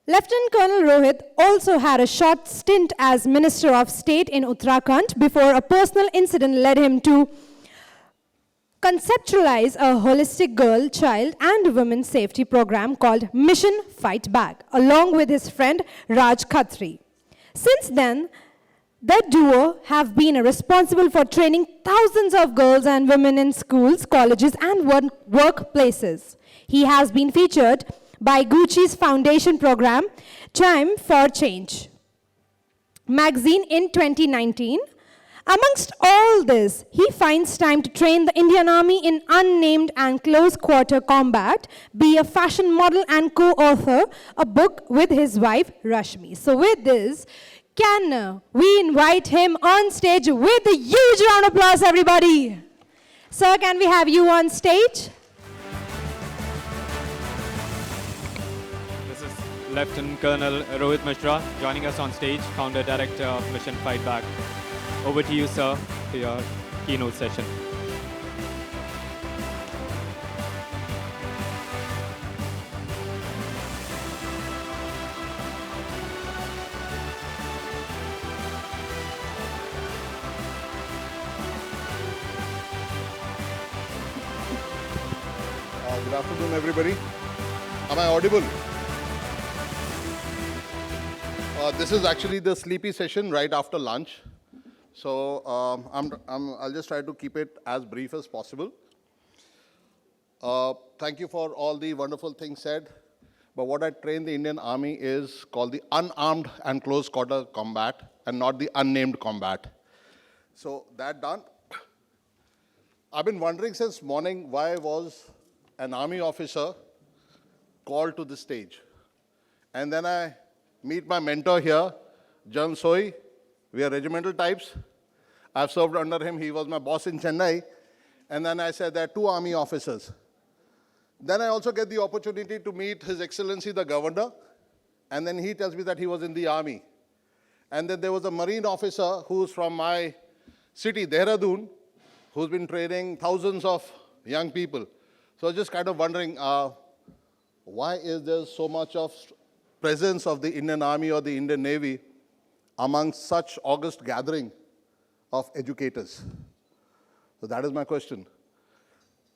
Lieutenant Colonel Rohit also had a short stint as Minister of State in Uttarakhand before a personal incident led him to conceptualize a holistic girl, child, and women safety program called Mission Fight Back, along with his friend Raj Khatri. Since then, the duo have been responsible for training thousands of girls and women in schools, colleges, and workplaces. He has been featured by Gucci's foundation program, Time for Change magazine in 2019. Amongst all this, he finds time to train the Indian Army in unnamed and close-quarter combat, be a fashion model, and co-author a book with his wife, Rashmi. So with this, can we invite him on stage with a huge round of applause, everybody? Sir, can we have you on stage? This is Lieutenant Colonel Rohit Mishra joining us on stage, founder director of Mission Fight Back. Over to you, sir, for your keynote session. Good afternoon, everybody. Am I audible? This is actually the sleepy session right after lunch. So I'll just try to keep it as brief as possible. Thank you for all the wonderful things said. But what I train the Indian Army is called the unarmed and close quarter combat and not the unnamed combat. So that done. I've been wondering since morning why was an army officer called to the stage. And then I meet my mentor here, Jan Soi. We are regimental types. I've served under him. He was my boss in Chennai. And then I said there are 2 army officers. Then I also get the opportunity to meet His Excellency the Governor. And then he tells me that he was in the army. And then there was a Marine officer who's from my city, Dehradun, who's been training thousands of young people. So I was just kind of wondering, why is there so much of presence of the Indian Army or the Indian Navy among such august gathering of educators? So that is my question.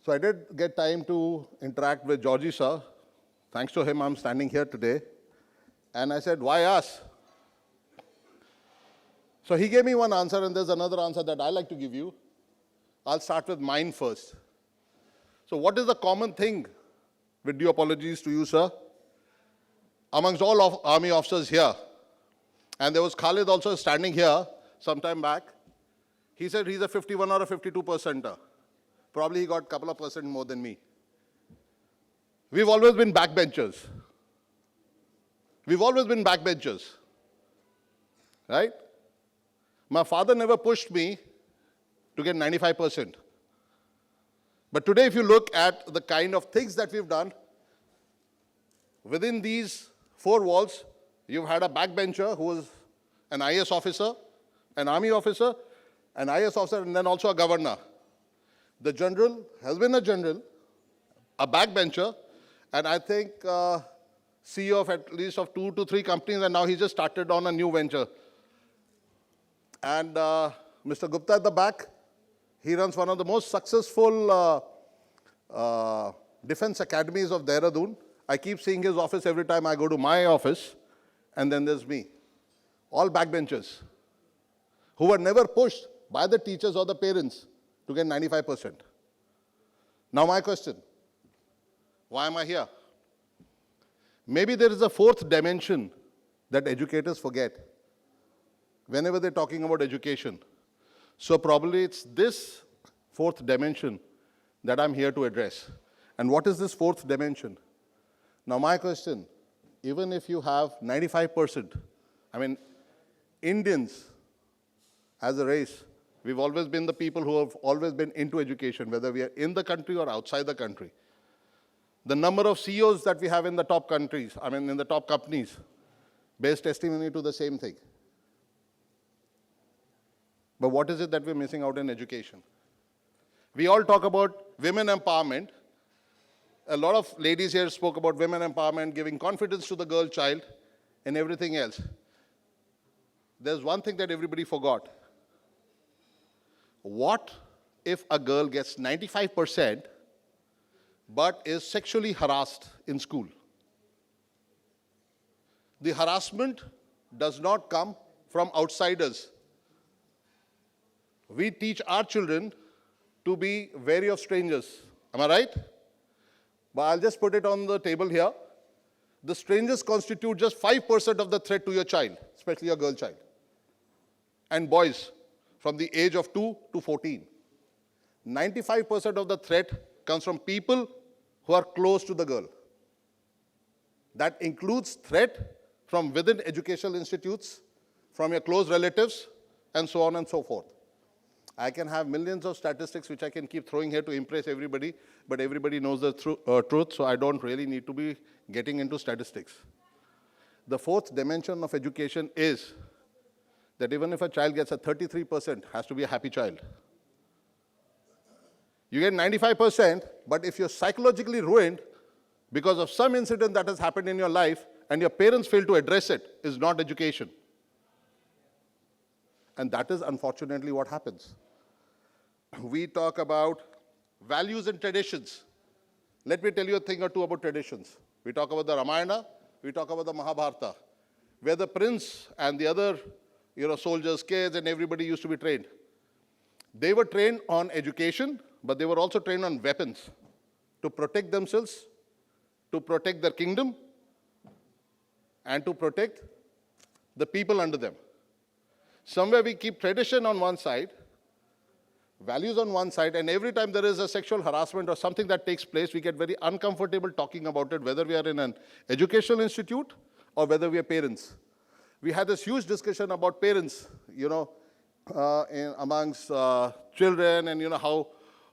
So I did get time to interact with Georgie sir. Thanks to him, I'm standing here today. And I said, why us? So he gave me one answer, and there's another answer that I like to give you. I'll start with mine first. So what is the common thing, with due apologies to you, sir, amongst all of army officers here? And there was Khalid also standing here some time back. He said he's a 51 or a 52 percenter. Probably he got a couple of percent more than me. We've always been backbenchers. We've always been backbenchers. Right? My father never pushed me to get 95%. But today, if you look at the kind of things that we've done, within these 4 walls, you've had a backbencher who was an IS officer, an army officer, an IS officer, and then also a governor. The general has been a general, a backbencher, and I think CEO of at least of 2 to 3 companies, and now he just started on a new venture. And Mr. Gupta at the back, he runs one of the most successful defense academies of Dehradun. I keep seeing his office every time I go to my office, and then there's me. All backbenchers who were never pushed by the teachers or the parents to get 95%. Now my question, why am I here? Maybe there is a 4th dimension that educators forget whenever they're talking about education. So probably it's this 4th dimension that I'm here to address. And what is this 4th dimension? Now my question, even if you have 95%, I mean, Indians as a race, we've always been the people who have always been into education, whether we are in the country or outside the country. The number of CEOs that we have in the top countries, I mean in the top companies, bears testimony to the same thing. But what is it that we're missing out in education? We all talk about women empowerment. A lot of ladies here spoke about women empowerment, giving confidence to the girl child and everything else. There's one thing that everybody forgot. What if a girl gets 95% but is sexually harassed in school? The harassment does not come from outsiders. We teach our children to be wary of strangers. Am I right? But I'll just put it on the table here. The strangers constitute just 5% of the threat to your child, especially your girl child. And boys, from the age of 2 to 14. 95% of the threat comes from people who are close to the girl. That includes threat from within educational institutes, from your close relatives, and so on and so forth. I can have millions of statistics which I can keep throwing here to impress everybody, but everybody knows the truth, so I don't really need to be getting into statistics. The 4th dimension of education is that even if a child gets a 33%, has to be a happy child. You get 95%, but if you're psychologically ruined because of some incident that has happened in your life and your parents fail to address it, is not education. And that is unfortunately what happens. We talk about values and traditions. Let me tell you a thing or two about traditions. We talk about the Ramayana, we talk about the Mahabharata, where the prince and the other soldiers, kids, and everybody used to be trained. They were trained on education, but they were also trained on weapons to protect themselves, to protect their kingdom, and to protect the people under them. Somewhere we keep tradition on one side, values on one side, and every time there is a sexual harassment or something that takes place, we get very uncomfortable talking about it, whether we are in an educational institute or whether we are parents. We had this huge discussion about parents, amongst children, and how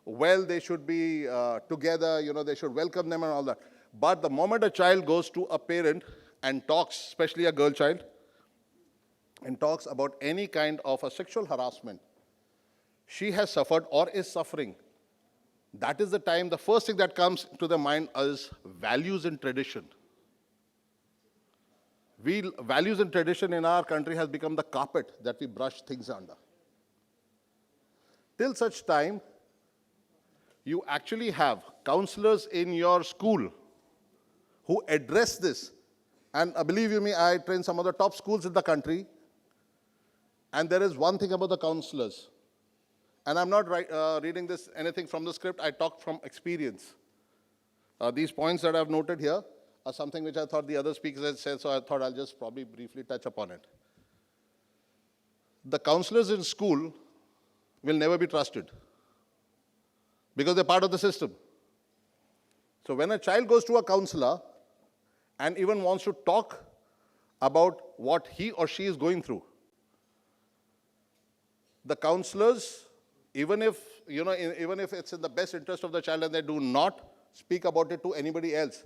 well they should be together, they should welcome them and all that. But the moment a child goes to a parent and talks, especially a girl child, and talks about any kind of a sexual harassment she has suffered or is suffering, that is the time, the first thing that comes to the mind is values and tradition. Values and tradition in our country has become the carpet that we brush things under. Till such time, you actually have counselors in your school who address this. And believe you me, I train some of the top schools in the country. And there is one thing about the counselors. And I'm not reading this anything from the script. I talk from experience. These points that I've noted here are something which I thought the other speakers had said, so I thought I'll just probably briefly touch upon it. The counselors in school will never be trusted because they're part of the system. So when a child goes to a counselor and even wants to talk about what he or she is going through, the counselors, even if it's in the best interest of the child, and they do not speak about it to anybody else,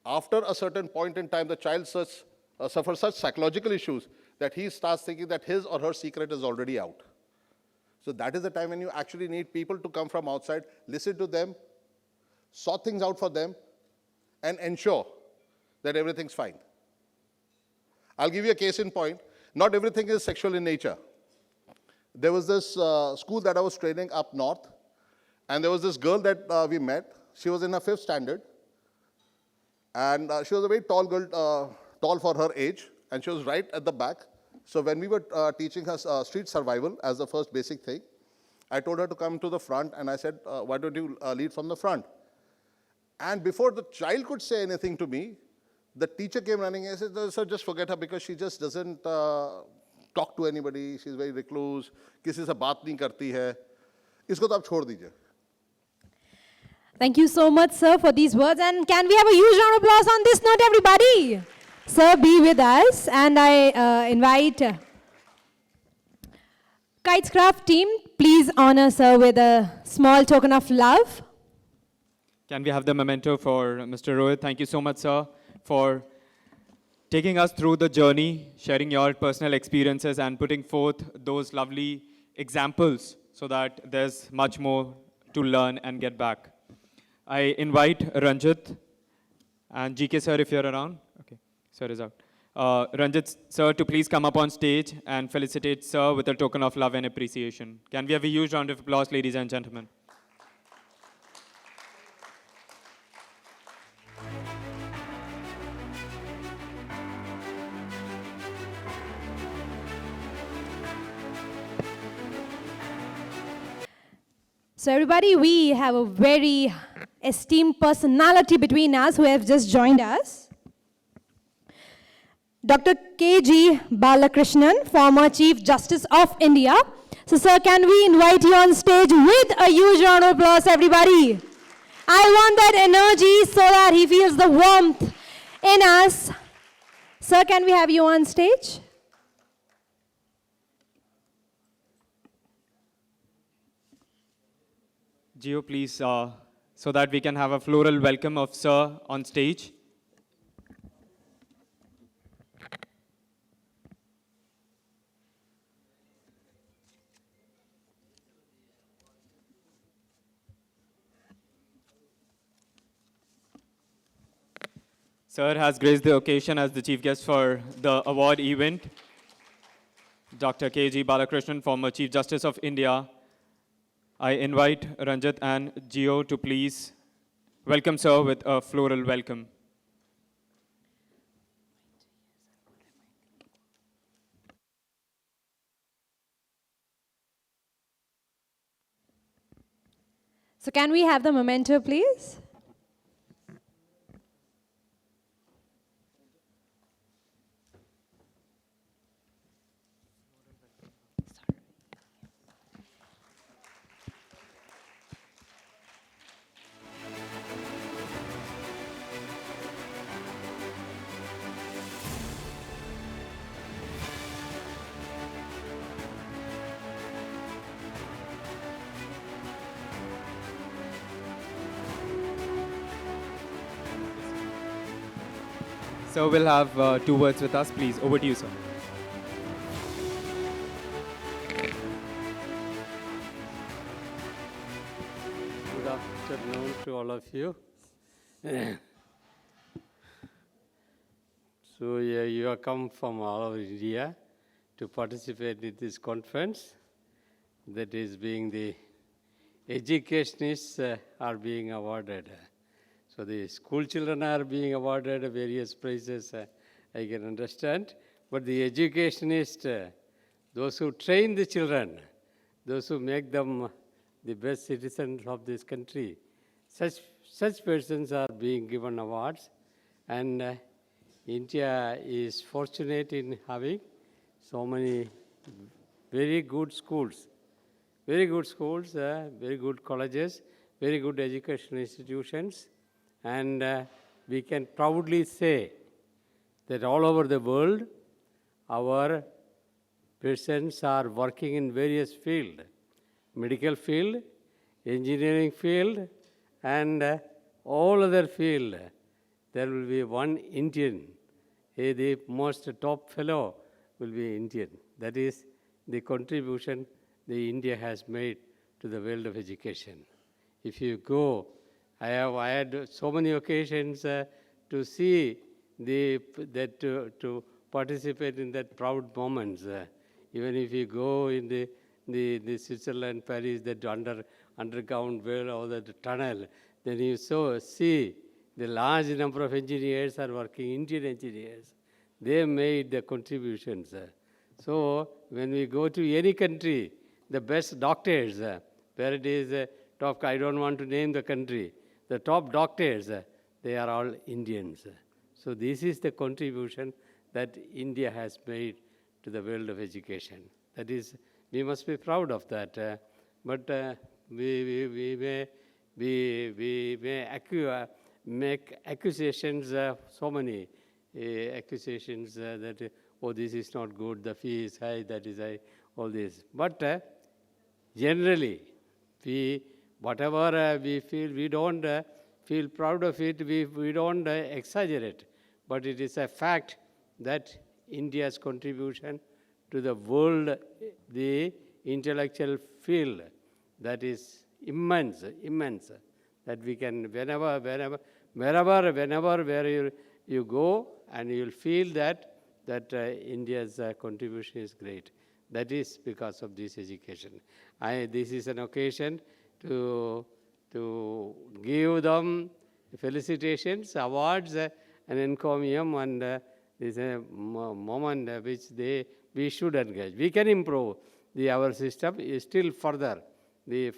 after a certain point in time, the child suffers such psychological issues that he starts thinking that his or her secret is already out. So that is the time when you actually need people to come from outside, listen to them, sort things out for them, and ensure that everything's fine. I'll give you a case in point. Not everything is sexual in nature. There was this school that I was training up north, and there was this girl that we met. She was in her 5th standard, and she was a very tall girl, tall for her age, and she was right at the back. So when we were teaching her street survival as the first basic thing, I told her to come to the front, and I said, why don't you lead from the front? And before the child could say anything to me, the teacher came running and said, sir, just forget her because she just doesn't talk to anybody. She's very recluse. किसी से बात नहीं करती है. इसको तो आप छोड़ दीजिए. Thank you so much, sir, for these words. And can we have a huge round of applause on this note, everybody? Sir, be with us. And I invite Kitescraft team, please honor sir with a small token of love. Can we have the memento for Mr. Rohit? Thank you so much, sir, for taking us through the journey, sharing your personal experiences and putting forth those lovely examples so that there's much more to learn and get back. I invite Ranjit and GK sir if you're around. Okay, sir is out. Ranjit sir to please come up on stage and felicitate sir with a token of love and appreciation. Can we have a huge round of applause, ladies and gentlemen? So everybody, we have a very esteemed personality between us who have just joined us. Dr. K.G. Balakrishnan, former Chief Justice of India. So sir, can we invite you on stage with a huge round of applause, everybody? I want that energy so that he feels the warmth in us. Sir, can we have you on stage? Gio, please, so that we can have a floral welcome of sir on stage. Sir has graced the occasion as the chief guest for the award event. Dr. K.G. Balakrishnan, former Chief Justice of India. I invite Ranjit and Gio to please Welcome, sir, with a floral welcome. So can we have the memento, please? So we'll have 2 words with us, please. Over to you, sir. Good afternoon to all of you. So you have come from all over India to participate in this conference that is being the educationists are being awarded. So the school children are being awarded various prizes, I can understand. But the educationists, those who train the children, those who make them the best citizens of this country, such persons are being given awards. And India is fortunate in having so many very good schools, very good colleges, very good educational institutions. And we can proudly say that all over the world, our persons are working in various fields, medical field, engineering field, and all other field. There will be one Indian, the most top fellow will be Indian. That is the contribution the India has made to the world of education. If you go, I had so many occasions to see to participate in that proud moments. Even if you go in the Switzerland, Paris, that underground well or the tunnel, then you see the large number of engineers are working, Indian engineers. They made the contributions. So when we go to any country, the best doctors, where it is top, I don't want to name the country, the top doctors, they are all Indians. So this is the contribution that India has made to the world of education. That is, we must be proud of that. But we may make accusations, so many accusations that, oh, this is not good, the fee is high, that is high, all this. But generally, whatever we feel, we don't feel proud of it, we don't exaggerate. But it is a fact that India's contribution to the world, the intellectual field, that is immense, that we can, wherever you go, and you'll feel that India's contribution is great. That is because of this education. This is an occasion to give them felicitations, awards, an encomium, and this is a moment which we should engage. We can improve our system still further. The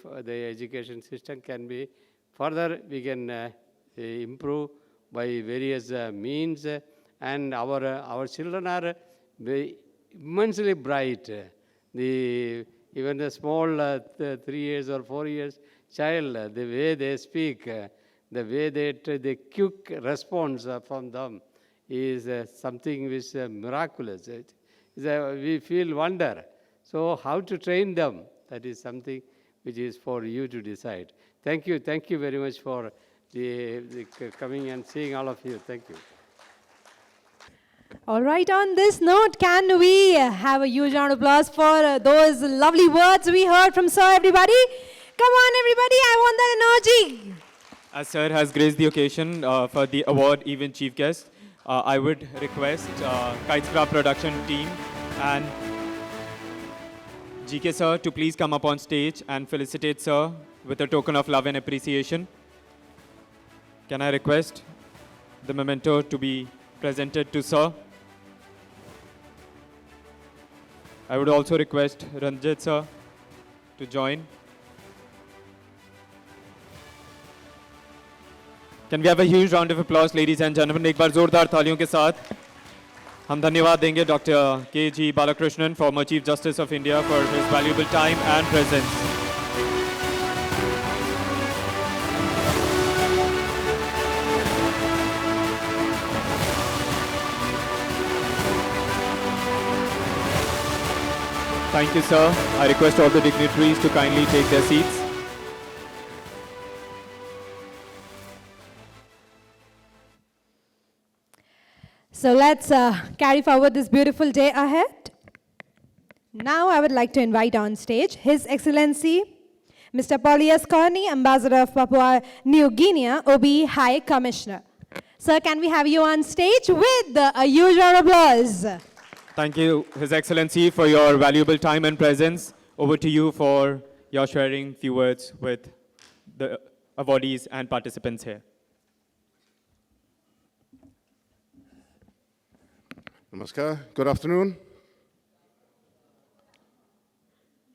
education system can be further, we can improve by various means, and our children are immensely bright. Even the small 3 years or 4 years child, the way they speak, the way the quick response from them is something which is miraculous. We feel wonder. So how to train them, that is something which is for you to decide. Thank you very much for the coming and seeing all of you. Thank you. All right, on this note, can we have a huge round of applause for those lovely words we heard from Sir, everybody? Come on, everybody, I want that energy. As Sir has graced the occasion for the award event chief guest, I would request Kitescraft production team and GK Sir to please come up on stage and felicitate Sir with a token of love and appreciation. Can I request the memento to be presented to Sir? I would also request Ranjit Sir to join. Can we have a huge round of applause, ladies and gentlemen? एक बार जोरदार तालियों के साथ हम धन्यवाद देंगे Dr. K.G. Balakrishnan, former Chief Justice of India, for his valuable time and presence. Thank you, sir. I request all the dignitaries to kindly take their seats. So let's carry forward this beautiful day ahead. Now I would like to invite on stage His Excellency Mr. Paulius Corney, Ambassador of Papua New Guinea, OB High Commissioner. Sir, can we have you on stage with a huge round of applause? Thank you, His Excellency, for your valuable time and presence. Over to you for your sharing few words with the awardees and participants here. Namaskar. Good afternoon.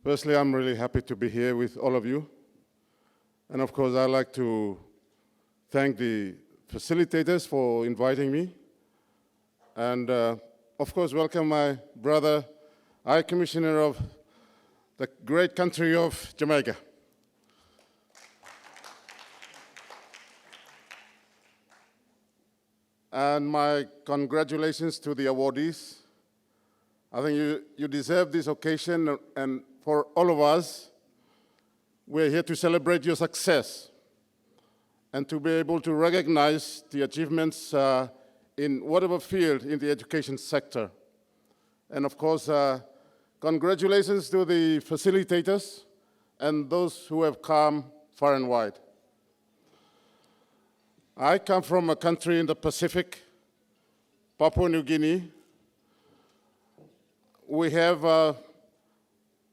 Firstly, I'm really happy to be here with all of you. And of course, I'd like to thank the facilitators for inviting me. And of course, welcome my brother, High Commissioner of the great country of Jamaica. And my congratulations to the awardees. I think you deserve this occasion, and for all of us, we're here to celebrate your success and to be able to recognize the achievements in whatever field in the education sector. And of course, congratulations to the facilitators and those who have come far and wide. I come from a country in the Pacific, Papua New Guinea. We have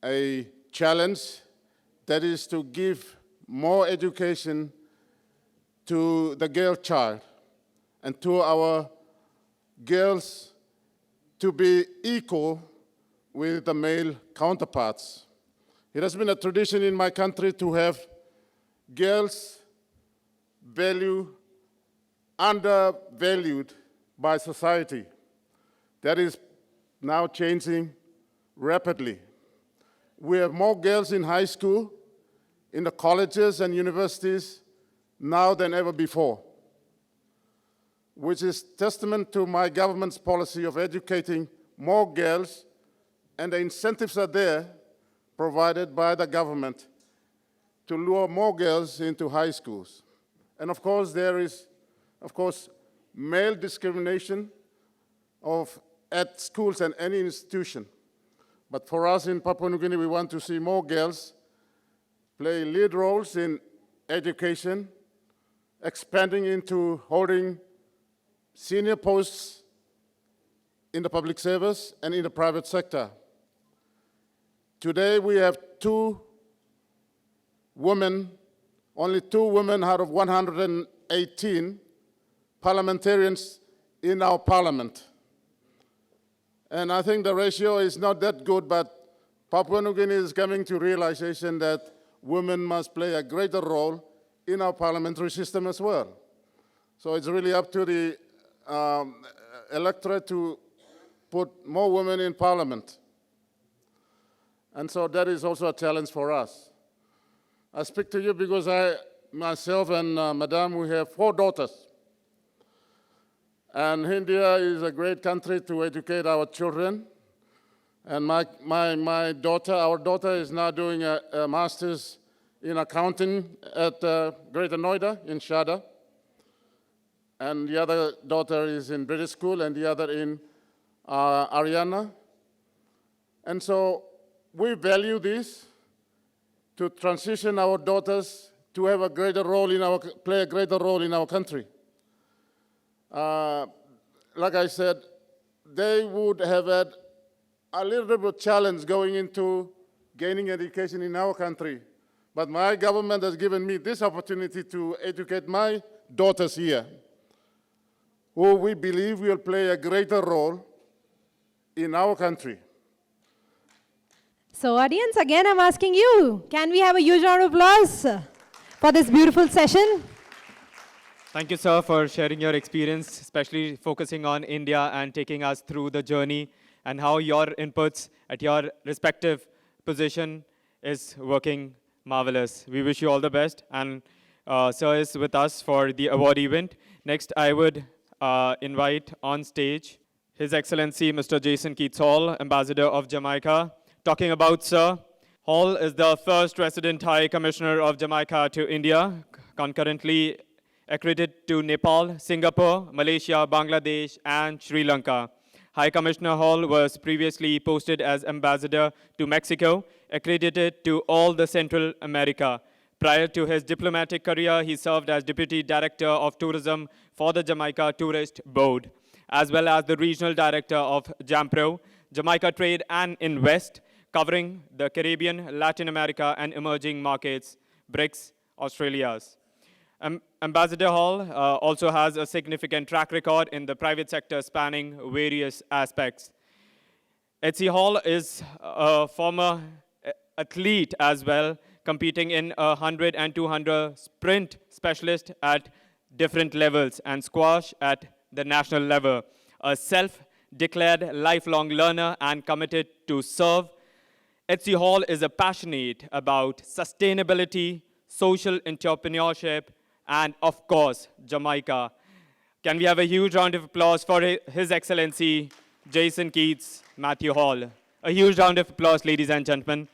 a challenge that is to give more education to the girl child and to our girls to be equal with the male counterparts. It has been a tradition in my country to have girls undervalued by society. That is now changing rapidly. We have more girls in high school, in the colleges and universities now than ever before, which is testament to my government's policy of educating more girls, and the incentives are there provided by the government to lure more girls into high schools. And of course, there is, male discrimination at schools and any institution. But for us in Papua New Guinea, we want to see more girls play lead roles in education, expanding into holding senior posts in the public service and in the private sector. Today, we have only two women out of 118 parliamentarians in our parliament. And I think the ratio is not that good, but Papua New Guinea is coming to realization that women must play a greater role in our parliamentary system as well. So it's really up to the electorate to put more women in parliament. And so that is also a challenge for us. I speak to you because myself and Madame, we have 4 daughters. And India is a great country to educate our children. And our daughter is now doing a master's in accounting at Greater Noida in Sharda. And the other daughter is in British school and the other in Ariana. And so we value this to transition our daughters to have a greater role play a greater role in our country. Like I said, they would have had a little bit of a challenge going into gaining education in our country. But my government has given me this opportunity to educate my daughters here, who we believe will play a greater role in our country. So audience, again I'm asking you, can we have a huge round of applause for this beautiful session? Thank you, sir, for sharing your experience, especially focusing on India and taking us through the journey and how your inputs at your respective position is working marvelous. We wish you all the best. And sir is with us for the award event. Next, I would invite on stage His Excellency Mr. Jason Keats Hall, Ambassador of Jamaica. Talking about Sir, Hall is the first resident High Commissioner of Jamaica to India, concurrently accredited to Nepal, Singapore, Malaysia, Bangladesh, and Sri Lanka. High Commissioner Hall was previously posted as Ambassador to Mexico, accredited to all the Central America. Prior to his diplomatic career, he served as Deputy Director of Tourism for the Jamaica Tourist Board, as well as the Regional Director of JAMPRO, Jamaica Trade and Invest, covering the Caribbean, Latin America, and emerging markets, BRICS, Australia's. Ambassador Hall also has a significant track record in the private sector spanning various aspects. H.C. Hall is a former athlete as well, competing in 100 and 200 sprint specialist at different levels and squash at the national level. A self-declared lifelong learner and committed to serve, H.C. Hall is a passionate about sustainability, social entrepreneurship, and of course, Jamaica. Can we have a huge round of applause for His Excellency Jason Keats Matthew Hall? A huge round of applause, ladies and gentlemen.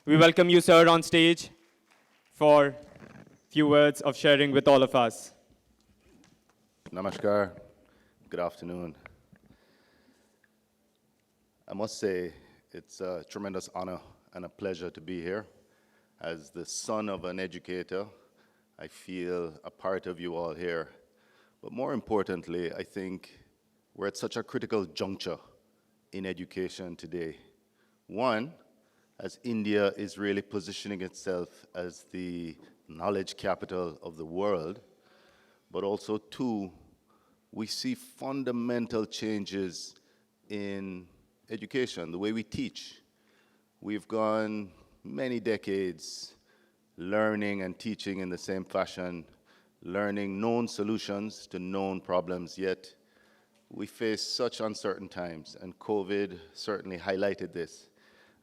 We welcome you, sir, on stage for a few words of sharing with all of us. Namaskar. Good afternoon. I must say it's a tremendous honor and a pleasure to be here. As the son of an educator, I feel a part of you all here. But more importantly, I think we're at such a critical juncture in education today. One, as India is really positioning itself as the knowledge capital of the world, but also two, we see fundamental changes in education, the way we teach. We've gone many decades learning and teaching in the same fashion, learning known solutions to known problems, yet we face such uncertain times, and COVID certainly highlighted this.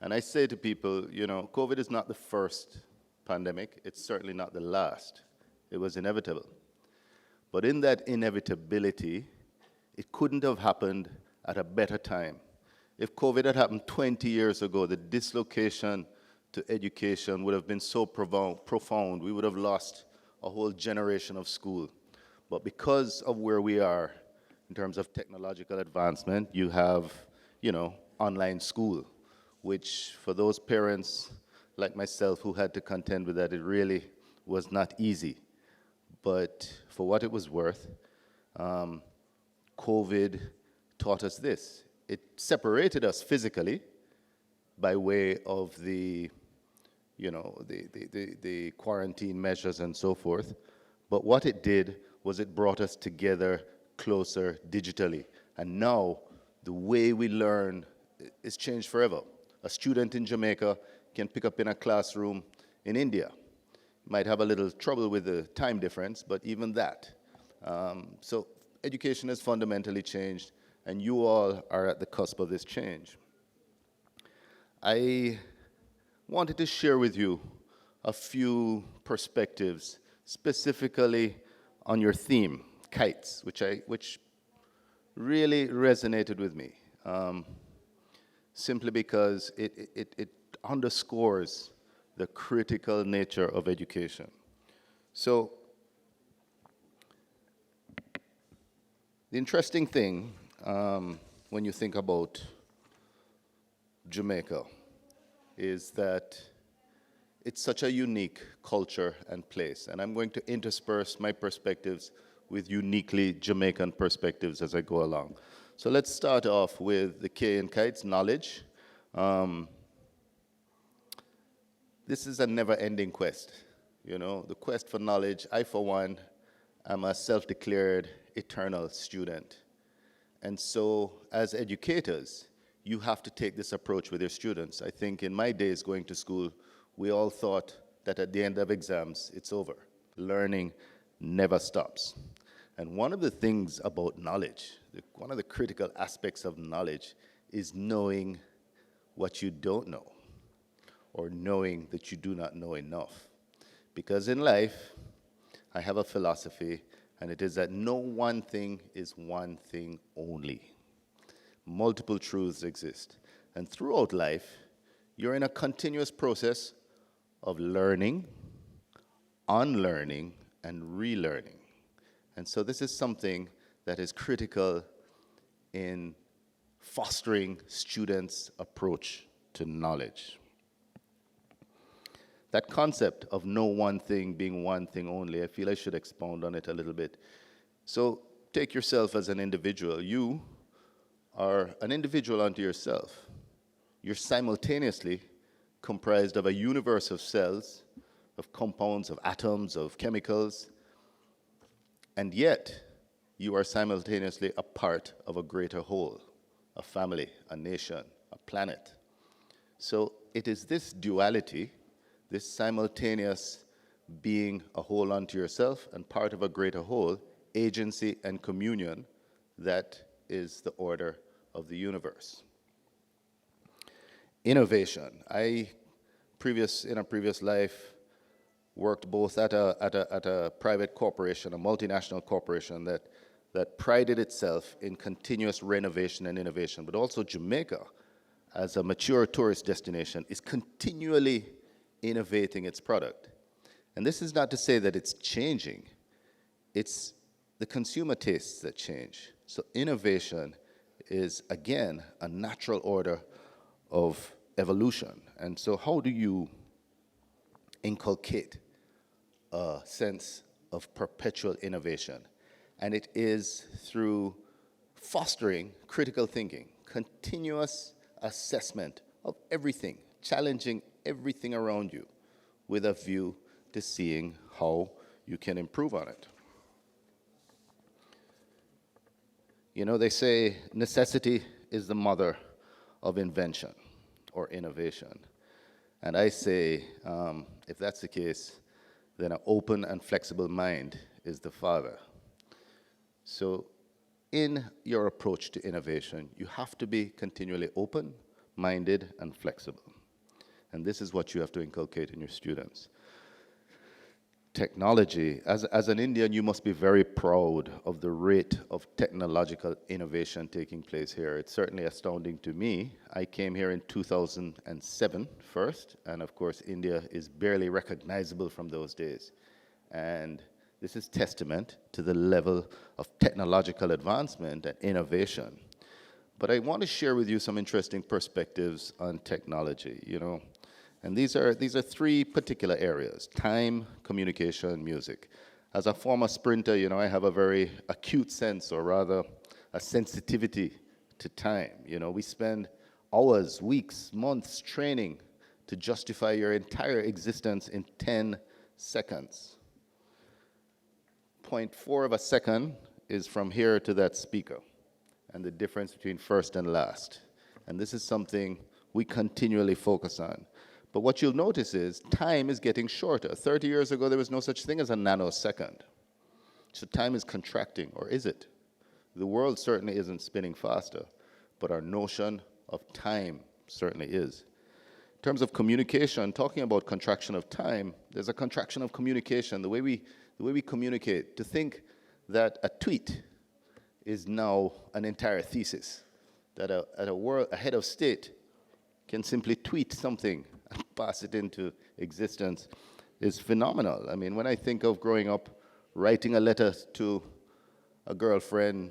And I say to people, you know, COVID is not the first pandemic, it's certainly not the last. It was inevitable. But in that inevitability, it couldn't have happened at a better time. If COVID had happened 20 years ago, the dislocation to education would have been so profound, we would have lost a whole generation of school. But because of where we are in terms of technological advancement, you have, you know, online school, which for those parents like myself who had to contend with that, it really was not easy. But for what it was worth, COVID taught us this. It separated us physically by way of the, you know, the quarantine measures and so forth. But what it did was it brought us together closer digitally. And now the way we learn is changed forever. A student in Jamaica can pick up in a classroom in India. Might have a little trouble with the time difference, but even that. So education has fundamentally changed, and you all are at the cusp of this change. I wanted to share with you a few perspectives, specifically on your theme, kites, which really resonated with me, simply because it underscores the critical nature of education. So, the interesting thing when you think about Jamaica is that it's such a unique culture and place, and I'm going to intersperse my perspectives with uniquely Jamaican perspectives as I go along. So let's start off with the K in kites, knowledge. This is a never-ending quest. You know, the quest for knowledge, I for one, I'm a self-declared eternal student. And so as educators, you have to take this approach with your students. I think in my days going to school, we all thought that at the end of exams, it's over. Learning never stops. And one of the things about knowledge, one of the critical aspects of knowledge is knowing what you don't know, or knowing that you do not know enough. Because in life, I have a philosophy, and it is that no one thing is one thing only. Multiple truths exist. And throughout life, you're in a continuous process of learning, unlearning, and relearning. And so this is something that is critical in fostering students' approach to knowledge. That concept of no one thing being one thing only, I feel I should expound on it a little bit. So take yourself as an individual. You are an individual unto yourself. You're simultaneously comprised of a universe of cells, of compounds, of atoms, of chemicals, and yet you are simultaneously a part of a greater whole, a family, a nation, a planet. So it is this duality, this simultaneous being a whole unto yourself and part of a greater whole, agency and communion, that is the order of the universe. Innovation. In a previous life, worked both at a private corporation, a multinational corporation that prided itself in continuous renovation and innovation, but also Jamaica, as a mature tourist destination, is continually innovating its product. And this is not to say that it's changing. It's the consumer tastes that change. So innovation is, again, a natural order of evolution. And so how do you inculcate a sense of perpetual innovation? And it is through fostering critical thinking, continuous assessment of everything, challenging everything around you with a view to seeing how you can improve on it. You know, they say necessity is the mother of invention or innovation. And I say, if that's the case, then an open and flexible mind is the father. So in your approach to innovation, you have to be continually open-minded and flexible. And this is what you have to inculcate in your students. Technology, as an Indian, you must be very proud of the rate of technological innovation taking place here. It's certainly astounding to me. I came here in 2007 first, and of course, India is barely recognizable from those days. And this is testament to the level of technological advancement and innovation. But I want to share with you some interesting perspectives on technology, you know. And these are three particular areas: time, communication, and music. As a former sprinter, you know, I have a very acute sense, or rather a sensitivity to time. You know, we spend hours, weeks, months training to justify your entire existence in 10 seconds. 0.4 of a second is from here to that speaker, and the difference between first and last. And this is something we continually focus on. But what you'll notice is time is getting shorter. 30 years ago, there was no such thing as a nanosecond. So time is contracting, or is it? The world certainly isn't spinning faster, but our notion of time certainly is. In terms of communication, talking about contraction of time, there's a contraction of communication, the way we communicate. To think that a tweet is now an entire thesis, that a head of state can simply tweet something and pass it into existence is phenomenal. I mean, when I think of growing up, writing a letter to a girlfriend,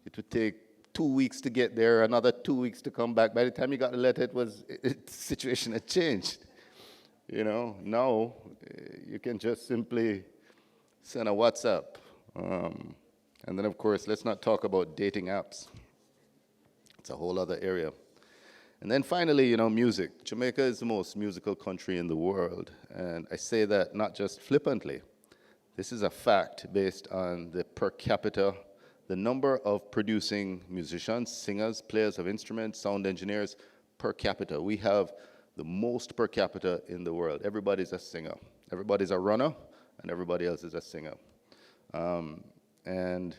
it would take 2 weeks to get there, another 2 weeks to come back. By the time you got the letter, the situation had changed. You know, now you can just simply send a WhatsApp. And then, of course, let's not talk about dating apps. It's a whole other area. And then finally, you know, music. Jamaica is the most musical country in the world. And I say that not just flippantly. This is a fact based on the per capita, the number of producing musicians, singers, players of instruments, sound engineers per capita. We have the most per capita in the world. Everybody's a singer. Everybody's a runner, and everybody else is a singer. And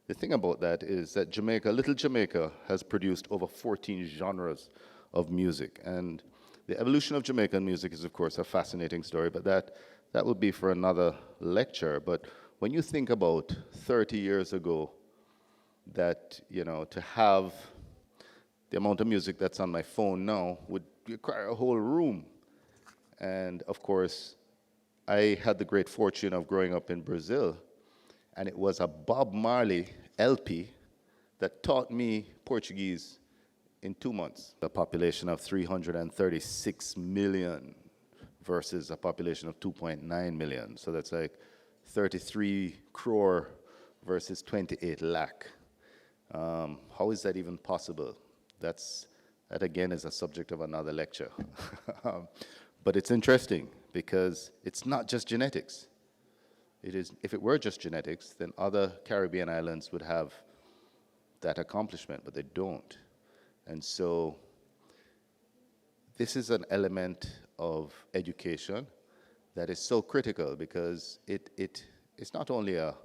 the thing about that is that Jamaica, little Jamaica, has produced over 14 genres of music. And the evolution of Jamaican music is, of course, a fascinating story, but that would be for another lecture. But when you think about 30 years ago, that, you know, to have the amount of music that's on my phone now would require a whole room. And of course, I had the great fortune of growing up in Brazil, and it was a Bob Marley LP that taught me Portuguese in 2 months. A population of 336 million versus a population of 2.9 million. So that's like 33 crore versus 28 lakh. How is that even possible? That again is a subject of another lecture. But it's interesting because it's not just genetics. It is, if it were just genetics, then other Caribbean islands would have that accomplishment, but they don't. And so this is an element of education that is so critical because it's not only a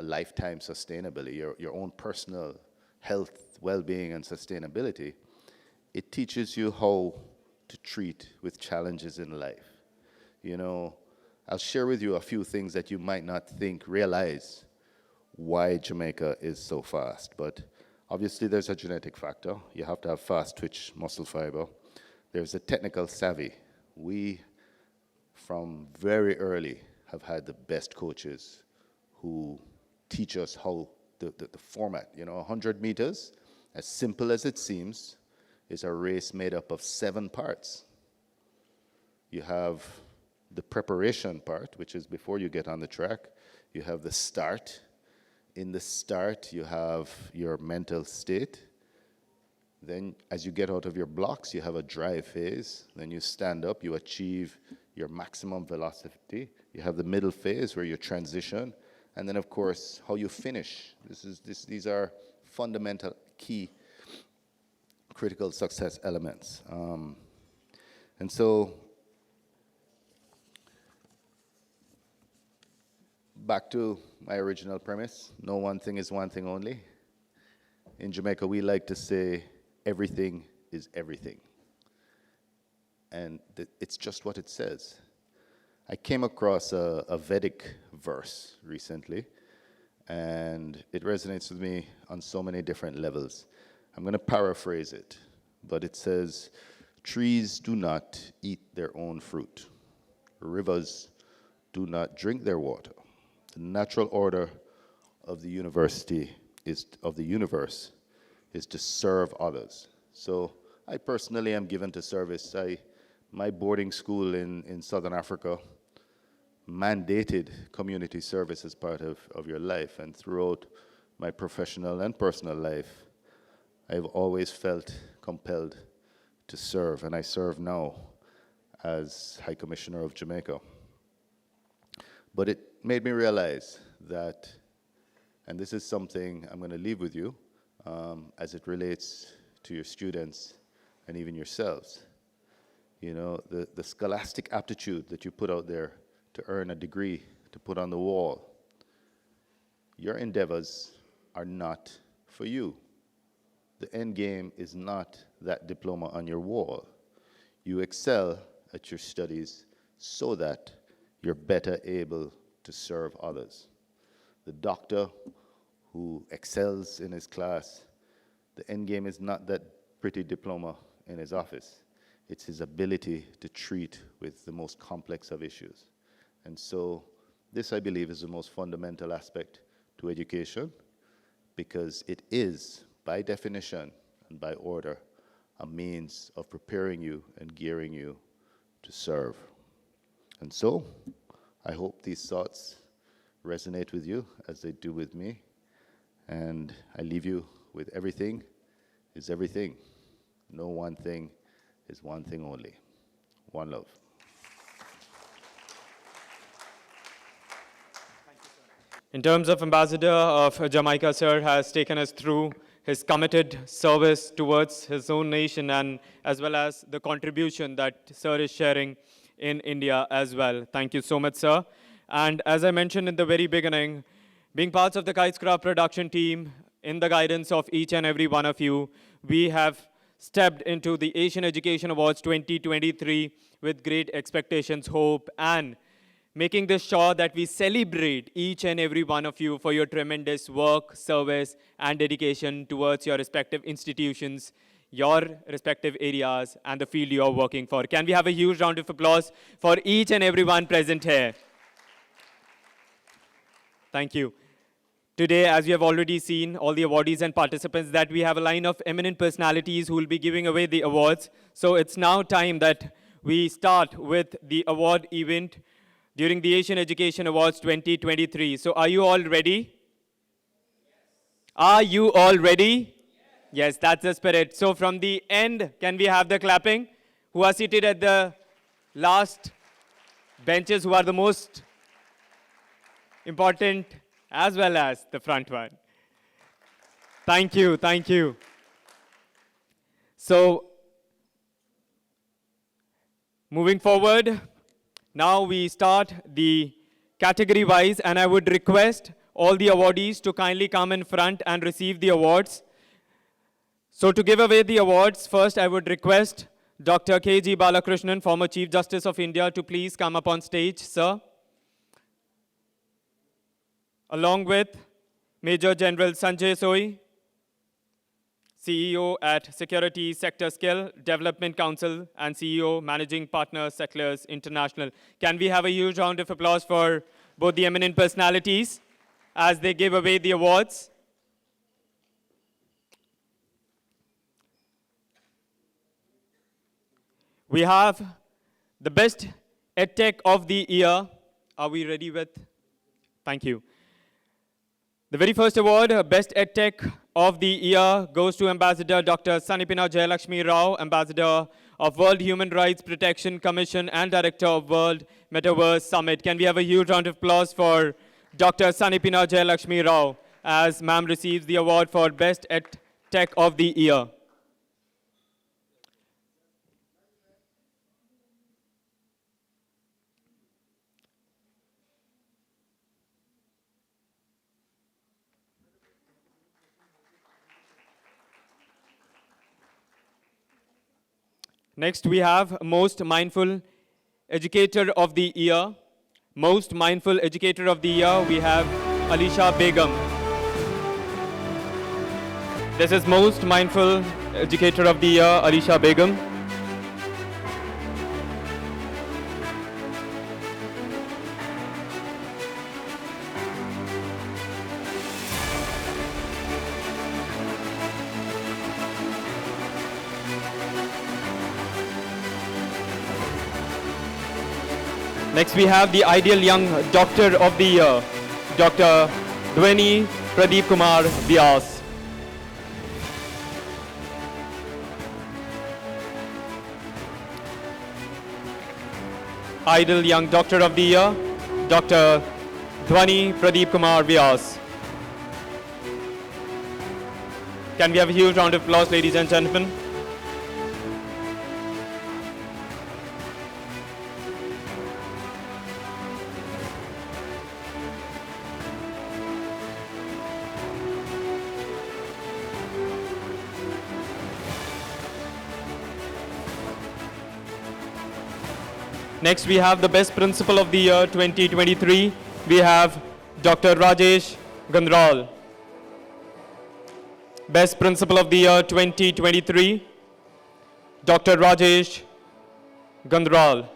lifetime sustainability, your own personal health, well-being, and sustainability. It teaches you how to treat with challenges in life. You know, I'll share with you a few things that you might not realize why Jamaica is so fast. But obviously there's a genetic factor. You have to have fast twitch muscle fiber. There's a technical savvy. We, from very early, have had the best coaches who teach us how the format. You know, 100 meters, as simple as it seems, is a race made up of 7 parts. You have the preparation part, which is before you get on the track. You have the start. In the start, you have your mental state. Then as you get out of your blocks, you have a drive phase. Then you stand up, you achieve your maximum velocity. You have the middle phase where you transition. And then, of course, how you finish. These are fundamental, key, critical success elements. And so, back to my original premise, no one thing is one thing only. In Jamaica, we like to say, everything is everything. And it's just what it says. I came across a Vedic verse recently, and it resonates with me on so many different levels. I'm going to paraphrase it, but it says, trees do not eat their own fruit. Rivers do not drink their water. The natural order of the universe is to serve others. So I personally am given to service. My boarding school in Southern Africa mandated community service as part of your life. And throughout my professional and personal life, I've always felt compelled to serve. And I serve now as High Commissioner of Jamaica. But it made me realize that, and this is something I'm going to leave with you as it relates to your students and even yourselves. You know, the scholastic aptitude that you put out there to earn a degree, to put on the wall, your endeavors are not for you. The end game is not that diploma on your wall. You excel at your studies so that you're better able to serve others. The doctor who excels in his class, the end game is not that pretty diploma in his office. It's his ability to treat with the most complex of issues. And so this, I believe, is the most fundamental aspect to education, because it is, by definition and by order, a means of preparing you and gearing you to serve. And so, I hope these thoughts resonate with you as they do with me. And I leave you with everything is everything. No one thing is one thing only. One love. In terms of Ambassador of Jamaica, sir has taken us through his committed service towards his own nation and as well as the contribution that sir is sharing in India as well. Thank you so much, sir. And as I mentioned in the very beginning, being parts of the Kitescraft production team, in the guidance of each and every one of you, we have stepped into the Asian Education Awards 2023 with great expectations, hope, and making this sure that we celebrate each and every one of you for your tremendous work, service, and dedication towards your respective institutions, your respective areas, and the field you are working for. Can we have a huge round of applause for each and everyone present here? Thank you. Today, as you have already seen, all the awardees and participants, that we have a line of eminent personalities who will be giving away the awards. So it's now time that we start with the award event during the Asian Education Awards 2023. So are you all ready? Are you all ready? Yes, that's the spirit. So from the end, can we have the clapping? Who are seated at the last benches, who are the most important, as well as the front one. Thank you, thank you. So, moving forward, now we start the category-wise, and I would request all the awardees to kindly come in front and receive the awards. So to give away the awards, first I would request Dr. K.G. Balakrishnan, former Chief Justice of India, to please come up on stage, sir. Along with Major General Sanjay Soi, CEO at Security Sector Skill Development Council and CEO, Managing Partner, Settlers International. Can we have a huge round of applause for both the eminent personalities as they give away the awards? We have the Best EdTech of the Year. Are we ready with? Thank you. The very first award, Best EdTech of the Year, goes to Ambassador Dr. Sanipina Jayalakshmi Rao, Ambassador of World Human Rights Protection Commission and Director of World Metaverse Summit. Can we have a huge round of applause for Dr. Sanipina Jayalakshmi Rao as ma'am receives the award for Best EdTech of the Year. Next, we have Most Mindful Educator of the Year. Most Mindful Educator of the Year, we have Alisha Begum. This is Most Mindful Educator of the Year, Alisha Begum. Next, we have the Ideal Young Doctor of the Year, Dr. Dwani Pradeep Kumar Vyas. Ideal Young Doctor of the Year, Dr. Dwani Pradeep Kumar Vyas. Can we have a huge round of applause, ladies and gentlemen? Next, we have the Best Principal of the Year 2023. We have Dr. Rajesh Gandral. Best Principal of the Year 2023, Dr. Rajesh Gandral.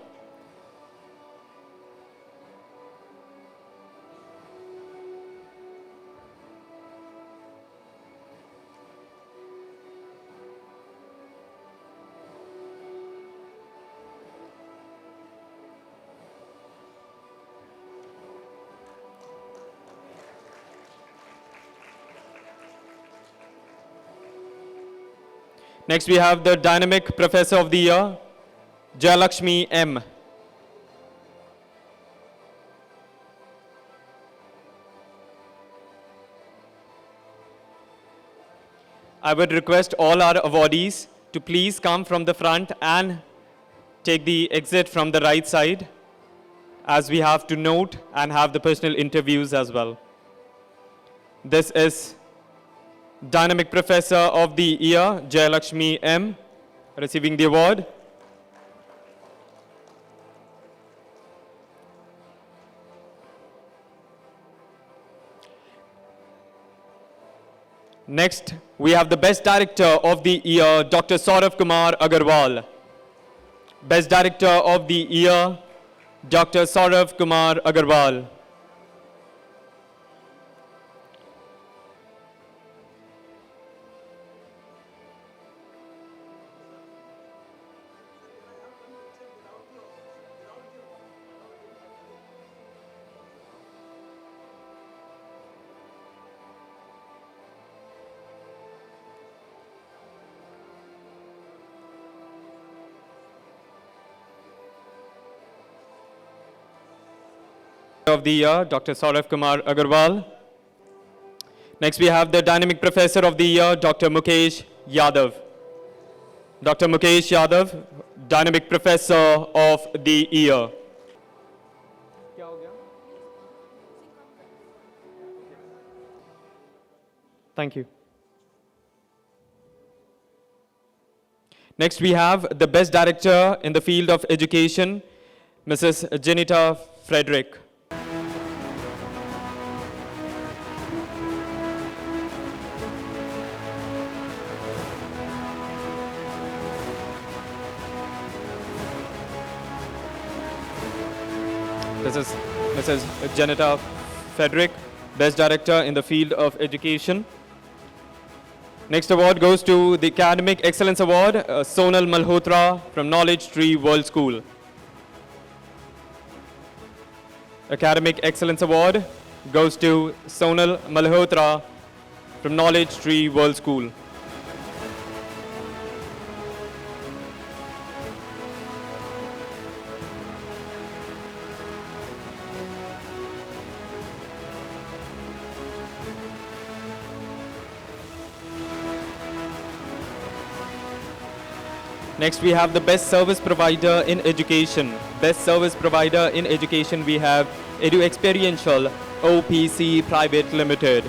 Next, we have the Dynamic Professor of the Year, Jayalakshmi M. I would request all our awardees to please come from the front and take the exit from the right side, as we have to note and have the personal interviews as well. This is Dynamic Professor of the Year, Jayalakshmi M, receiving the award. Next, we have the Best Director of the Year, Dr. Saurav Kumar Agarwal. Best Director of the Year, Dr. Saurav Kumar Agarwal. Of the Year, Dr. Saurav Kumar Agarwal. Next, we have the Dynamic Professor of the Year, Dr. Mukesh Yadav. Dr. Mukesh Yadav, Dynamic Professor of the Year. Thank you. Next, we have the Best Director in the field of education, Mrs. Janita Frederick. This is Mrs. Janita Frederick, Best Director in the field of education. Next award goes to the Academic Excellence Award, Sonal Malhotra from Knowledge Tree World School. Academic Excellence Award goes to Sonal Malhotra from Knowledge Tree World School. Next, we have the Best Service Provider in Education. Best Service Provider in Education, we have Edu Experiential OPC Private Limited.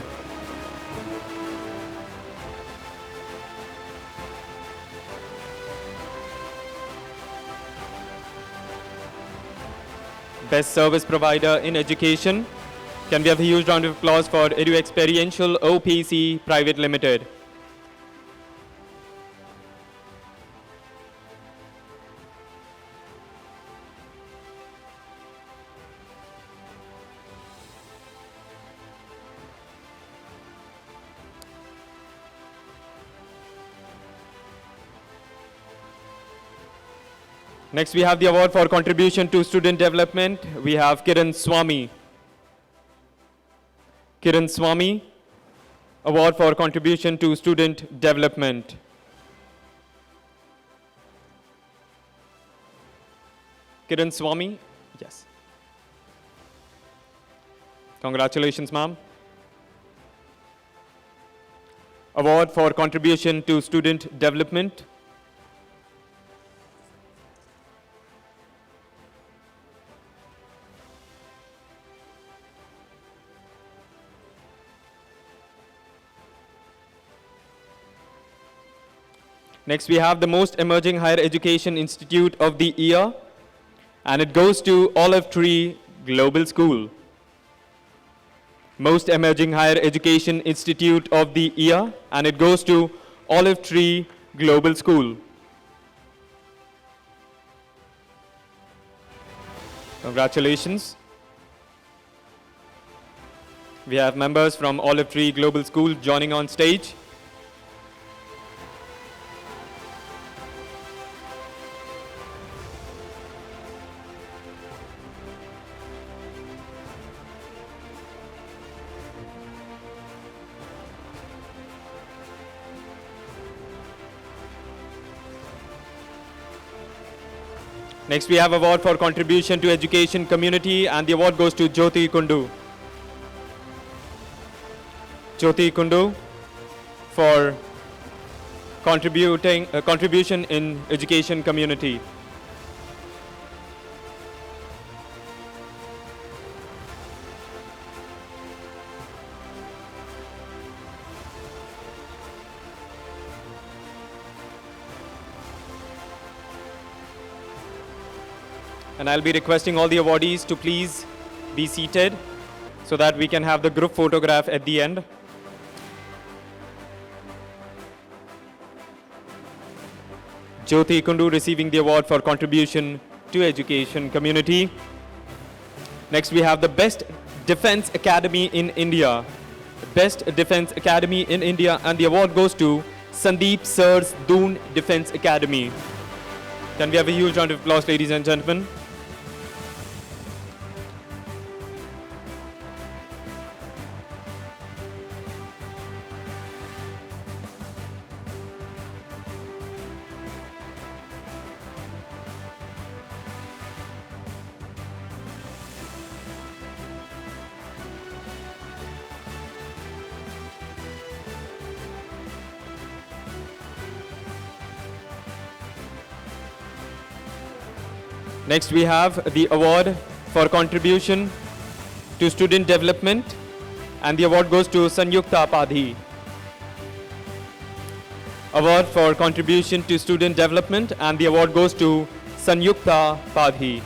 Best Service Provider in Education. Can we have a huge round of applause for Edu Experiential OPC Private Limited? Next, we have the award for contribution to student development. We have Kiran Swami. Kiran Swami, award for contribution to student development. Kiran Swami, yes. Congratulations, ma'am. Award for contribution to student development. Next, we have the Most Emerging Higher Education Institute of the Year, and it goes to Olive Tree Global School. Most Emerging Higher Education Institute of the Year, and it goes to Olive Tree Global School. Congratulations. We have members from Olive Tree Global School joining on stage. Next, we have award for contribution to education community, and the award goes to Jyoti Kundu. Jyoti Kundu for contribution in education community. And I'll be requesting all the awardees to please be seated so that we can have the group photograph at the end. Jyoti Kundu receiving the award for contribution to education community. Next we have the Best Defense Academy in India. Best Defense Academy in India, and the award goes to Sandeep Sir's Doon Defense Academy. Can we have a huge round of applause, ladies and gentlemen? Next we have the award for contribution to student development, and the award goes to Sanyukta Padhi. Award for contribution to student development, and the award goes to Sanyukta Padhi.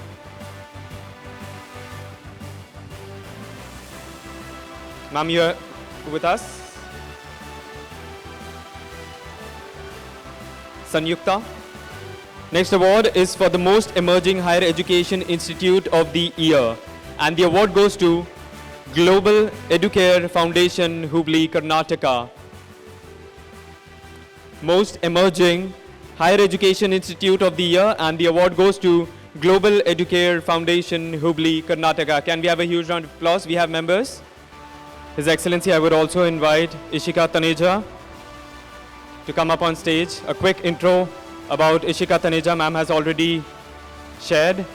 Ma'am, you're with us? Sanyukta? Next award is for the most emerging higher education institute of the year, and the award goes to Global Educare Foundation, Hubli, Karnataka. Most emerging higher education institute of the year, and the award goes to Global Educare Foundation, Hubli, Karnataka. Can we have a huge round of applause? We have members. His Excellency, I would also invite Ishika Taneja to come up on stage. A quick intro about Ishika Taneja, ma'am has already shared.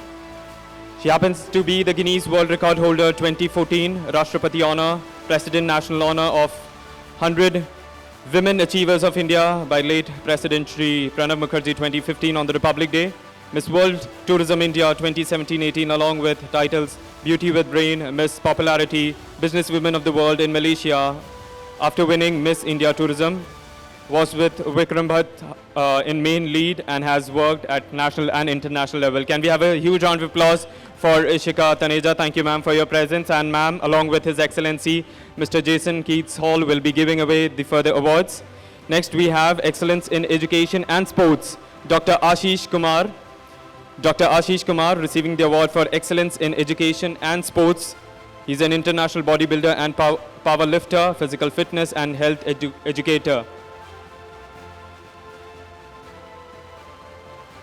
She happens to be the Guinness World Record holder 2014 Rashtrapati Honor, President National Honor of 100 Women Achievers of India by late President Shri Pranab Mukherjee 2015 on the Republic Day. Miss World Tourism India 2017-18 along with titles Beauty with Brain, Miss Popularity, Business Women of the World in Malaysia. After winning Miss India Tourism, was with Vikram Bhatt in main lead and has worked at national and international level. Can we have a huge round of applause for Ishika Taneja? Thank you, ma'am, for your presence. And ma'am, along with His Excellency, Mr. Jason Keats Hall will be giving away the further awards. Next, we have Excellence in Education and Sports, Dr. Ashish Kumar. Dr. Ashish Kumar receiving the award for Excellence in Education and Sports. He's an international bodybuilder and power lifter, physical fitness and health educator.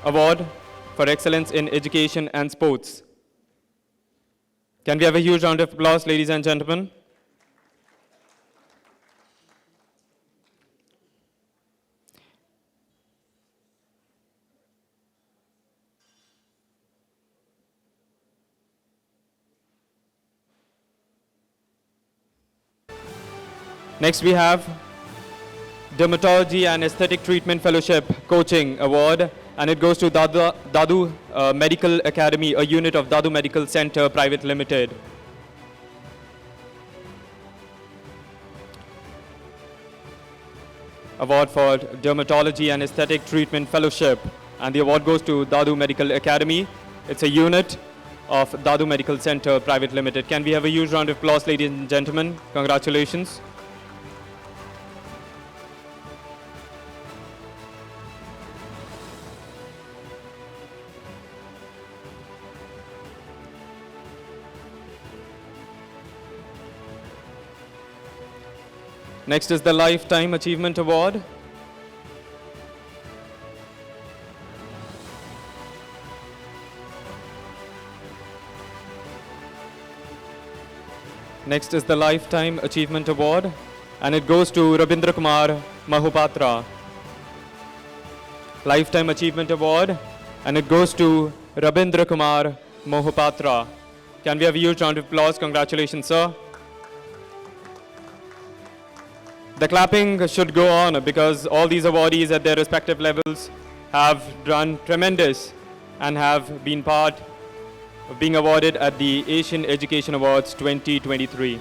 Award for Excellence in Education and Sports. Can we have a huge round of applause, ladies and gentlemen? Next we have Dermatology and Aesthetic Treatment Fellowship Coaching Award, and it goes to Dadu Medical Academy, a unit of Dadu Medical Center Private Limited. Award for Dermatology and Aesthetic Treatment Fellowship, and the award goes to Dadu Medical Academy. It's a unit of Dadu Medical Center Private Limited. Can we have a huge round of applause, ladies and gentlemen? Congratulations. Next is the Lifetime Achievement Award. Next is the Lifetime Achievement Award, and it goes to Rabindra Kumar Mahopatra. Lifetime Achievement Award, and it goes to Rabindra Kumar Mohapatra. Can we have a huge round of applause? Congratulations, sir. The clapping should go on because all these awardees at their respective levels have done tremendous and have been part of being awarded at the Asian Education Awards 2023.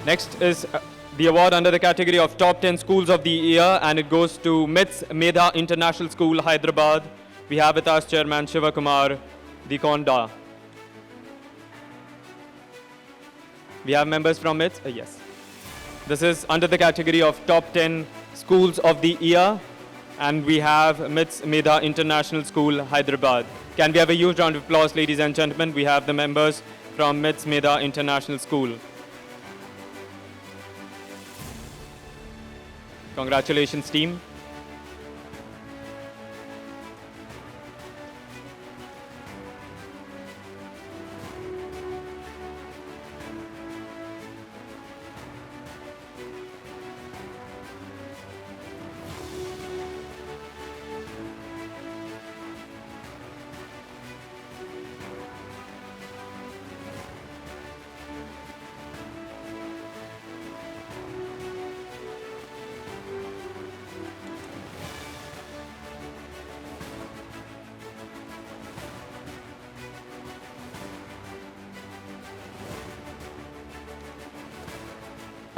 Next is the award under the category of Top 10 Schools of the Year, and it goes to MITS Medha International School, Hyderabad. We have with us Chairman Shiva Kumar Dikonda. We have members from MITS? Yes. This is under the category of Top 10 Schools of the Year, and we have MITS Medha International School, Hyderabad. Can we have a huge round of applause, ladies and gentlemen? We have the members from MITS Medha International School. Congratulations, team.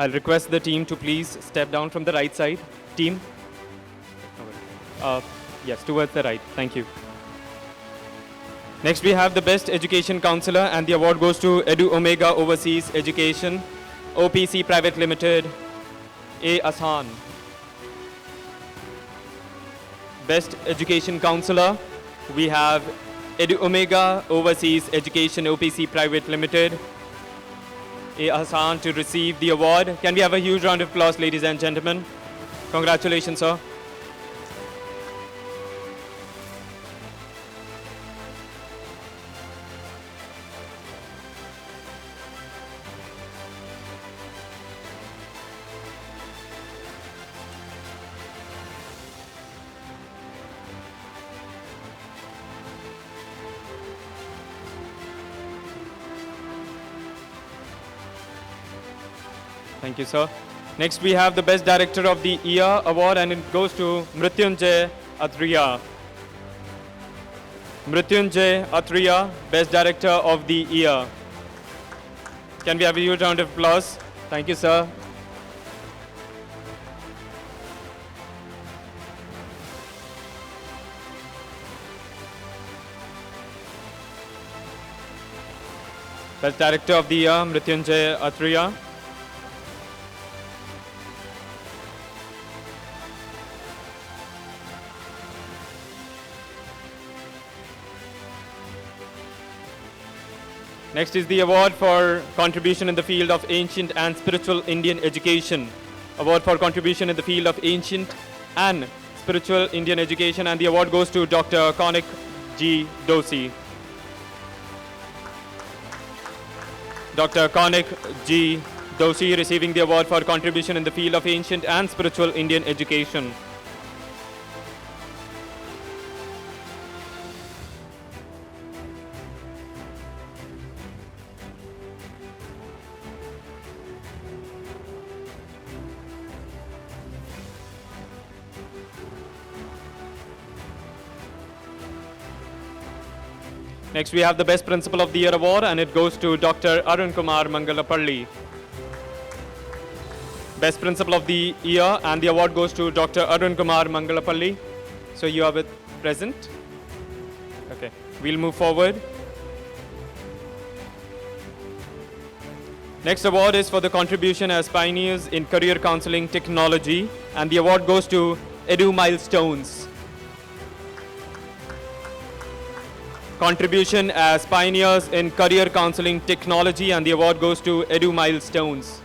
I'll request the team to please step down from the right side. Team? Yes, towards the right. Thank you. Next, we have the Best Education Counselor, and the award goes to Edu Omega Overseas Education, OPC Private Limited, A. Asan. Best Education Counselor, we have Edu Omega Overseas Education, OPC Private Limited, A. Hassan, to receive the award. Can we have a huge round of applause, ladies and gentlemen? Congratulations, sir. Thank you, sir. Next, we have the Best Director of the Year award, and it goes to Mrityunjay Atriya. Mrityunjay Atriya, Best Director of the Year. Can we have a huge round of applause? Thank you, sir. Best Director of the Year, Mrityunjay Atriya. Next is the award for contribution in the field of ancient and spiritual Indian education. Award for contribution in the field of ancient and spiritual Indian education, and the award goes to Dr. Konik G. Dosi. Dr. Konik G. Dosi receiving the award for contribution in the field of ancient and spiritual Indian education. Next, we have the Best Principal of the Year award, and it goes to Dr. Arun Kumar Mangalapalli. Best Principal of the Year, and the award goes to Dr. Arun Kumar Mangalapalli. So you are present? Okay, we'll move forward. Next award is for the contribution as pioneers in career counseling technology, and the award goes to Edu Milestones. Contribution as pioneers in career counseling technology, and the award goes to Edu Milestones.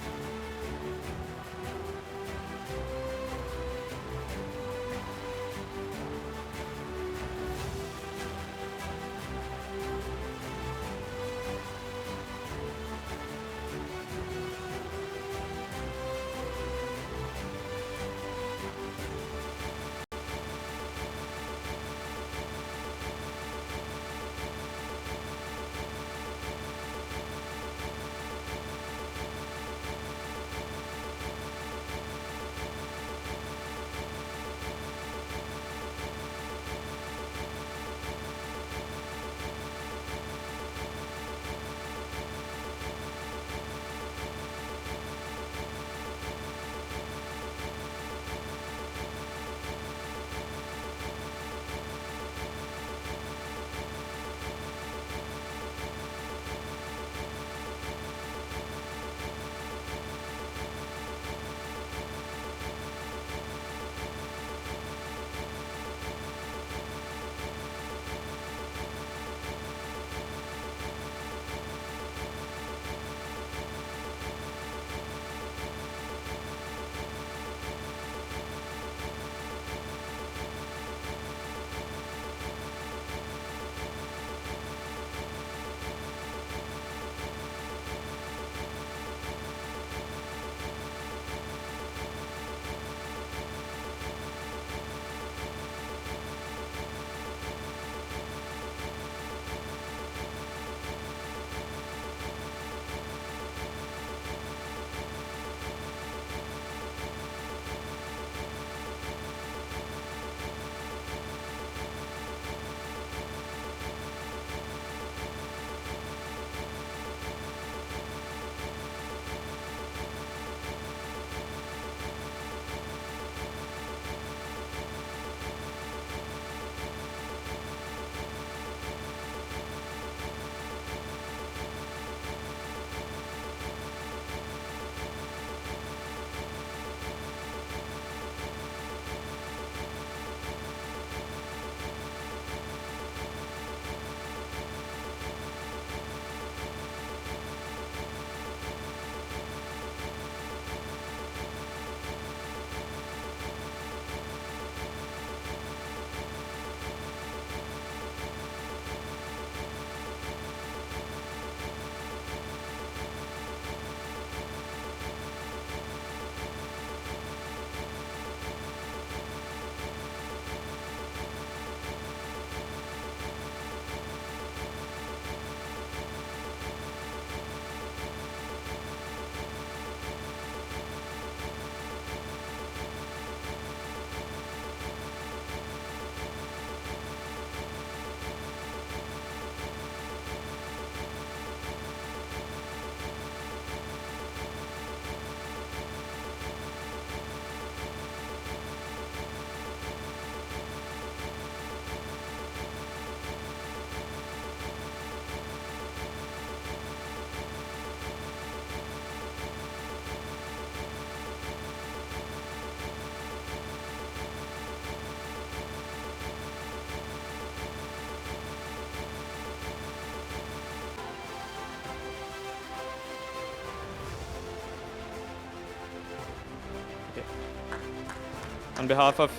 On behalf of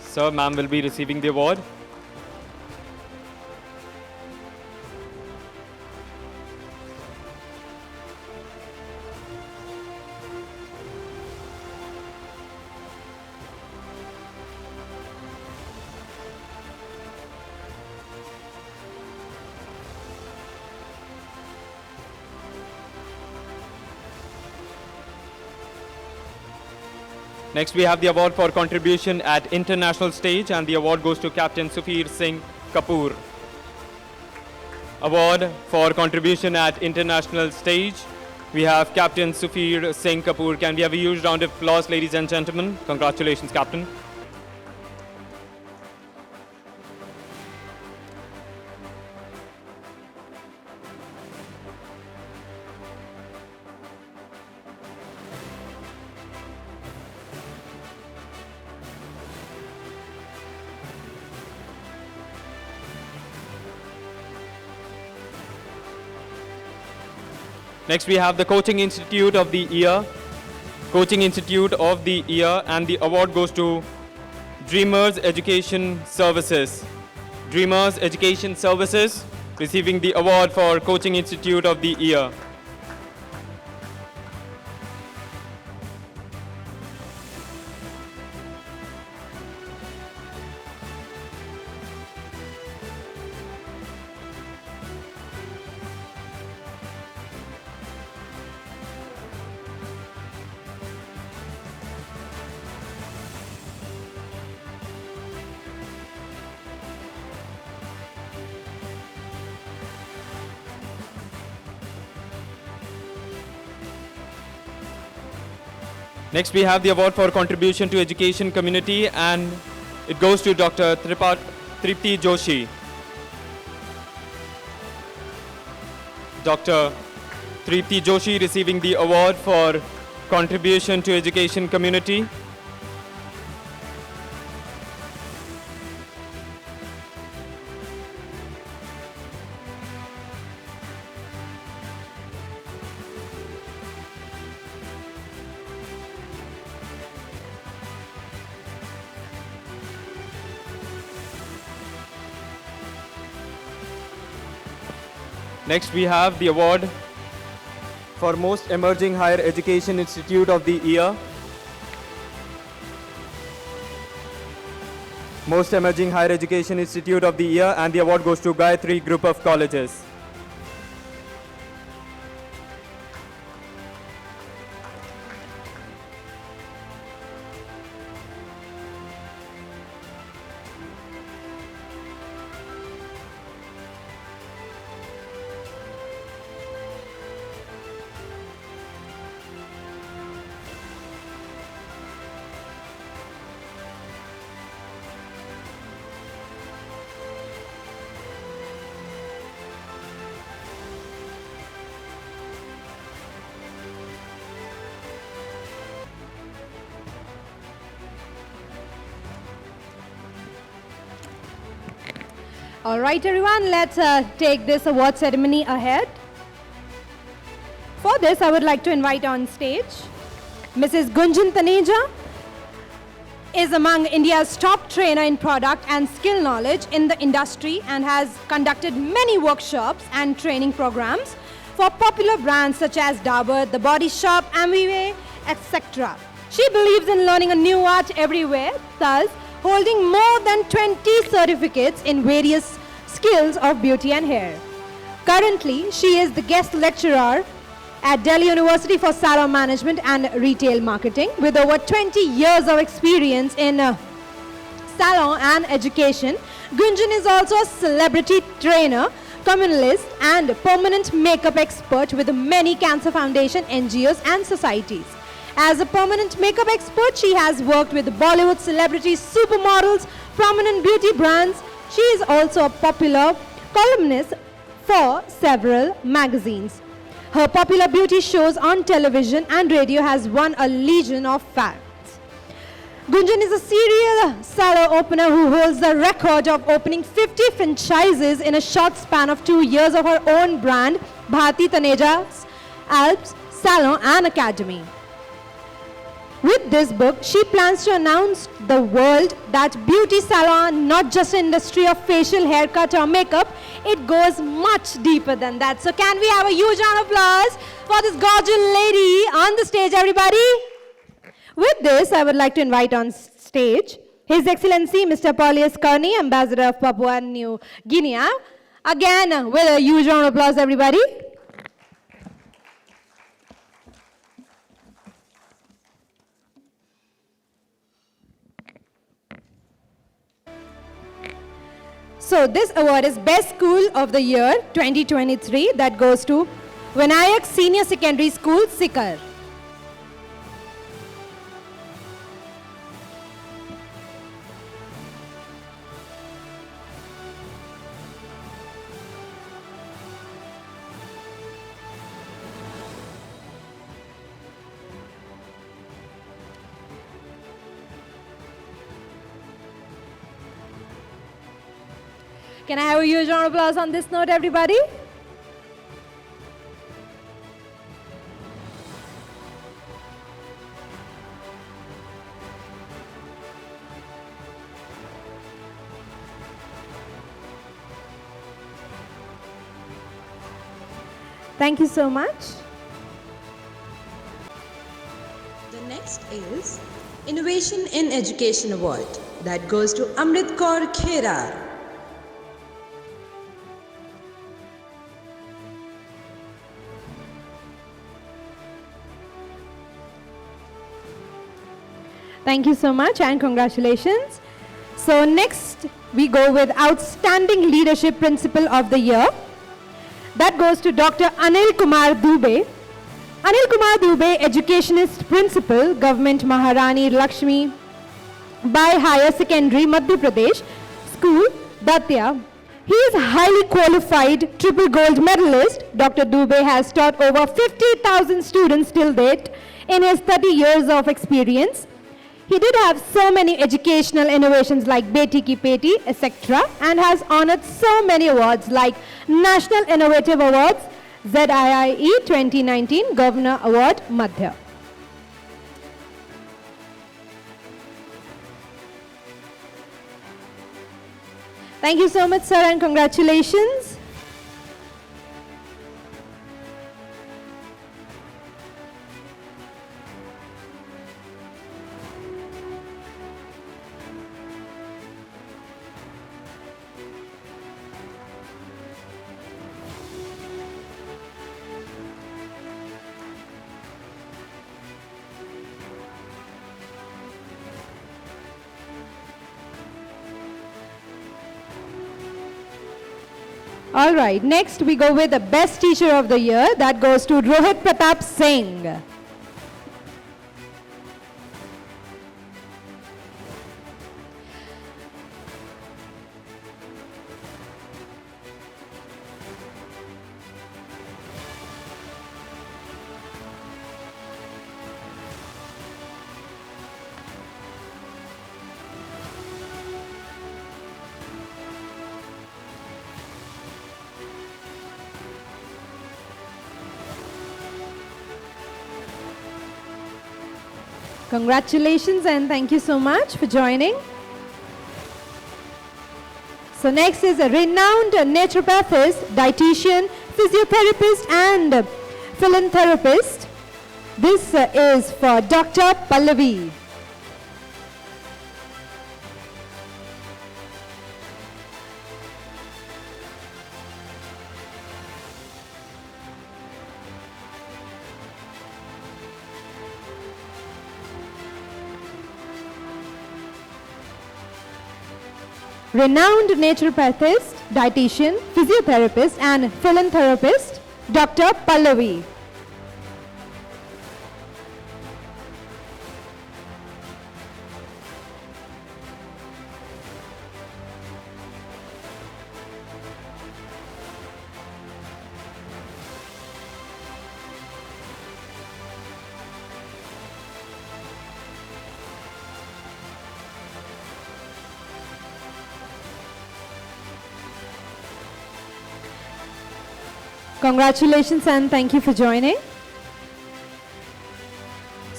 Sir, ma'am will be receiving the award. Next, we have the award for contribution at international stage, and the award goes to Captain Sufir Singh Kapoor. Award for contribution at international stage, we have Captain Sufir Singh Kapoor. Can we have a huge round of applause, ladies and gentlemen? Congratulations, Captain. Next, we have the Coaching Institute of the Year. Coaching Institute of the Year, and the award goes to Dreamers Education Services. Dreamers Education Services receiving the award for Coaching Institute of the Year. Next, we have the award for contribution to education community, and it goes to Dr. Tripti Joshi. Dr. Tripti Joshi receiving the award for contribution to education community. Next, we have the award for Most Emerging Higher Education Institute of the Year. Most Emerging Higher Education Institute of the Year, and the award goes to Gayatri Group of Colleges. All right, everyone, let's take this award ceremony ahead. For this, I would like to invite on stage Mrs. Gunjan Taneja is among India's top trainer in product and skill knowledge in the industry and has conducted many workshops and training programs for popular brands such as Dabur, The Body Shop, Amway, etc. She believes in learning a new art everywhere, thus holding more than 20 certificates in various skills of beauty and hair. Currently, she is the guest lecturer at Delhi University for Salon Management and Retail Marketing with over 20 years of experience in salon and education. Gunjan is also a celebrity trainer, communalist, and permanent makeup expert with many Cancer Foundation, NGOs, and societies. As a permanent makeup expert, she has worked with Bollywood celebrities, supermodels, prominent beauty brands. She is also a popular columnist for several magazines. Her popular beauty shows on television and radio has won a legion of fans. Gunjan is a serial salon opener who holds the record of opening 50 franchises in a short span of 2 years of her own brand, Bharti Taneja's Alps Salon and Academy. With this book, she plans to announce the world that beauty salon, not just an industry of facial haircut or makeup, it goes much deeper than that. So can we have a huge round of applause for this gorgeous lady on the stage, everybody? With this, I would like to invite on stage His Excellency Mr. Paulius Kearney, Ambassador of Papua New Guinea. Again, with a huge round of applause, everybody. So this award is Best School of the Year 2023 that goes to Vinayak Senior Secondary School, Sikar. Can I have a huge round of applause on this note, everybody? Thank you so much. The next is Innovation in Education Award that goes to Amrit Kaur Khera. Thank you so much and congratulations. So next we go with Outstanding Leadership Principal of the Year. That goes to Dr. Anil Kumar Dubey. Anil Kumar Dubey, Educationist Principal, Government Maharani Lakshmi Bai Higher Secondary, Madhya Pradesh, School, Datia. He is a highly qualified triple gold medalist. Dr. Dubey has taught over 50,000 students till date in his 30 years of experience. He did have so many educational innovations like Beti Ki Peti, etc. and has honored so many awards like National Innovative Awards, ZIIE 2019 Governor Award, Madhya. Thank you so much, sir, and congratulations. All right, next we go with the Best Teacher of the Year. That goes to Rohit Pratap Singh. Congratulations and thank you so much for joining. So next is a renowned naturopathist, dietitian, physiotherapist and philanthropist. This is for Dr. Pallavi. Renowned naturopathist, dietitian, physiotherapist and philanthropist, Dr. Pallavi. Congratulations and thank you for joining.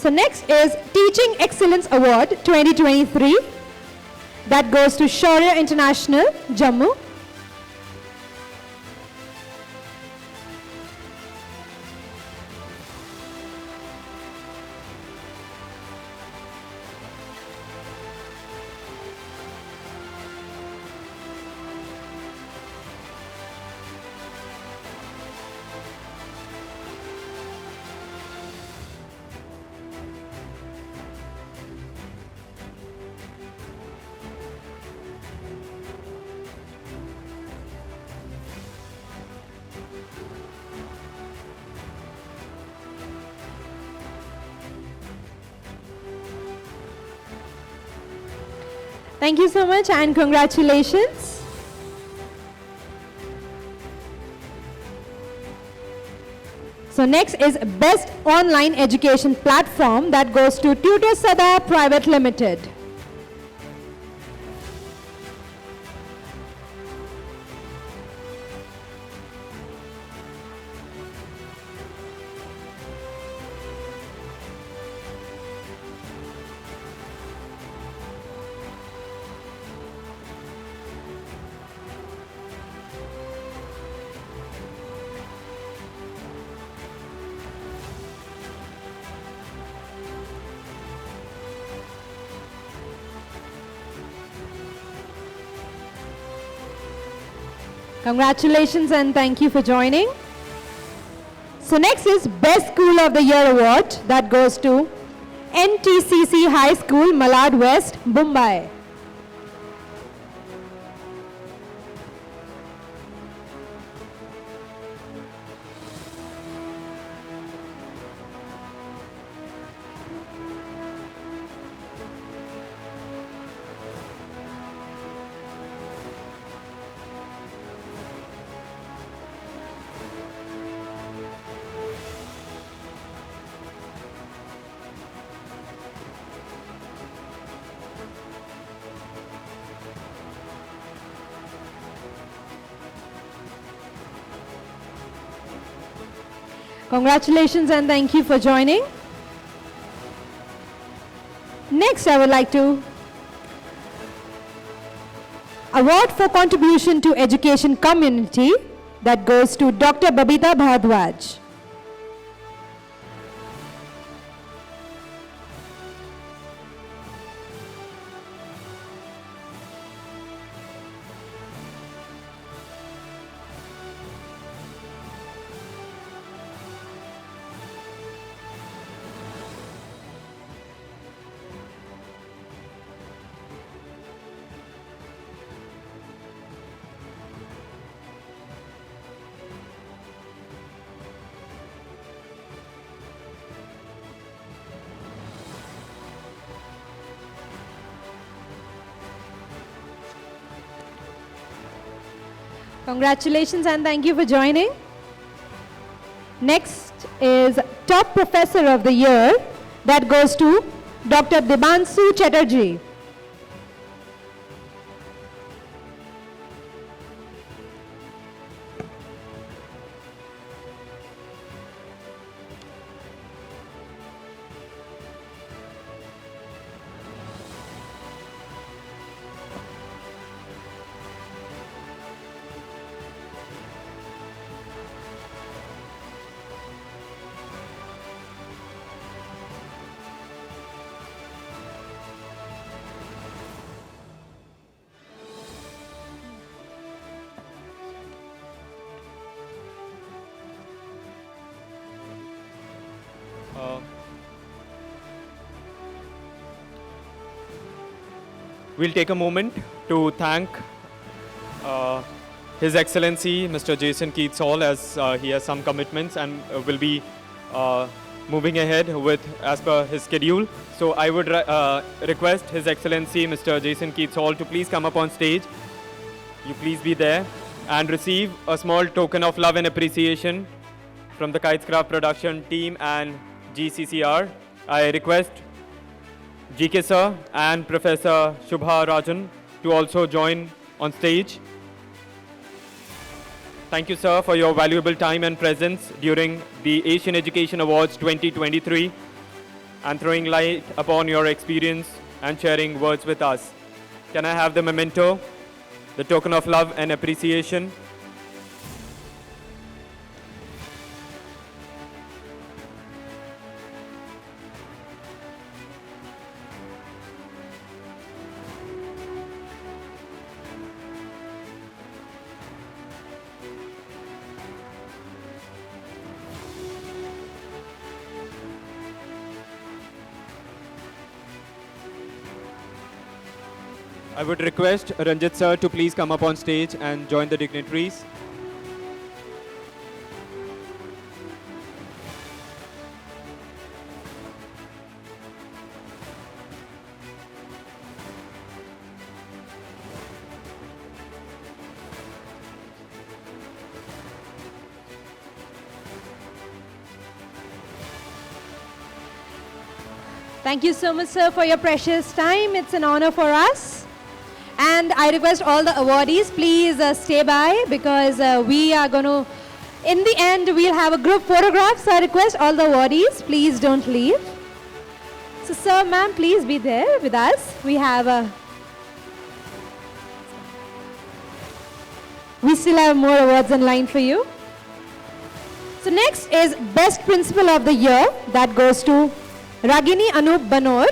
So next is Teaching Excellence Award 2023. That goes to Shaurya International, Jammu. Thank you so much and congratulations. So next is Best Online Education Platform. That goes to Tutor Sada Private Limited. Congratulations and thank you for joining. So next is Best School of the Year Award. That goes to NTCC High School, Malad West, Mumbai. Congratulations and thank you for joining. Next, I would like to award for contribution to education community. That goes to Dr. Babita Bhardwaj. Congratulations and thank you for joining. Next is Top Professor of the Year. That goes to Dr. Dibansu Chatterjee. We'll take a moment to thank His Excellency Mr. Jason Keats Hall, as he has some commitments and will be moving ahead with as per his schedule. So I would request His Excellency Mr. Jason Keats Hall to please come up on stage. You please be there and receive a small token of love and appreciation from the Kitescraft production team and GCCR. I request GK Sir and Professor Shubha Rajan to also join on stage. Thank you, sir, for your valuable time and presence during the Asian Education Awards 2023. and throwing light upon your experience and sharing words with us. Can I have the memento, the token of love and appreciation? I would request Ranjit sir to please come up on stage and join the dignitaries. Thank you so much, sir, for your precious time. It's an honor for us. And I request all the awardees, please stay by, because we are going to, in the end, we'll have a group photograph. So I request all the awardees, please don't leave. So sir, ma'am, please be there with us. We still have more awards in line for you. So next is Best Principal of the Year. That goes to Ragini Anup Banor.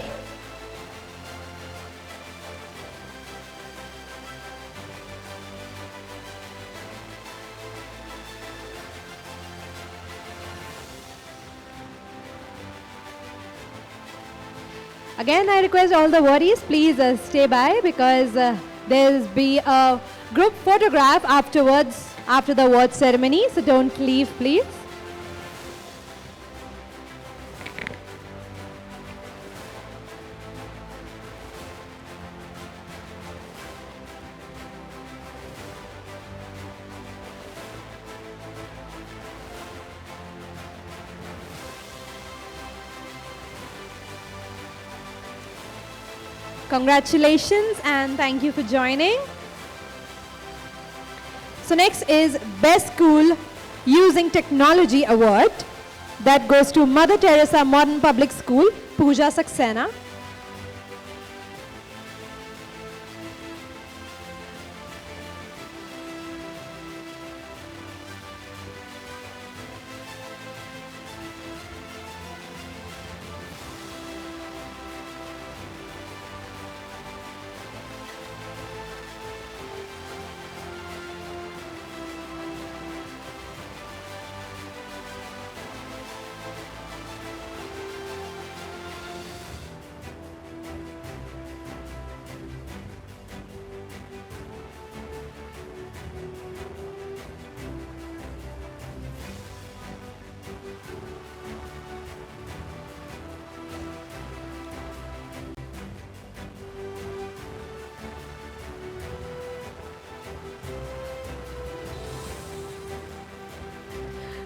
Again, I request all the awardees, please stay by, because there'll be a group photograph afterwards, after the award ceremony, so don't leave, please. Congratulations and thank you for joining. So next is Best School Using Technology Award. That goes to Mother Teresa Modern Public School, Pooja Saxena.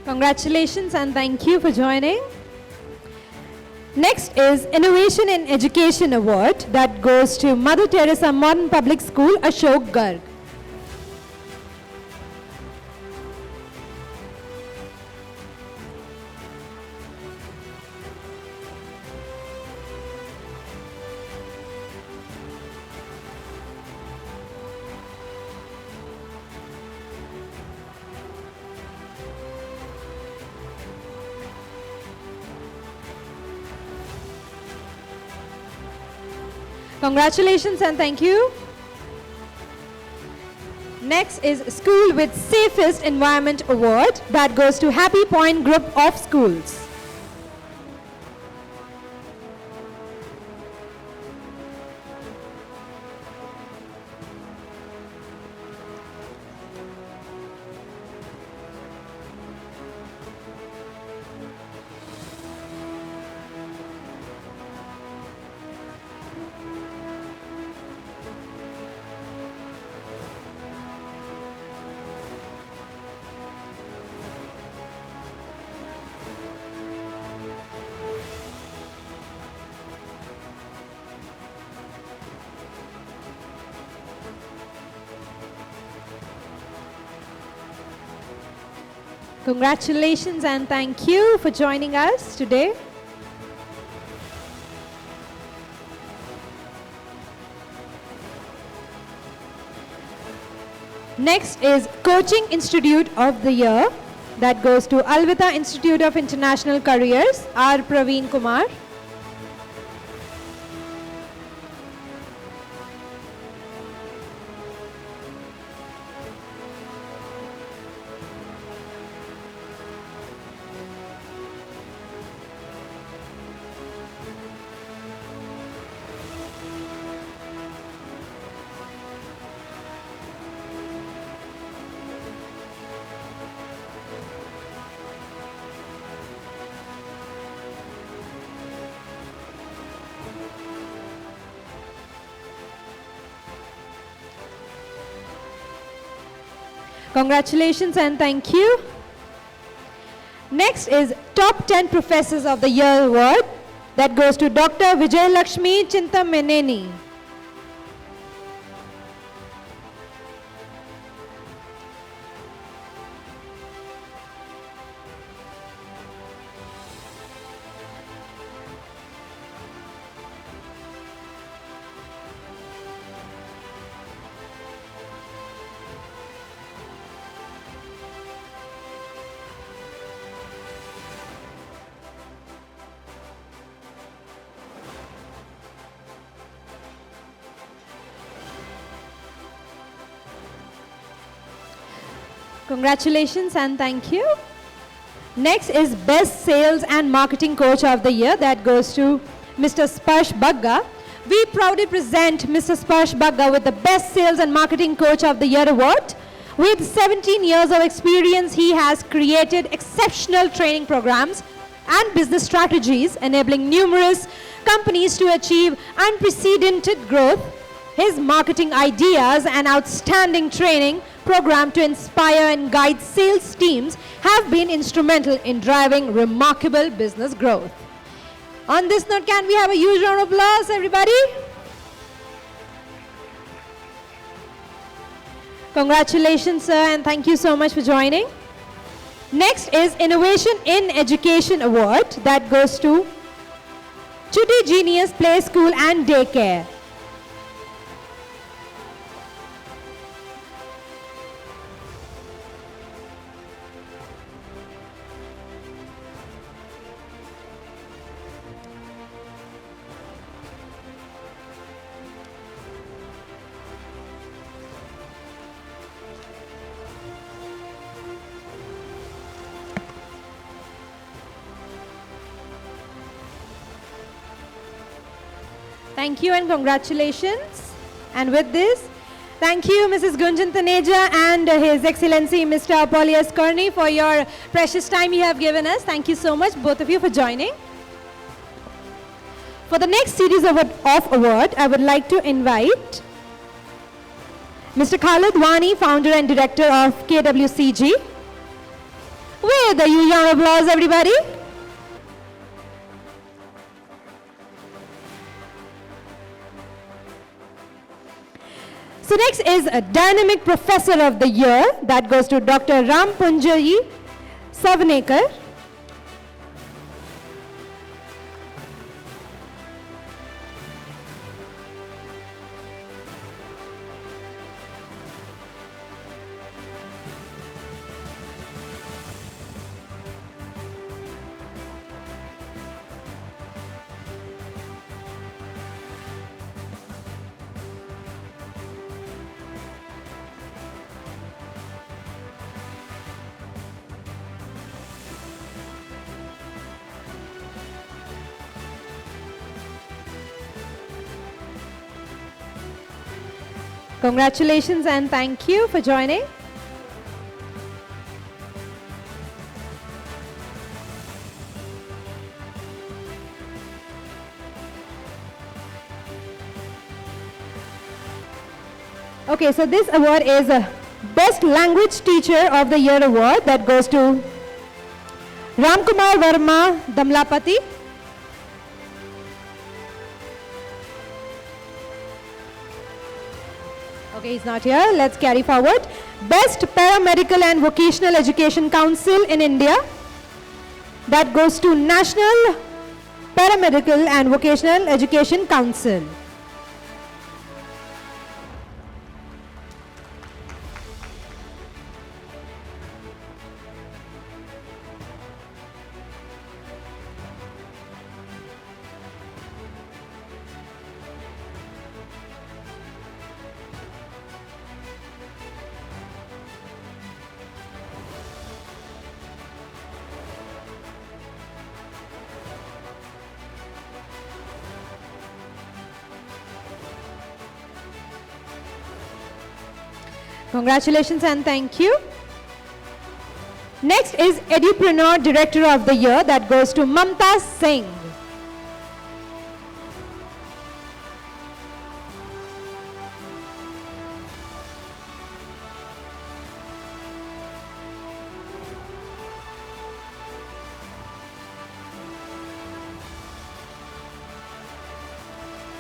Congratulations and thank you for joining. Next is Innovation in Education Award. That goes to Mother Teresa Modern Public School, Ashok Garg. Congratulations and thank you. Next is School with Safest Environment Award. That goes to Happy Point Group of Schools. Congratulations and thank you for joining us today. Next is Coaching Institute of the Year. That goes to Alvita Institute of International Careers, R. Praveen Kumar. Congratulations and thank you. Next is Top 10 Professors of the Year Award. That goes to Dr. Vijay Lakshmi Chintamneni. Congratulations and thank you. Next is Best Sales and Marketing Coach of the Year. That goes to Mr. Sparsh Bagga. We proudly present Mr. Sparsh Bagga with the Best Sales and Marketing Coach of the Year award. With 17 years of experience, he has created exceptional training programs and business strategies, enabling numerous companies to achieve unprecedented growth. His marketing ideas and outstanding training program to inspire and guide sales teams have been instrumental in driving remarkable business growth. On this note, can we have a huge round of applause, everybody? Congratulations, sir, and thank you so much for joining. Next is Innovation in Education Award. That goes to Chutty Genius Play School and Daycare. Thank you and congratulations. And with this, thank you Mrs. Gunjan Taneja and His Excellency Mr. Paulius Kearney for your precious time you have given us. Thank you so much, both of you, for joining. For the next series of award, I would like to invite Mr. Khalid Wani, founder and director of KWCG. With a huge round of applause, everybody. So next is a Dynamic Professor of the Year. That goes to Dr. Ram Punjayi Savnekar. Congratulations and thank you for joining. Okay, so this award is a Best Language Teacher of the Year award. That goes to Ramkumar Verma Damlapati. Okay, he's not here. Let's carry forward. Best Paramedical and Vocational Education Council in India. That goes to National Paramedical and Vocational Education Council. Congratulations and thank you. Next is Edupreneur Director of the Year. That goes to Mamta Singh.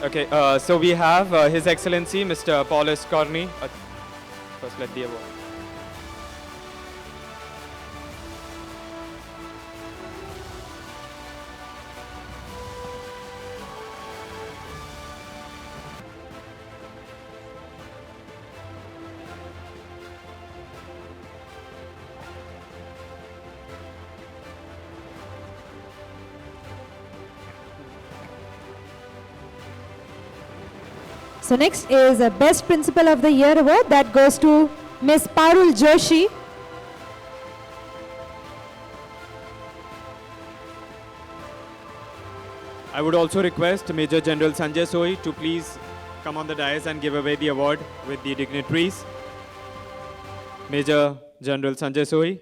Okay, so we have His Excellency Mr. Paulus Corney. First, let the award. So next is a Best Principal of the Year award. That goes to Ms. Parul Joshi. I would also request Major General Sanjay Sohi to please come on the dais and give away the award with the dignitaries. Major General Sanjay Sohi.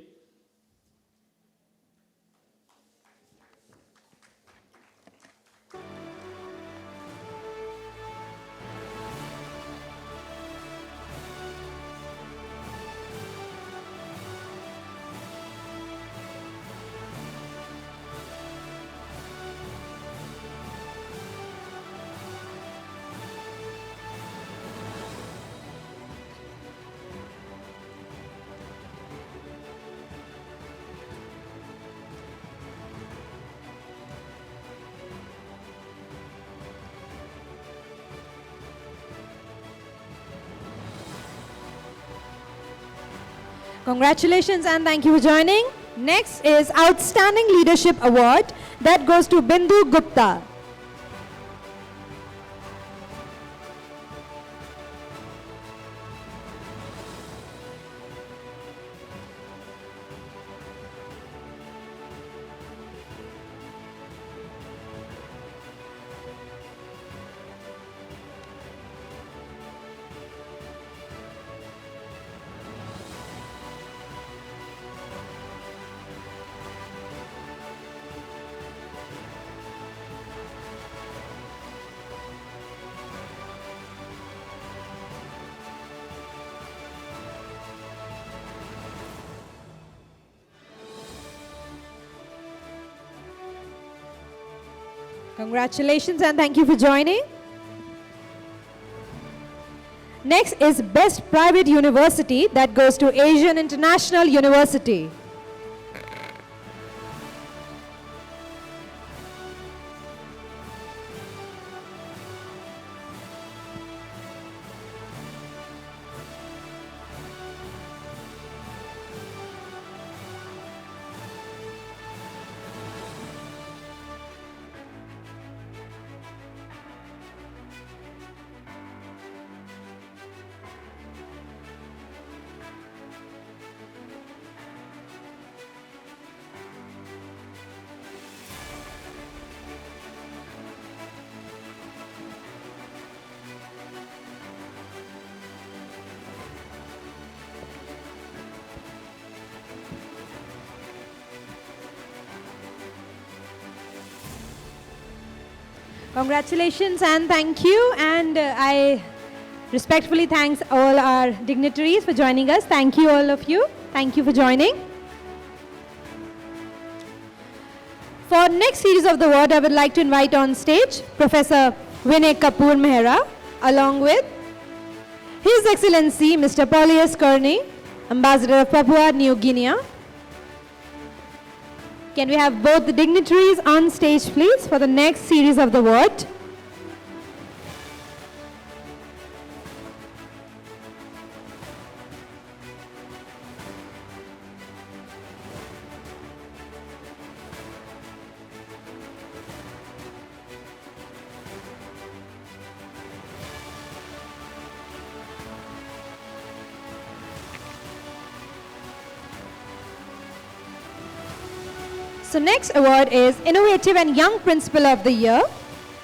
Congratulations and thank you for joining. Next is Outstanding Leadership Award. That goes to Bindu Gupta. Congratulations and thank you for joining. Next is Best Private University. That goes to Asian International University. Congratulations and thank you, and I respectfully thanks all our dignitaries for joining us. Thank you all of you. Thank you for joining. For next series of the award, I would like to invite on stage Professor Vinay Kapoor Mehra along with His Excellency Mr. Paulus Corney, Ambassador of Papua New Guinea. Can we have both the dignitaries on stage, please, for the next series of the award? So next award is Innovative and Young Principal of the Year.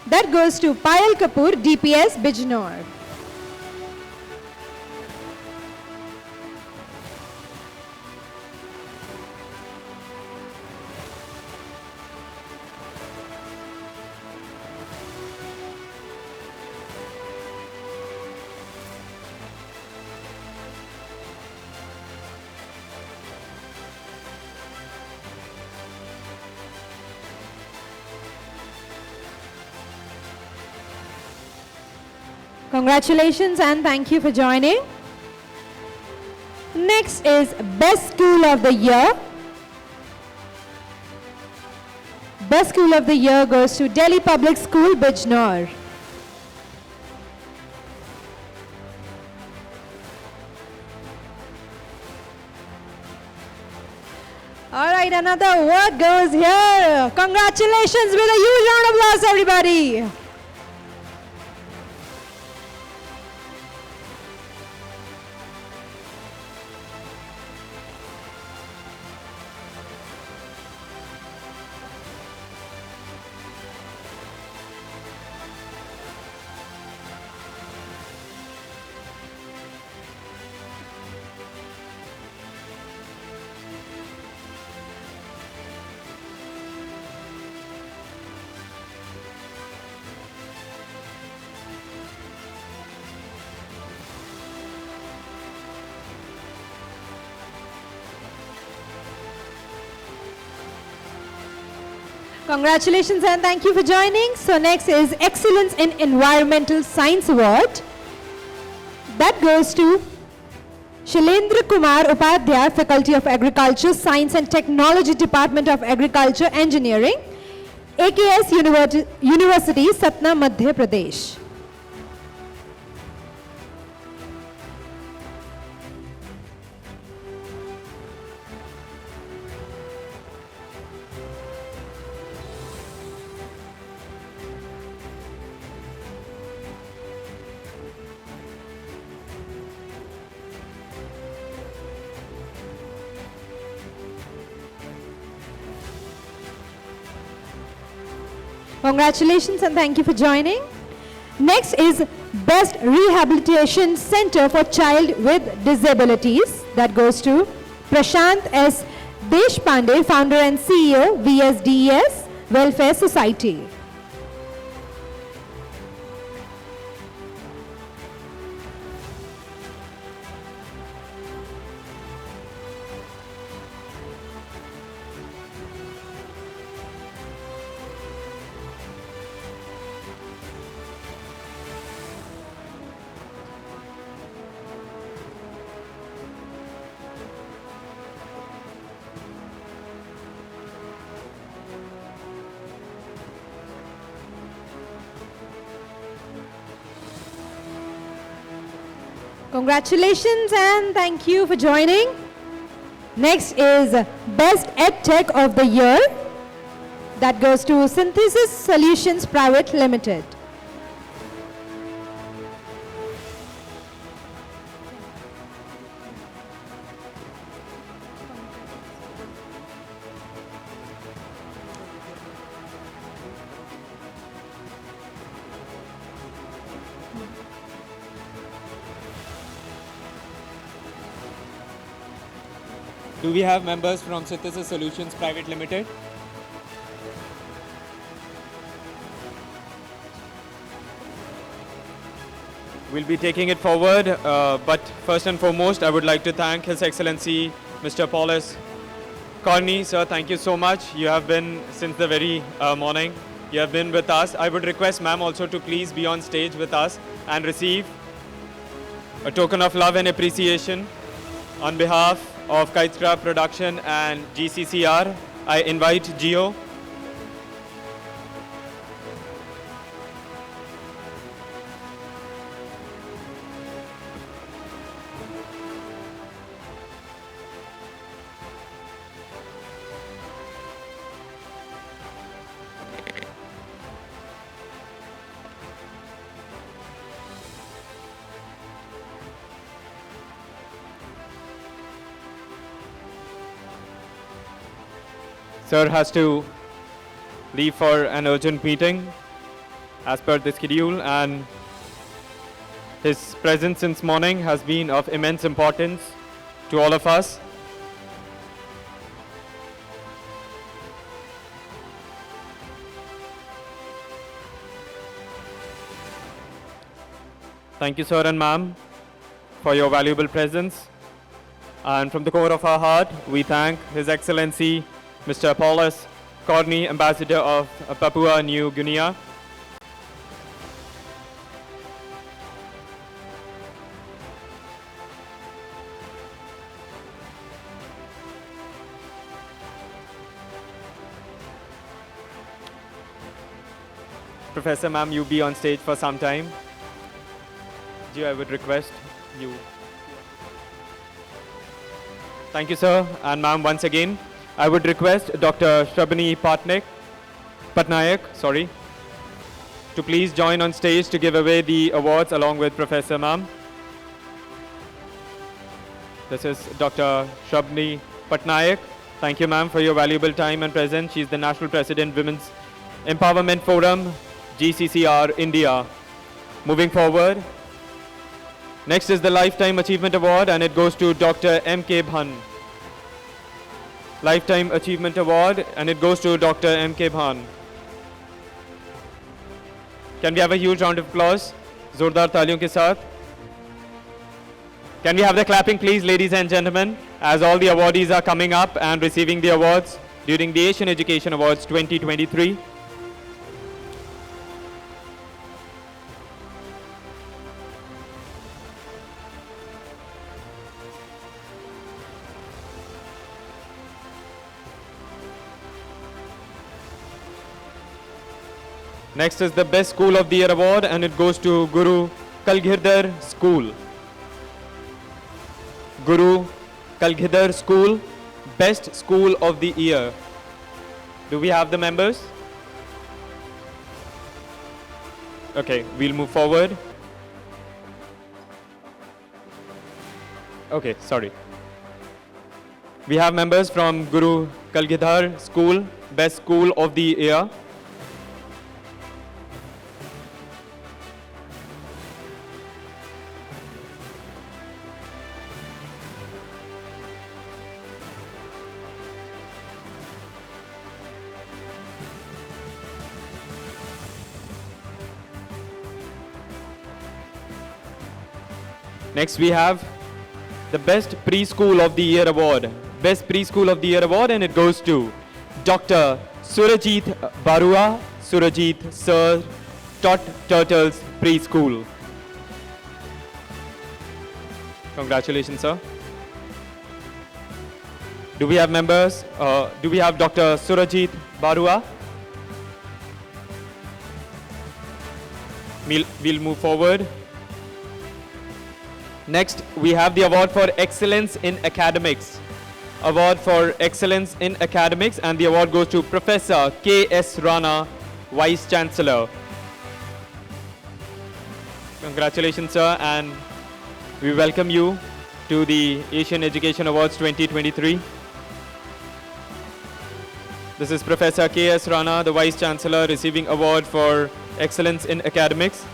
That goes to Payal Kapoor, DPS, Bijnor. Congratulations and thank you for joining. Next is Best School of the Year. Best School of the Year goes to Delhi Public School, Bijnor. All right, another award goes here. Congratulations with a huge round of applause, everybody. Congratulations and thank you for joining. So next is Excellence in Environmental Science Award. That goes to Shailendra Kumar Upadhyay, Faculty of Agriculture, Science and Technology, Department of Agriculture Engineering, AKS University, Satna, Madhya Pradesh. Congratulations and thank you for joining. Next is Best Rehabilitation Center for Child with Disabilities. That goes to Prashant S. Deshpande, founder and CEO, VSDES Welfare Society. Congratulations and thank you for joining. Next is Best EdTech of the Year. That goes to Synthesis Solutions Private Limited. Do we have members from Synthesis Solutions Private Limited? We'll be taking it forward, but first and foremost, I would like to thank His Excellency Mr. Paulus Corney. Sir, thank you so much. You have been since the very morning. You have been with us. I would request ma'am also to please be on stage with us and receive a token of love and appreciation on behalf of Kitecraft Production and GCCR. I invite Gio. Sir has to leave for an urgent meeting as per the schedule, and his presence since morning has been of immense importance to all of us. Thank you, sir and ma'am, for your valuable presence. And from the core of our heart, we thank His Excellency Mr. Paulus Corney, Ambassador of Papua New Guinea. Professor ma'am, you be on stage for some time. Ji, I would request you. Thank you, sir. And ma'am, once again, I would request Dr. Shrabani Patnaik, to please join on stage to give away the awards along with Professor ma'am. This is Dr. Shrabani Patnaik. Thank you, ma'am, for your valuable time and presence. She's the National President, Women's Empowerment Forum, GCCR, India. Moving forward, next is the Lifetime Achievement Award, and it goes to Dr. M.K. Bhan. Lifetime Achievement Award, and it goes to Dr. M.K. Bhan. Can we have a huge round of applause? Zordar taaliyon ke saath. Can we have the clapping, please, ladies and gentlemen, as all the awardees are coming up and receiving the awards during the Asian Education Awards 2023. Next is the Best School of the Year Award, and it goes to Guru Kalgirdar School. Guru Kalgirdar School, Best School of the Year. Do we have the members? Okay, we'll move forward. Okay, sorry. We have members from Guru Kalgirdar School, Best School of the Year. Next we have the Best Preschool of the Year Award. Best Preschool of the Year Award, and it goes to Dr. Surajit Barua. Surajit Sir taught Turtles Preschool. Congratulations, sir. Do we have members? Do we have Dr. Surajit Barua? We'll move forward. Next, we have the Award for Excellence in Academics. Award for Excellence in Academics, and the award goes to Professor K.S. Rana, Vice Chancellor. Congratulations, sir, and we welcome you to the Asian Education Awards 2023. This is Professor K.S. Rana, the Vice Chancellor, receiving award for Excellence in Academics.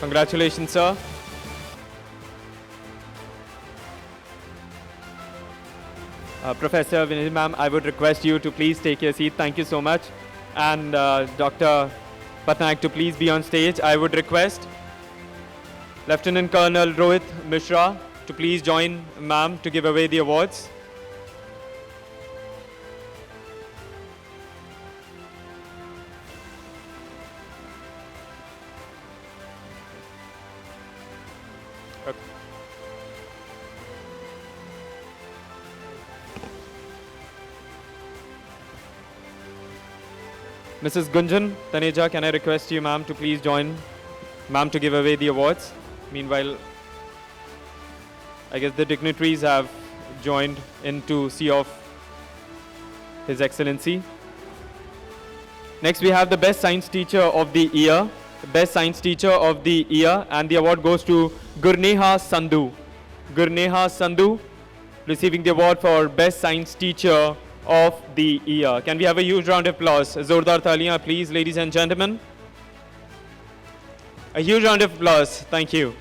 Congratulations, sir. Professor Vinay ma'am, I would request you to please take your seat. Thank you so much. And Dr. Patnaik to please be on stage. I would request Lieutenant Colonel Rohit Mishra to please join ma'am to give away the awards. Mrs. Gunjan Taneja, can I request you, ma'am, to please join ma'am to give away the awards? Meanwhile, I guess the dignitaries have joined in to see off His Excellency. Next, we have the Best Science Teacher of the Year. Best Science Teacher of the Year, and the award goes to Gurneha Sandhu. Gurneha Sandhu, receiving the award for Best Science Teacher of the Year. Can we have a huge round of applause? Zordar taaliyan, please, ladies and gentlemen. A huge round of applause. Thank you.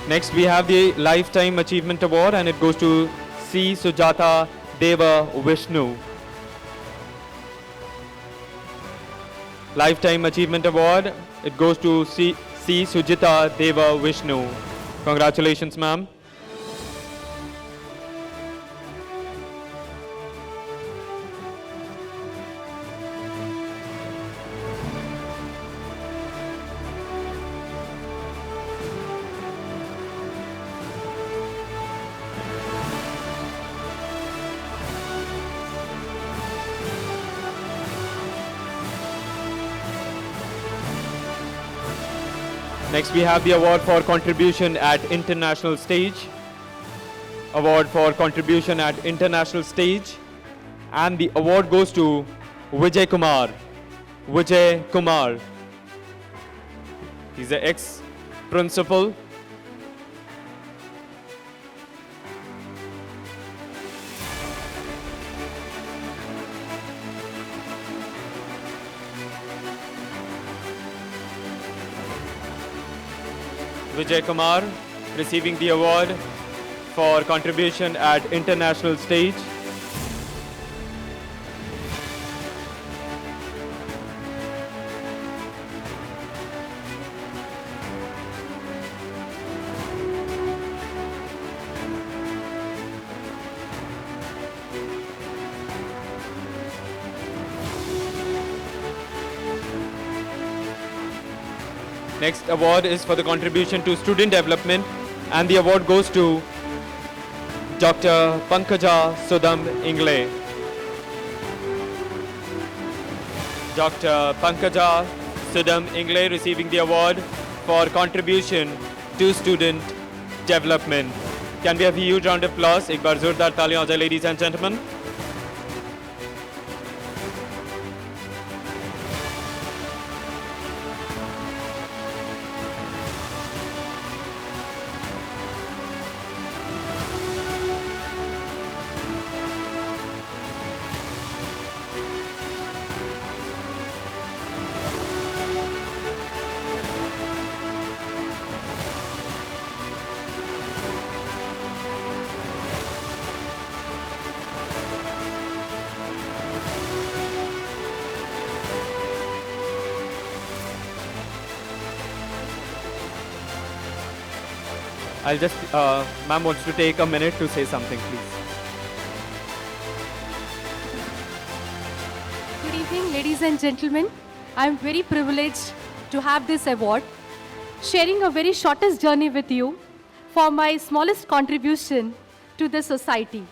Next, we have the Lifetime Achievement Award, and it goes to C. Sujata Deva Vishnu. Lifetime Achievement Award, it goes to C. Sujita Deva Vishnu. Congratulations, ma'am. Next, we have the award for contribution at international stage. Award for contribution at international stage. And the award goes to Vijay Kumar. Vijay Kumar. He's the ex-principal. Vijay Kumar receiving the award for contribution at international stage. Next award is for the contribution to student development, and the award goes to Dr. Pankaja Sudam Ingle. Dr. Pankaja Sudam Ingle receiving the award for contribution to student development. Can we have a huge round of applause? एक बार जोरदार तालियां हो जाए, ladies and gentlemen. I'll just, ma'am wants to take a minute to say something, please. Good evening, ladies and gentlemen. I'm very privileged to have this award, sharing a very shortest journey with you for my smallest contribution to the society.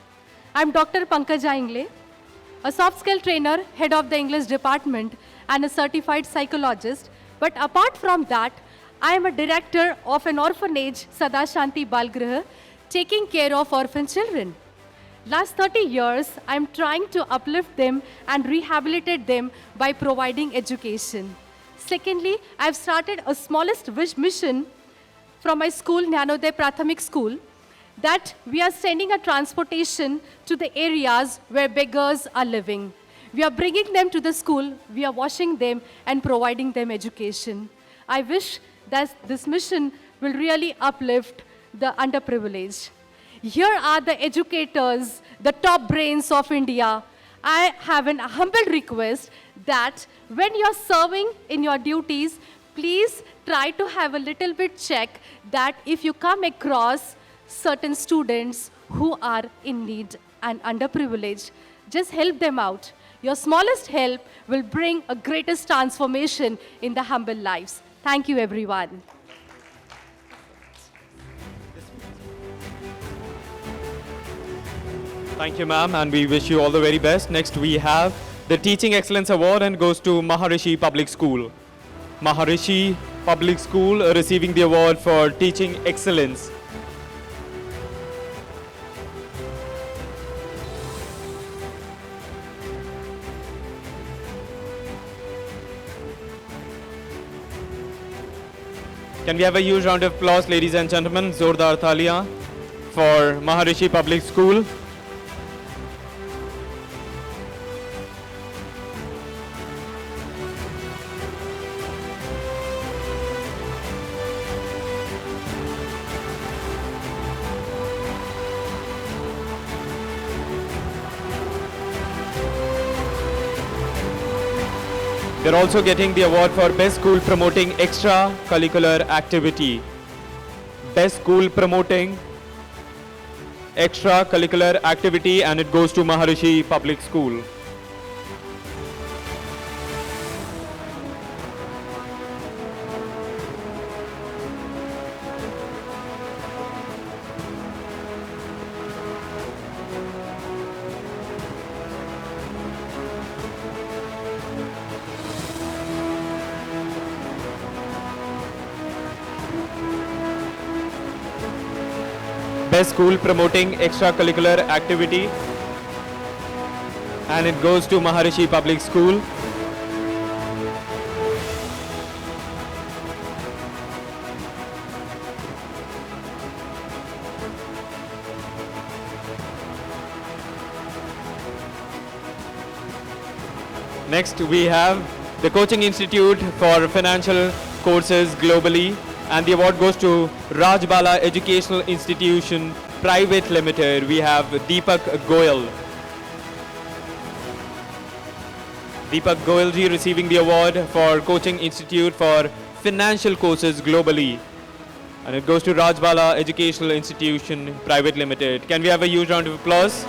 I'm Dr. Pankaja Ingle, a soft skill trainer, head of the English department, and a certified psychologist. But apart from that, I am a director of an orphanage, Sada Shanti Balgriha, taking care of orphan children. Last 30 years, I am trying to uplift them and rehabilitate them by providing education. Secondly, I have started a smallest wish mission from my school, Nanoday Prathamik School, that we are sending a transportation to the areas where beggars are living. We are bringing them to the school, we are washing them and providing them education. I wish that this mission will really uplift the underprivileged. Here are the educators, the top brains of India. I have a humble request that when you're serving in your duties, please try to have a little bit check that if you come across certain students who are in need and underprivileged, just help them out. Your smallest help will bring a greatest transformation in the humble lives. Thank you, everyone. Thank you, ma'am, and we wish you all the very best. Next, we have the Teaching Excellence Award, and goes to Maharishi Public School. Maharishi Public School receiving the award for Teaching Excellence. Can we have a huge round of applause, ladies and gentlemen? Zordar Thalia for Maharishi Public School. They're also getting the award for Best School Promoting Extracurricular Activity. Best School Promoting Extracurricular Activity, and it goes to Maharishi Public School. Best School Promoting Extracurricular Activity, and it goes to Maharishi Public School. Next we have the Coaching Institute for Financial Courses globally, and the award goes to Rajbala Educational Institution Private Limited. We have Deepak Goyal. Deepak Goyal ji receiving the award for Coaching Institute for Financial Courses globally, and it goes to Rajbala Educational Institution Private Limited. Can we have a huge round of applause?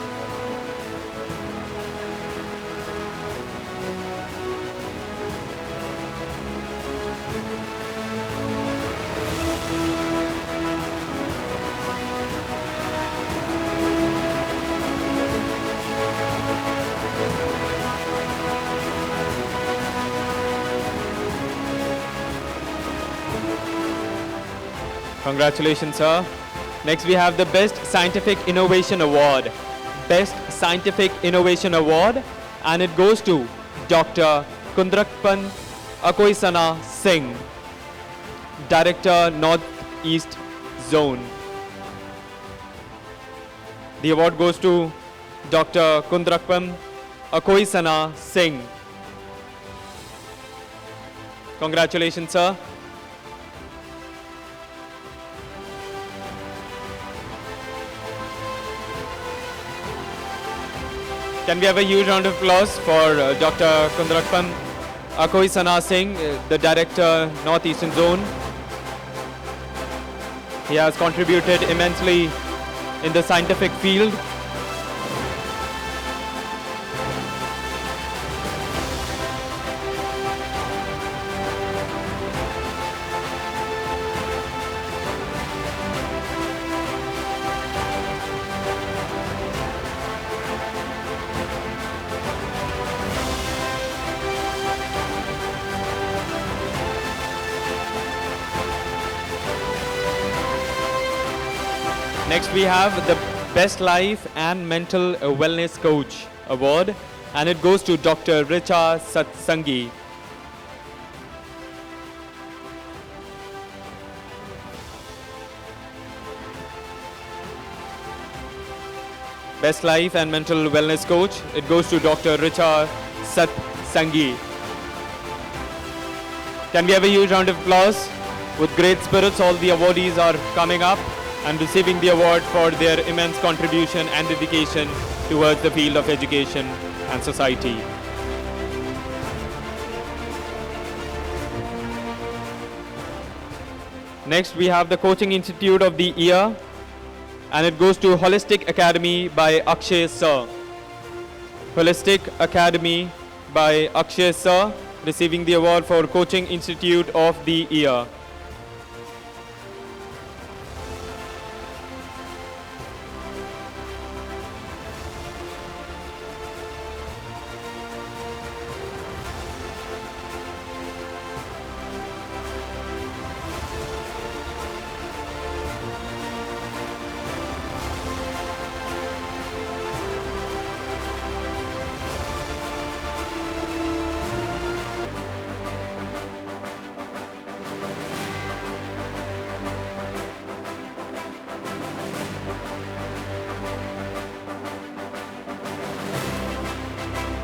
Congratulations, sir. Next, we have the Best Scientific Innovation Award. Best Scientific Innovation Award, and it goes to Dr. Kundrakpan Akoisana Singh, Director, Northeast Zone. The award goes to Dr. Kundrakpan Akoisana Singh. Congratulations, sir. Can we have a huge round of applause for Dr. Kundrakpan Akoisana Singh, the Director, Northeastern Zone. He has contributed immensely in the scientific field. Next we have the Best Life and Mental Wellness Coach Award, and it goes to Dr. Richa Satsangi. Best Life and Mental Wellness Coach, it goes to Dr. Richa Satsangi. Can we have a huge round of applause? With great spirits, all the awardees are coming up and receiving the award for their immense contribution and dedication towards the field of education and society. Next, we have the Coaching Institute of the Year, and it goes to Holistic Academy by Akshay Sir. Holistic Academy by Akshay Sir, receiving the award for Coaching Institute of the Year.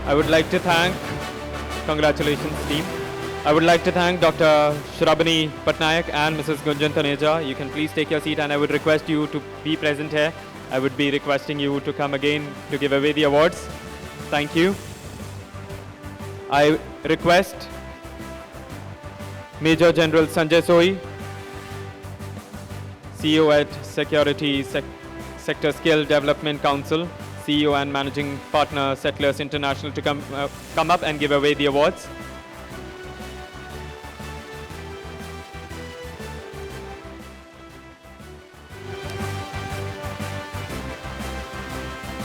I would like to thank, congratulations team. I would like to thank Dr. Shrabani Patnaik and Mrs. Gunjan Taneja. You can please take your seat, and I would request you to be present here. I would be requesting you to come again to give away the awards. Thank you. I request Major General Sanjay Soi, CEO at Sector Skill Development Council, CEO and Managing Partner, Settlers International, to come up and give away the awards.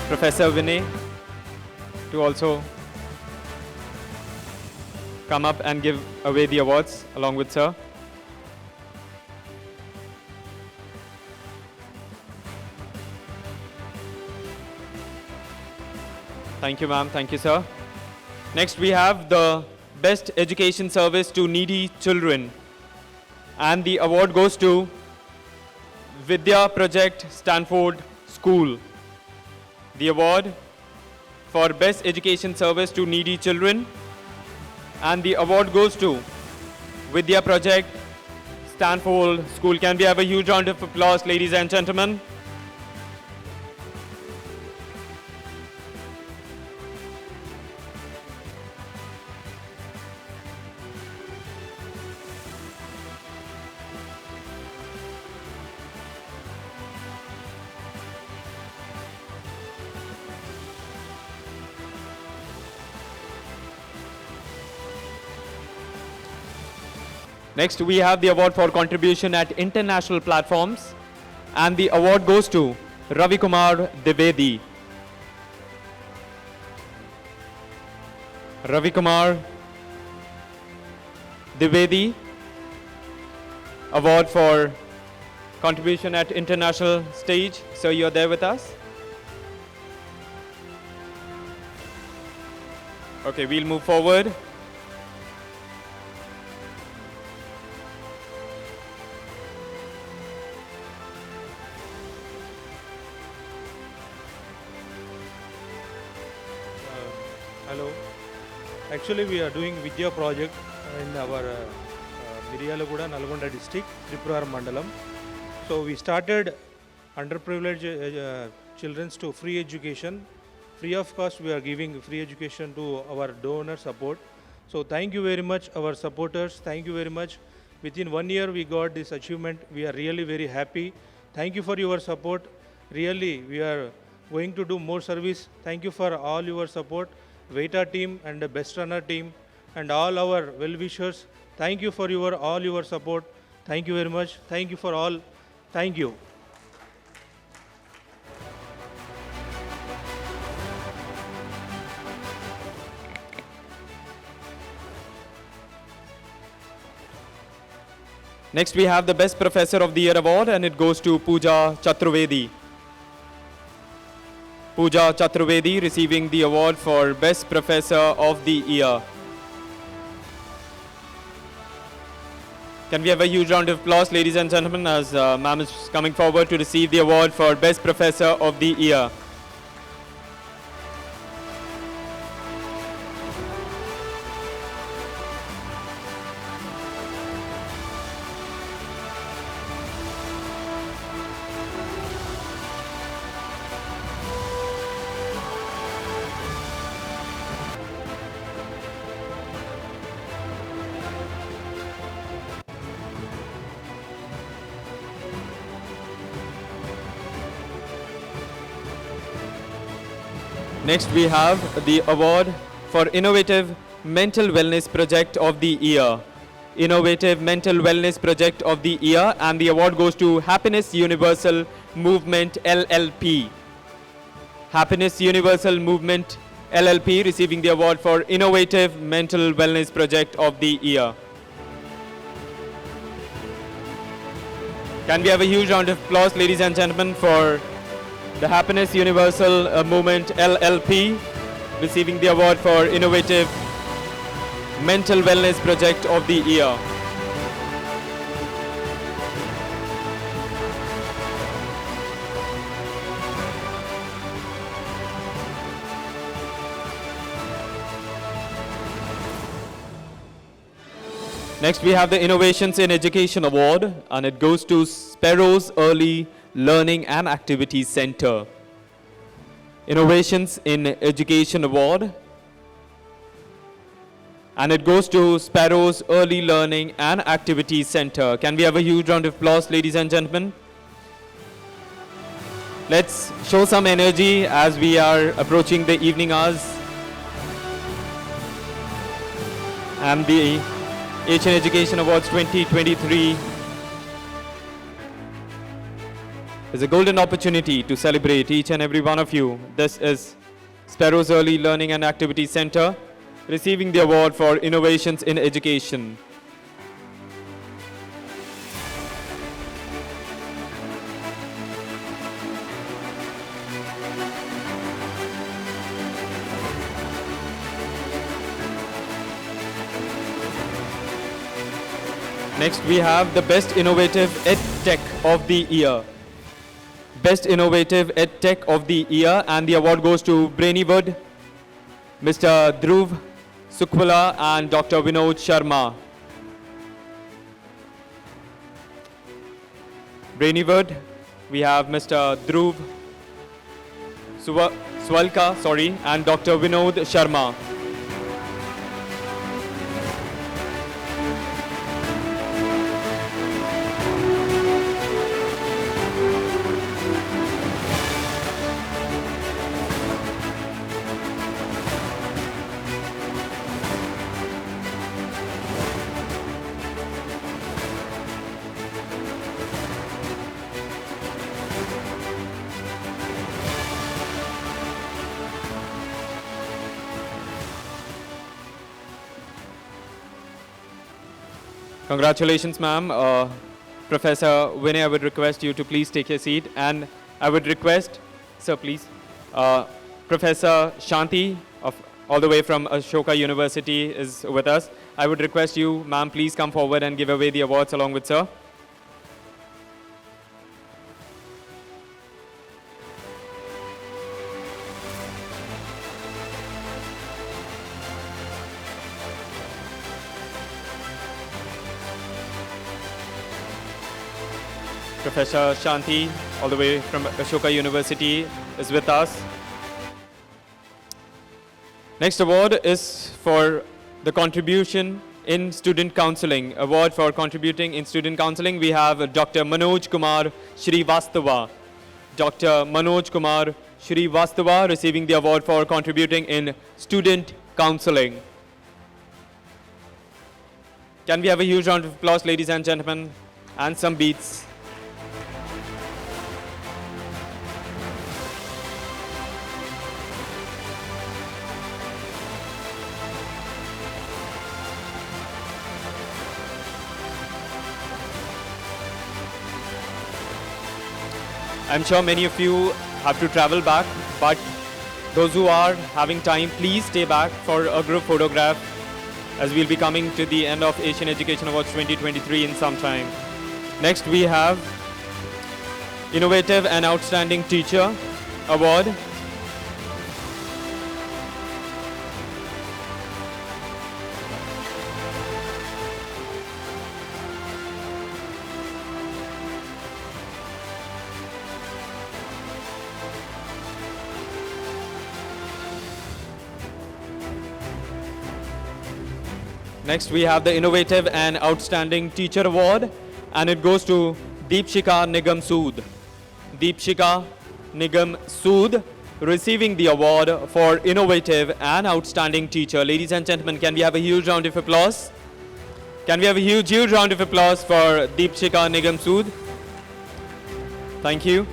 Professor Vinay to also come up and give away the awards along with sir. Thank you, ma'am. Thank you, sir. Next, we have the Best Education Service to Needy Children. And the award goes to Vidya Project Stanford School. The award for Best Education Service to Needy Children. And the award goes to Vidya Project Stanford School. Can we have a huge round of applause, ladies and gentlemen? Next, we have the award for contribution at international platforms, and the award goes to Ravi Kumar Dwivedi. Ravi Kumar Dwivedi, award for contribution at international stage. So you're there with us? Okay, we'll move forward. Hello. Actually, we are doing Vidya project in our Miryalaguda, Nalgonda district, Tripura Mandalam. So we started underprivileged children to free education. Free of cost, we are giving free education to our donor support. So thank you very much, our supporters. Thank you very much. Within 1 year, we got this achievement. We are really very happy. Thank you for your support. Really, we are going to do more service. Thank you for all your support. Veta team and the Best Runner team and all our well-wishers. Thank you for all your support. Thank you very much. Thank you for all. Thank you. Next, we have the Best Professor of the Year award, and it goes to Pooja Chaturvedi. Pooja Chaturvedi receiving the award for Best Professor of the Year. Can we have a huge round of applause, ladies and gentlemen, as ma'am is coming forward to receive the award for Best Professor of the Year. Next, we have the award for Innovative Mental Wellness Project of the Year. Innovative Mental Wellness Project of the Year, and the award goes to Happiness Universal Movement LLP. Happiness Universal Movement LLP receiving the award for Innovative Mental Wellness Project of the Year. Can we have a huge round of applause, ladies and gentlemen, for the Happiness Universal Movement LLP receiving the award for Innovative Mental Wellness Project of the Year. Next, we have the Innovations in Education Award, and it goes to Sparrows Early Learning and Activities Center. Innovations in Education Award, And it goes to Sparrow's Early Learning and Activities Center. Can we have a huge round of applause, ladies and gentlemen? Let's show some energy as we are approaching the evening hours. And the Asian Education Awards 2023 is a golden opportunity to celebrate each and every one of you. This is Sparrow's Early Learning and Activities Center receiving the award for innovations in education. Next, we have the Best Innovative EdTech of the Year. Best Innovative EdTech of the Year, and the award goes to Brainwood, Mr. Dhruv Sukhwala and Dr. Vinod Sharma. Brainwood, we have Mr. Dhruv Swalka, and Dr. Vinod Sharma. Congratulations, ma'am. Professor Vinay, I would request you to please take your seat. And I would request, sir, please, Professor Shanti, all the way from Ashoka University, is with us. I would request you, ma'am, please come forward and give away the awards along with sir. Professor Shanti, all the way from Ashoka University, is with us. Next award is for the contribution in student counseling. Award for contributing in student counseling. We have Dr. Manoj Kumar Shrivastava. Dr. Manoj Kumar Shrivastava receiving the award for contributing in student counseling. Can we have a huge round of applause, ladies and gentlemen, and some beats? I'm sure many of you have to travel back, but those who are having time, please stay back for a group photograph as we'll be coming to the end of Asian Education Awards 2023 in some time. Next, we have Innovative and Outstanding Teacher Award. Next, we have the Innovative and Outstanding Teacher Award, and it goes to Deepshika Nigam Sood. Deepshika Nigam Sood receiving the award for Innovative and Outstanding Teacher. Ladies and gentlemen, can we have a huge round of applause? Can we have a huge round of applause for Deepshika Nigam Sood? Thank you.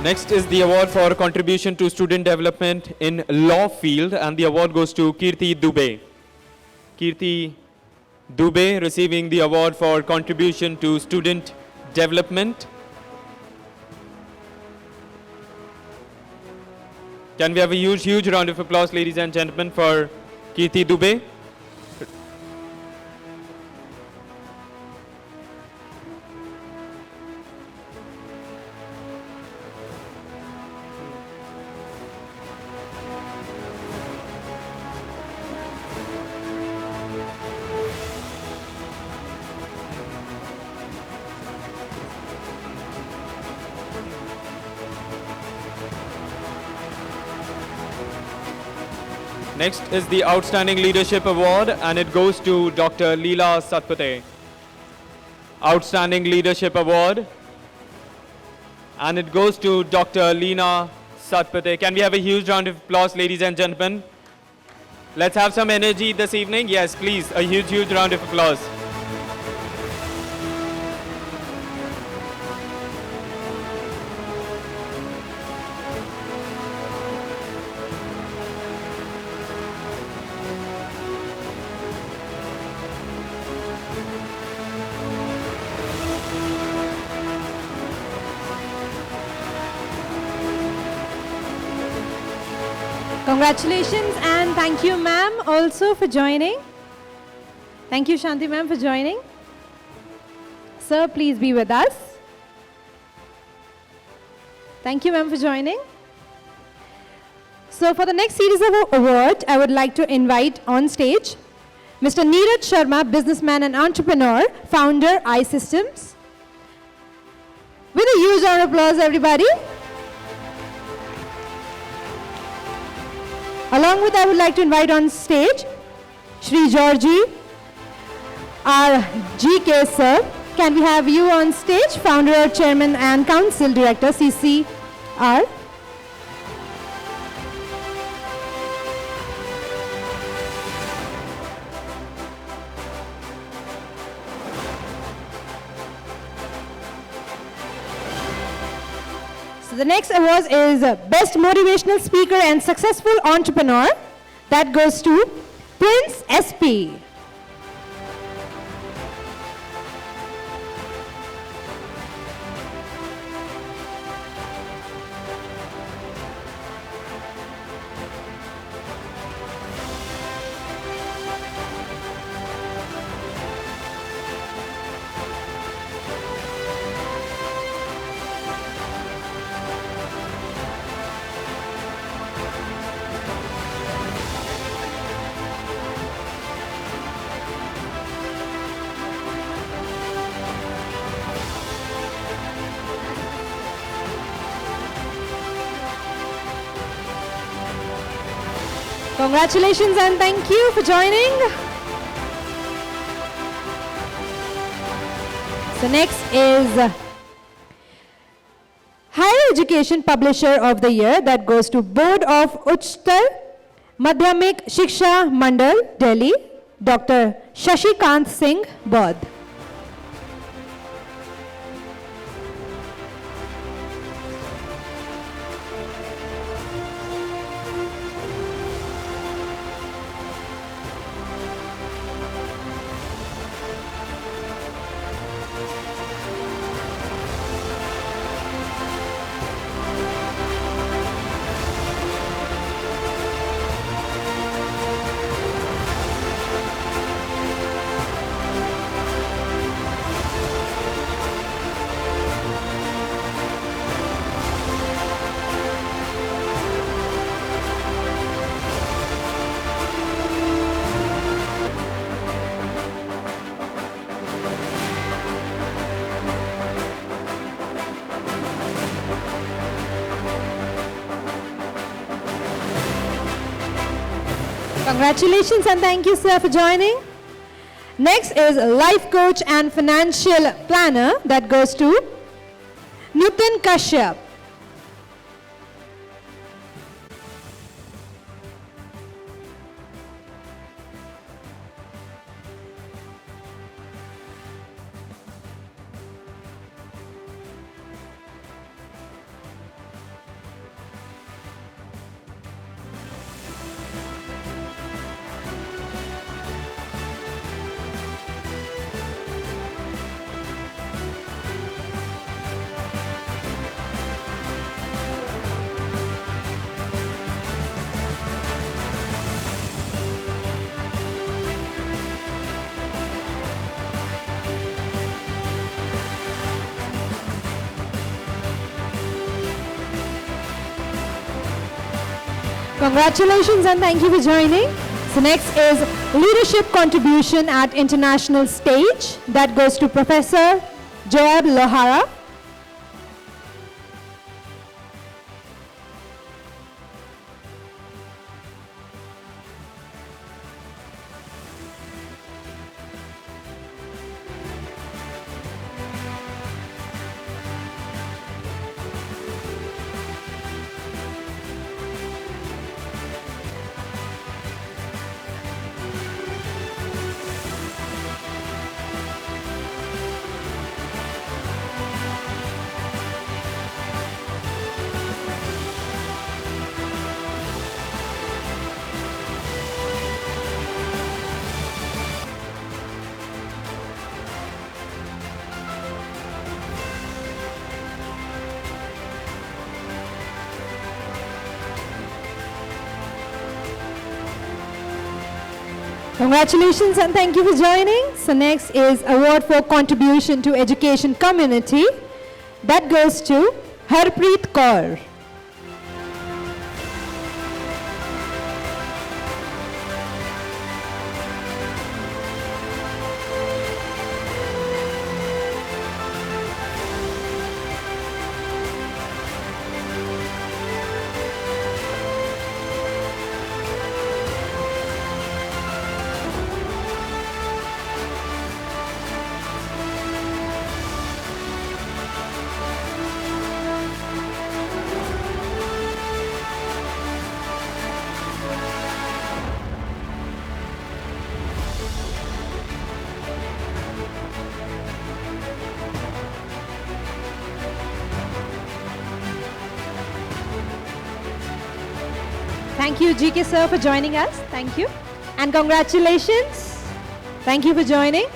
Next is the award for contribution to student development in law field, and the award goes to Kirti Dubey. Kirti Dubey receiving the award for contribution to student development Can we have a huge, huge round of applause, ladies and gentlemen, for Kirti Dubey? Next is the Outstanding Leadership Award, and it goes to Dr. Leela Satpathy. Outstanding Leadership Award, and it goes to Dr. Leena Satpathy. Can we have a huge round of applause, ladies and gentlemen? Let's have some energy this evening. Yes, please, a huge, huge round of applause. Congratulations and thank you, ma'am, also for joining. Thank you, Shanti, ma'am, for joining. Sir, please be with us. Thank you, ma'am, for joining. So for the next series of award, I would like to invite on stage Mr. Neeraj Sharma, businessman and entrepreneur, founder, iSystems. With a huge round of applause, everybody. Along with, I would like to invite on stage Shri Georgie, our GK sir. Can we have you on stage, founder, chairman and council director, CCR. So the next award is Best Motivational Speaker and Successful Entrepreneur. That goes to Prince SP. Congratulations and thank you for joining. So next is Higher Education Publisher of the Year. That goes to Board of Uchtar Madhyamik Shiksha Mandal, Delhi, Dr. Shashikant Singh Bodh. Congratulations and thank you, sir, for joining. Next is Life Coach and Financial Planner. That goes to Nutan Kashyap. Congratulations and thank you for joining. So next is leadership contribution at international stage. That goes to Professor Joab Lohara. Congratulations and thank you for joining. So next is award for contribution to education community. That goes to Harpreet Kaur. Thank you, GK sir, for joining us. Thank you. And congratulations. Thank you for joining.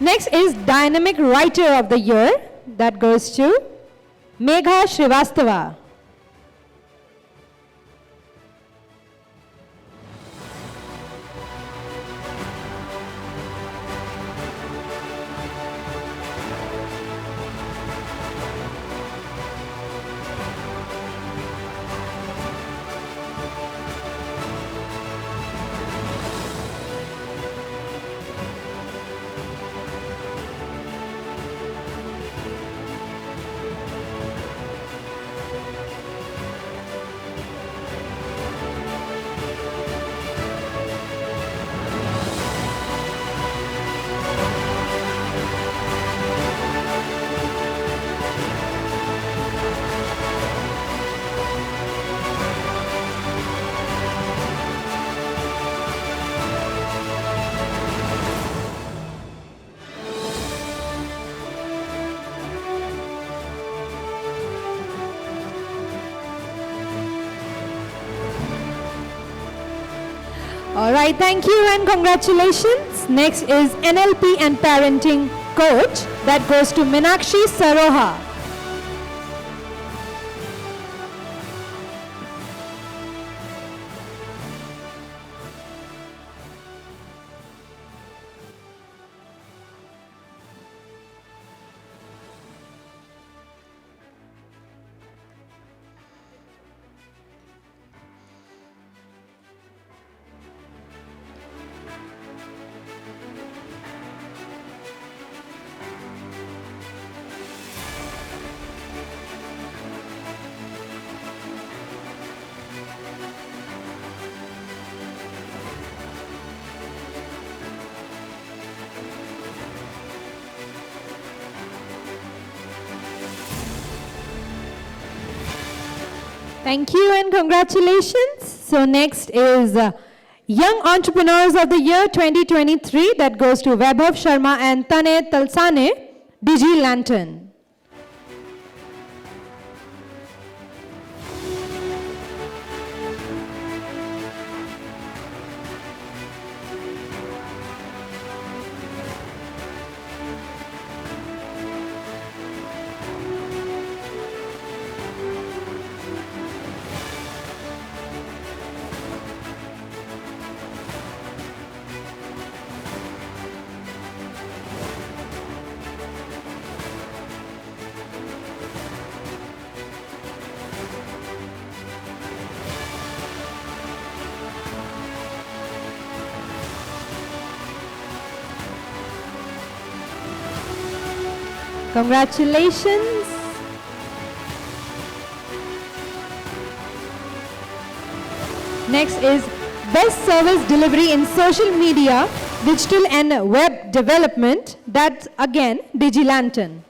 Next is Dynamic Writer of the Year. That goes to Megha Srivastava. All right, thank you and congratulations. Next is NLP and Parenting Coach. That goes to Meenakshi Saroha. Thank you and congratulations. So next is Young Entrepreneurs of the Year 2023. That goes to Vaibhav Sharma and Tane Talsane, Digi Lantern. Congratulations. Next is Best Service Delivery in Social Media, Digital and Web Development. That's again DigiLantern.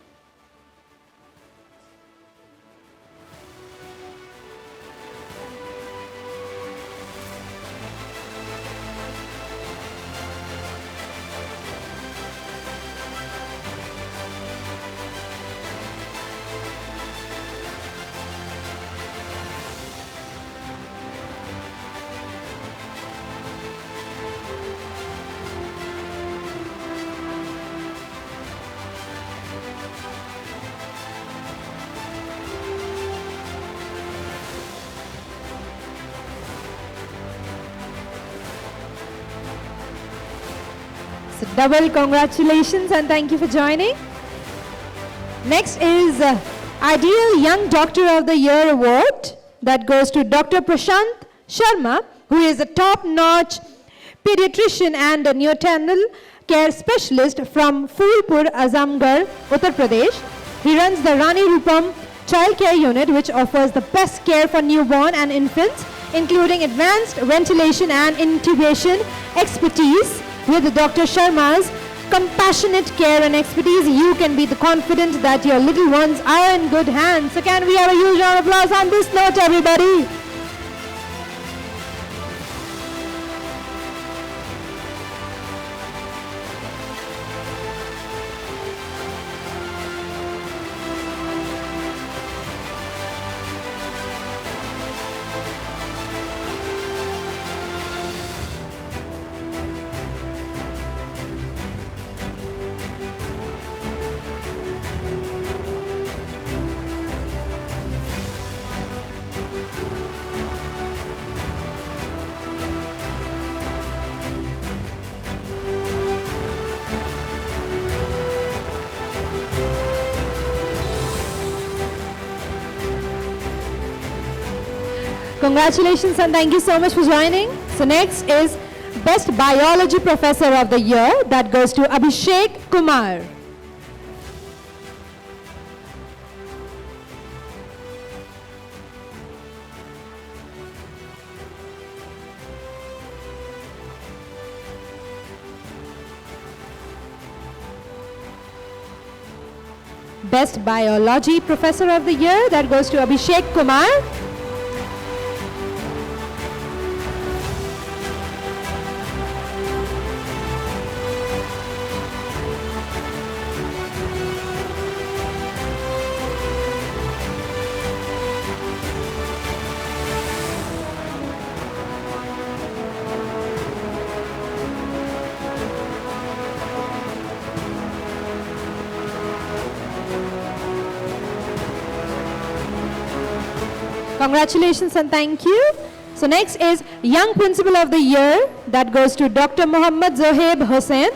So double congratulations and thank you for joining. Next is Ideal Young Doctor of the Year Award that goes to Dr. Prashant Sharma, who is a top-notch pediatrician and a neonatal care specialist from Phulpur, Azamgarh, Uttar Pradesh. He runs the Rani Rupam Child Care Unit, which offers the best care for newborn and infants, including advanced ventilation and intubation expertise. With Dr. Sharma's compassionate care and expertise, you can be confident that your little ones are in good hands. So can we have a huge round of applause on this note, everybody? Congratulations and thank you so much for joining. So next is Best Biology Professor of the Year that goes to Abhishek Kumar. Best Biology Professor of the Year that goes to Abhishek Kumar. Congratulations and thank you. So next is Young Principal of the Year that goes to Dr. Muhammad Zohaib Hussain.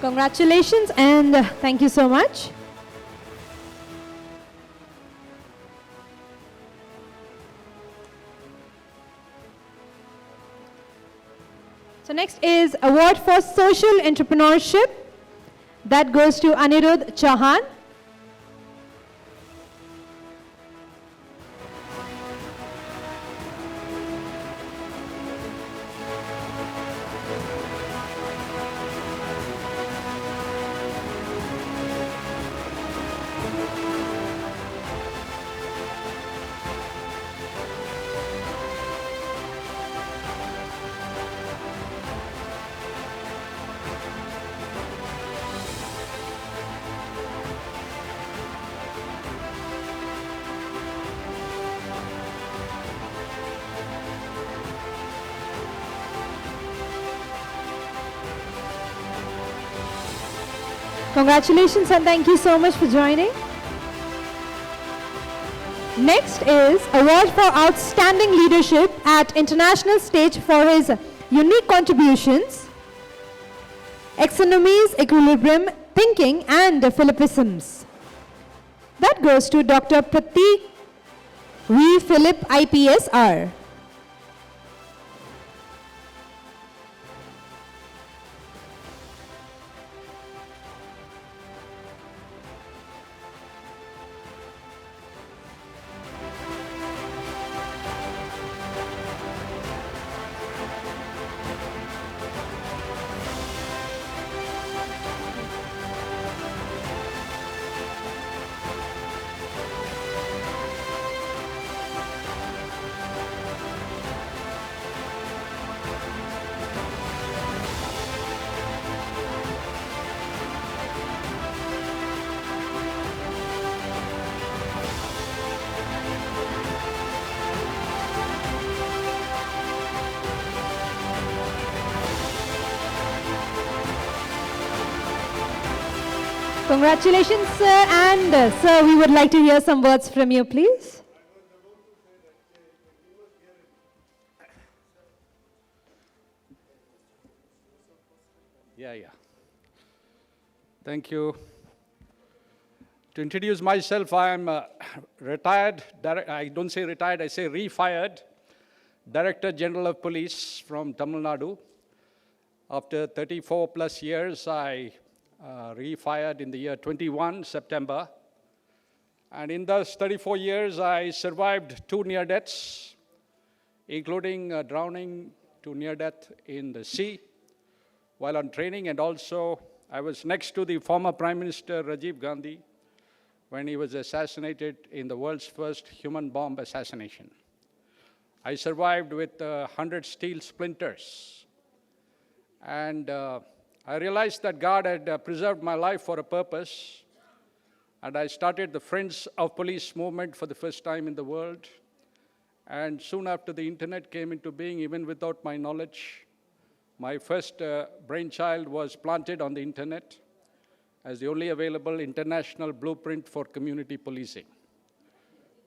Congratulations and thank you so much. So next is Award for Social Entrepreneurship that goes to Anirudh Chauhan. Congratulations and thank you so much for joining. Next is award for outstanding leadership at international stage for his unique contributions, exonomies, equilibrium, thinking and philippisms. That goes to Dr. Pratik V. Philip IPSR. Congratulations, sir. And sir, we would like to hear some words from you, please. Yeah. Thank you. To introduce myself, I am retired, I don't say retired, I say refired, Director General of Police from Tamil Nadu. After 34 plus years, I refired in the year 21, September. And in those 34 years, I survived 2 near deaths, including drowning to near death in the sea while on training. And also, I was next to the former Prime Minister Rajiv Gandhi when he was assassinated in the world's first human bomb assassination. I survived with 100 steel splinters. And I realized that God had preserved my life for a purpose, and I started the Friends of Police movement for the first time in the world. And soon after, the internet came into being, even without my knowledge. My first brainchild was planted on the internet as the only available international blueprint for community policing,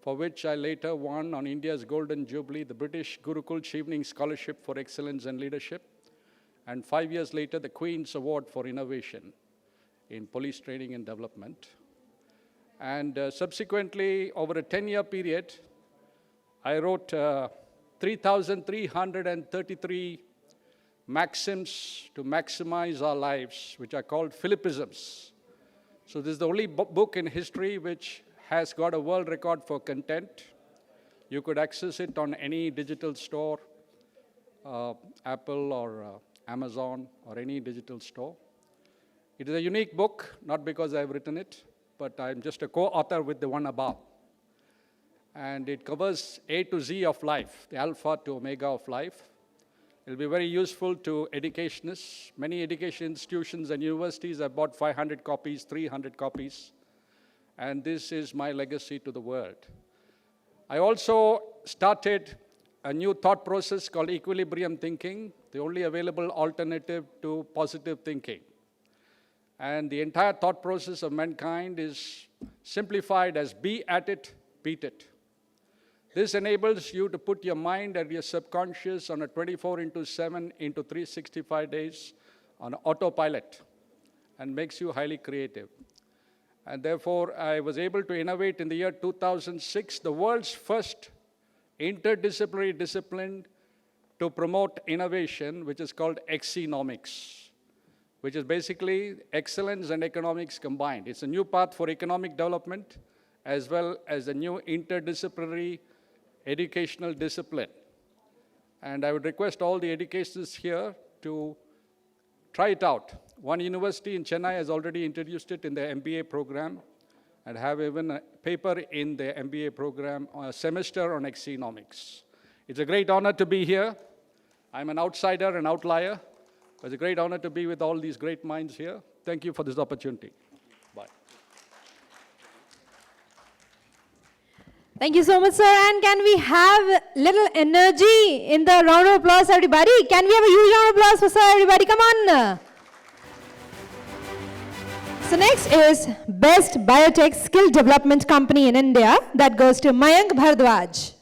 for which I later won on India's Golden Jubilee the British Gurukul Chevening Scholarship for Excellence and Leadership, and 5 years later, the Queen's Award for Innovation in Police Training and Development. And subsequently, over a 10-year period, I wrote 3,333 maxims to maximize our lives, which are called philippisms. So this is the only book in history which has got a world record for content. You could access it on any digital store, Apple or Amazon or any digital store. It is a unique book, not because I've written it, but I'm just a co-author with the one above. And it covers A to Z of life, the alpha to omega of life. It'll be very useful to educationists. Many education institutions and universities have bought 500 copies, 300 copies. And this is my legacy to the world. I also started a new thought process called equilibrium thinking, the only available alternative to positive thinking. And the entire thought process of mankind is simplified as be at it, beat it. This enables you to put your mind and your subconscious on a 24/7 into 365 days on autopilot and makes you highly creative. And therefore, I was able to innovate in the year 2006, the world's first interdisciplinary discipline to promote innovation, which is called Exonomics, which is basically excellence and economics combined. It's a new path for economic development as well as a new interdisciplinary educational discipline. And I would request all the educators here to try it out. One university in Chennai has already introduced it in the MBA program and have even a paper in the MBA program, a semester on Exonomics. It's a great honor to be here. I'm an outsider, an outlier. It's a great honor to be with all these great minds here. Thank you for this opportunity. Bye. Thank you so much, sir. And can we have little energy in the round of applause, everybody? Can we have a huge round of applause for sir, everybody? Come on. So next is Best Biotech Skill Development Company in India. That goes to Mayank Bhardwaj.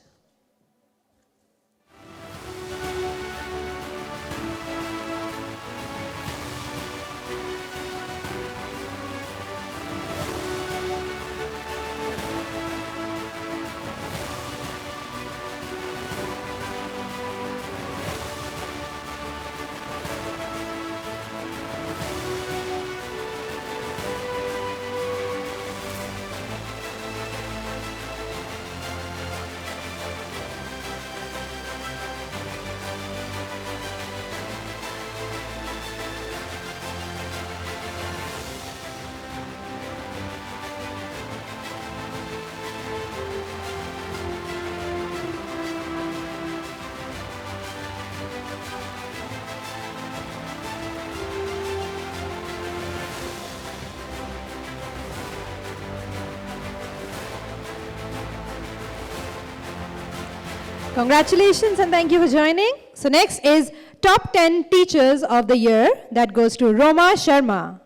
Congratulations and thank you for joining. So next is Top 10 Teachers of the Year. That goes to Roma Sharma.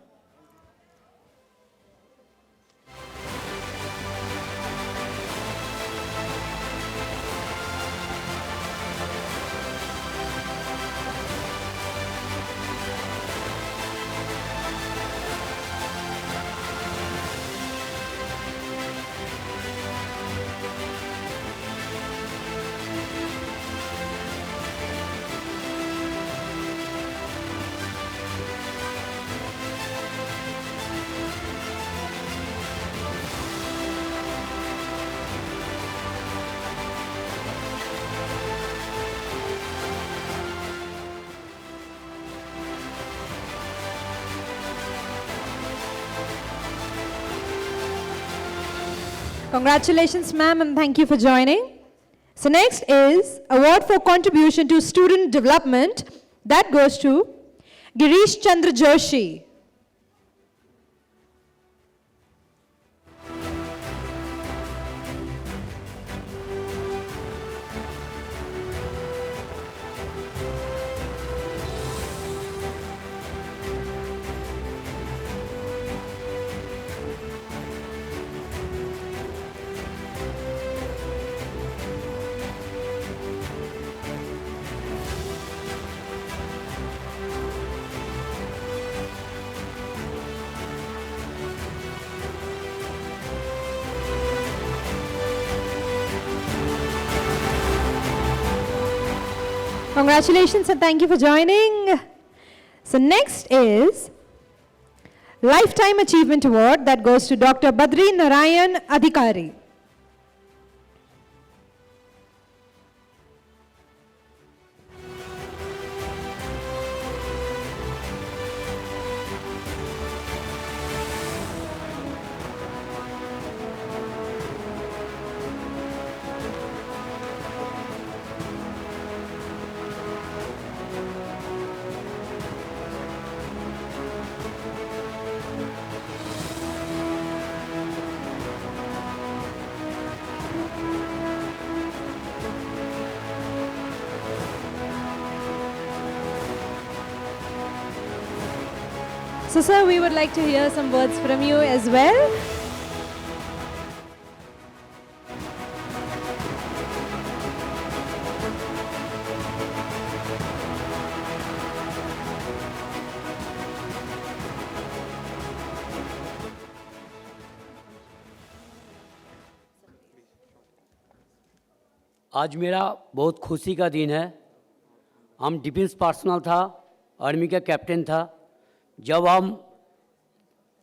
Congratulations, ma'am, and thank you for joining. So next is Award for Contribution to Student Development. That goes to Girish Chandra Joshi. Congratulations and thank you for joining. So next is Lifetime Achievement Award. That goes to Dr. Badri Narayan Adhikari. So sir, we would like to hear some words from you as well. आज मेरा बहुत खुशी का दिन है। हम defence personnel था, army का कैप्टन था। जब हम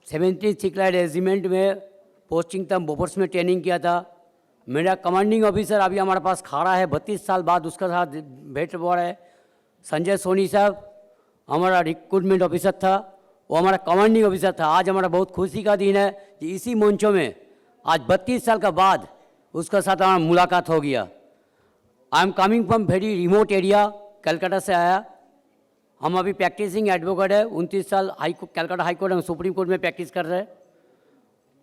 76 रेजिमेंट में पोस्टिंग था, बोफोर्स में ट्रेनिंग किया था। मेरा कमांडिंग ऑफिसर अभी हमारे पास खड़ा है, 32 साल बाद उसका साथ भेंट हुआ है। संजय सोनी साहब हमारा रिक्रूटमेंट ऑफिसर था, वो हमारा कमांडिंग ऑफिसर था। आज हमारा बहुत खुशी का दिन है कि इसी मंचों में आज 32 साल का बाद उसका साथ हमारा मुलाकात हो गया। I am coming from very remote area, Calcutta से आया। हम अभी प्रैक्टिसिंग एडवोकेट है, 29 साल कलकत्ता हाई कोर्ट एवं सुप्रीम कोर्ट में प्रैक्टिस कर रहे हैं।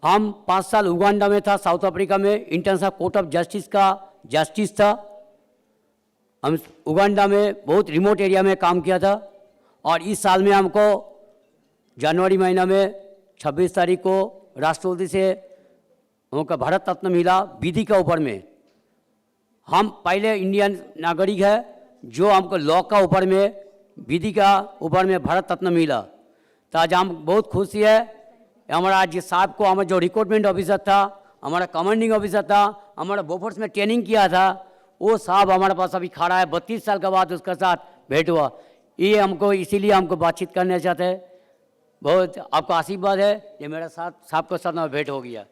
हम 5 साल उगांडा में था, साउथ अफ्रीका में इंटरनेशनल कोर्ट ऑफ जस्टिस का जस्टिस था। हम उगांडा में बहुत रिमोट एरिया में काम किया था और इस साल में हमको जनवरी महीना में 26 तारीख को राष्ट्रपति से हमको भारत रत्न मिला विधि के ऊपर में। हम पहले इंडियन नागरिक है जो हमको लॉ का ऊपर में विधि का ऊपर में भारत रत्न मिला। तो आज हम बहुत खुशी है। हमारा आज साहब को हमारा जो रिक्रूटमेंट ऑफिसर था, हमारा कमांडिंग ऑफिसर था, हमारा बोफोर्स में ट्रेनिंग किया था, वो साहब हमारे पास अभी खड़ा है। 32 साल के बाद उसके साथ भेंट हुआ। ये हमको इसीलिए हमको बातचीत करना चाहते हैं। बहुत आपका आशीर्वाद है, ये मेरा साथ साहब के साथ में भेंट हो गया।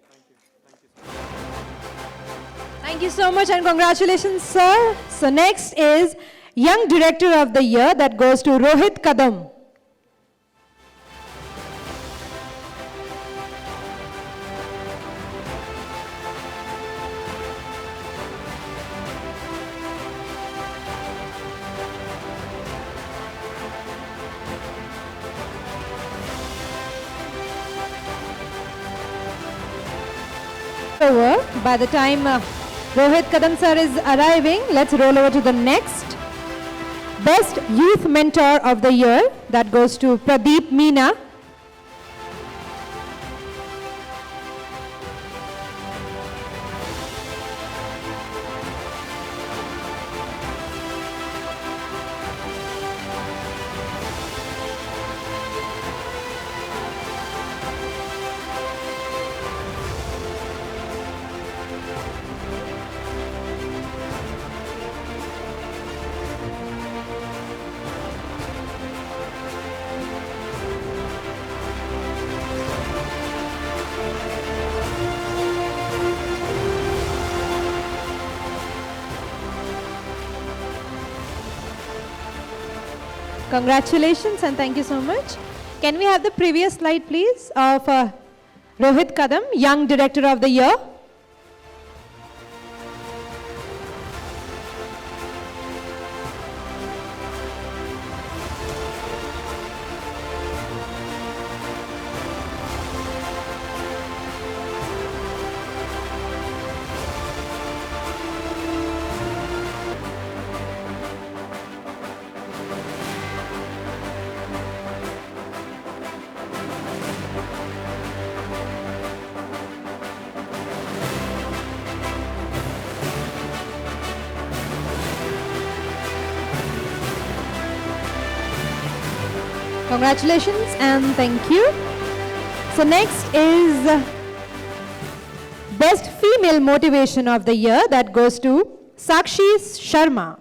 Thank you so much and congratulations, sir. So next is Young Director of the Year, that goes to Rohit Kadam. Over. By the time Rohit Kadam sir is arriving, let's roll over to the next. Best Youth Mentor of the Year, that goes to Pradeep Meena. Congratulations and thank you so much. Can we have the previous slide, please, of Rohit Kadam, Young Director of the Year? Congratulations and thank you. So next is Best Female Motivation of the Year, that goes to Sakshi Sharma.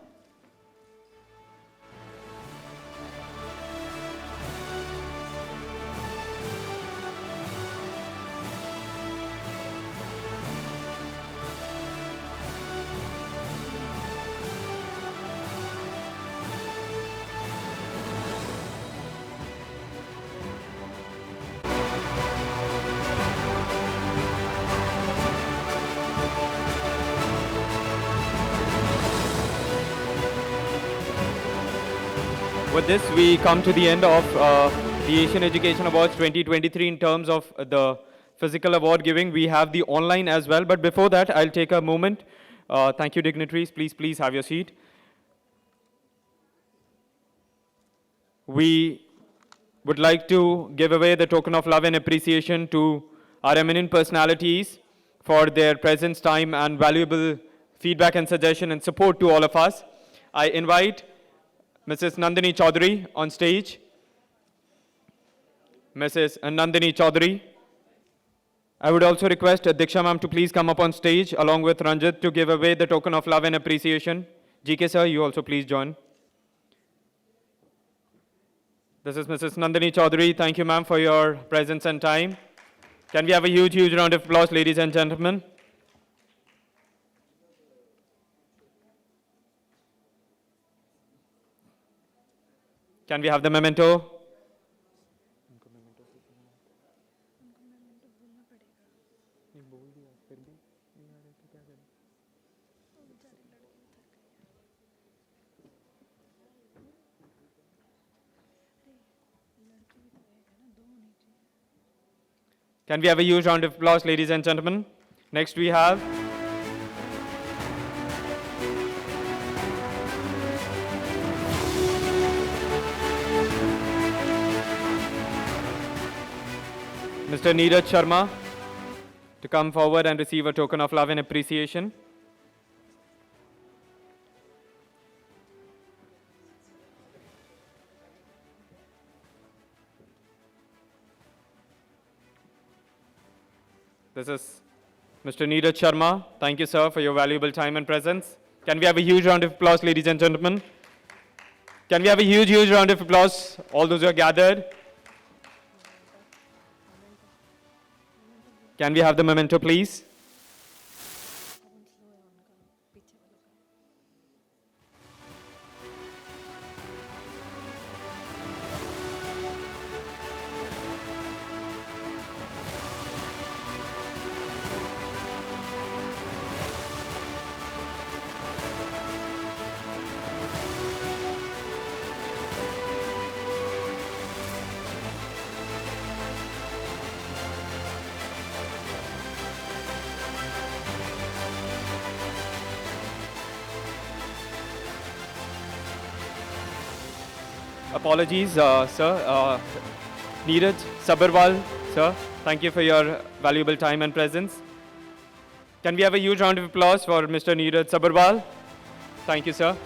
With this, we come to the end of the Asian Education Awards 2023 in terms of the physical award giving. We have the online as well, but before that, I'll take a moment. Thank you, dignitaries. Please have your seat. We would like to give away the token of love and appreciation to our eminent personalities for their presence, time, and valuable feedback and suggestion and support to all of us. I invite Mrs. Nandini Chaudhary on stage. Mrs. Nandini Chaudhary. I would also request Diksha ma'am to please come up on stage along with Ranjit to give away the token of love and appreciation. GK sir, you also please join. This is Mrs. Nandini Chaudhary. Thank you ma'am for your presence and time. Can we have a huge round of applause, ladies and gentlemen? Can we have the memento? Can we have a huge round of applause, ladies and gentlemen? Next we have Mr. Neeraj Sharma to come forward and receive a token of love and appreciation. This is Mr. Neeraj Sharma. Thank you, sir, for your valuable time and presence. Can we have a huge round of applause, ladies and gentlemen? Can we have a huge, huge round of applause, all those who are gathered? Can we have the memento, please? Apologies, sir. Neeraj Sabharwal, sir, thank you for your valuable time and presence. Can we have a huge round of applause for Mr. Neeraj Sabharwal? Thank you, sir.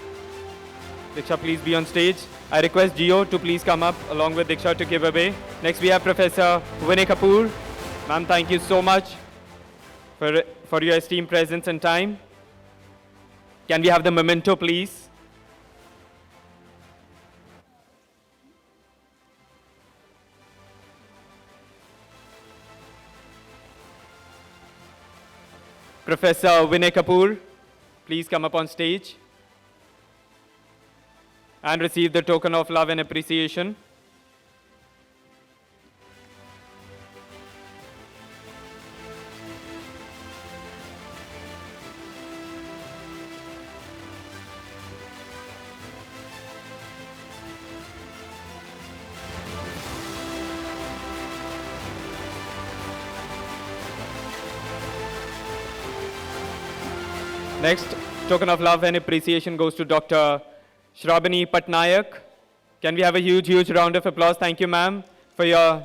Diksha, please be on stage. I request Gio to please come up along with Diksha to give away. Next, we have Professor Vinay Kapoor. Ma'am, thank you so much for your esteemed presence and time. Can we have the memento, please? Professor Vinay Kapoor, please come up on stage and receive the token of love and appreciation. Next, token of love and appreciation goes to Dr. Shrabani Patnaik. Can we have a huge, huge round of applause? Thank you, ma'am, for your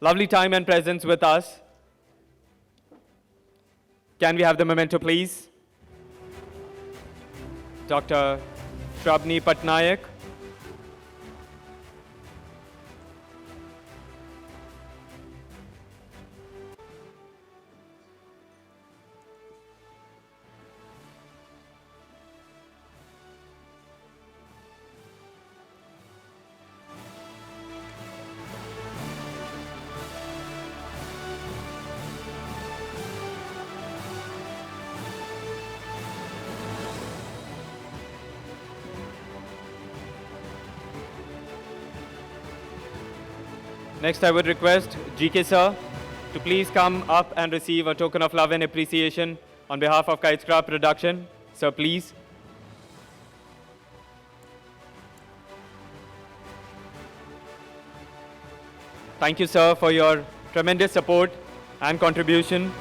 lovely time and presence with us. Can we have the memento, please? Dr. Shrabani Patnaik. Next, I would request GK sir to please come up and receive a token of love and appreciation on behalf of Kitescraft Production. Sir, please. Thank you, sir, for your tremendous support and contribution.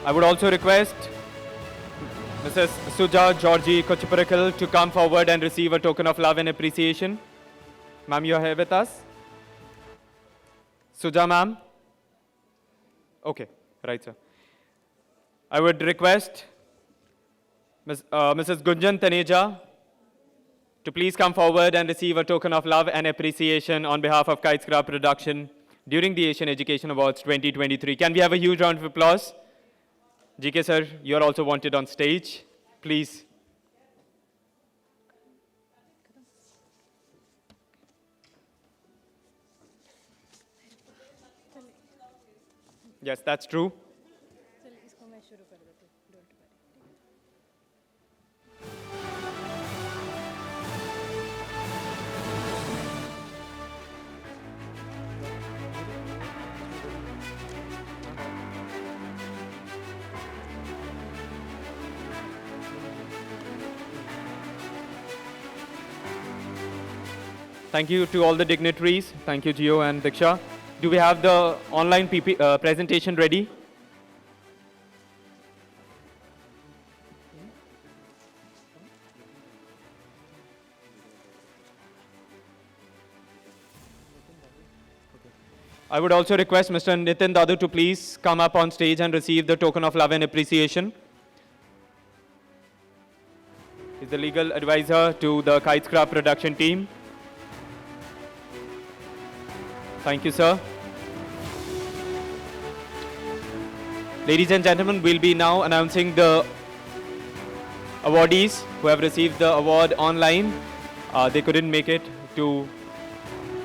I would also request Mrs. Suja Georgie Kochiparakal to come forward and receive a token of love and appreciation. Ma'am, you are here with us? Suja, ma'am? Okay, right, sir. I would request Mrs. Gunjan Taneja to please come forward and receive a token of love and appreciation on behalf of Kitescraft Production during the Asian Education Awards 2023. Can we have a huge round of applause? GK sir, you are also wanted on stage. Please. Yes, that's true. Thank you to all the dignitaries. Thank you, Gio and Diksha. Do we have the online presentation ready? I would also request Mr. Nitin Dadu to please come up on stage and receive the token of love and appreciation. He's the legal advisor to the Kitescraft production team. Thank you, sir. Ladies and gentlemen, we'll be now announcing the awardees who have received the award online. They couldn't make it to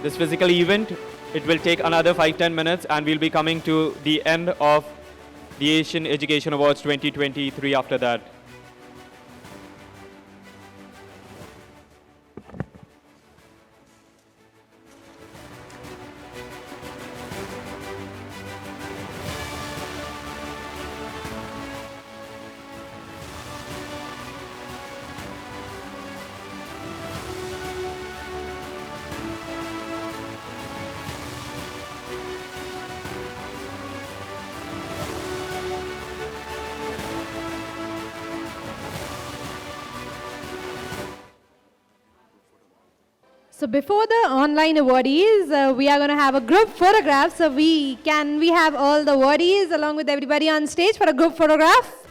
this physical event. It will take another 5-10 minutes and we'll be coming to the end of the Asian Education Awards 2023 after that. So before the online awardees, we are going to have a group photograph. So we have all the awardees along with everybody on stage for a group photograph?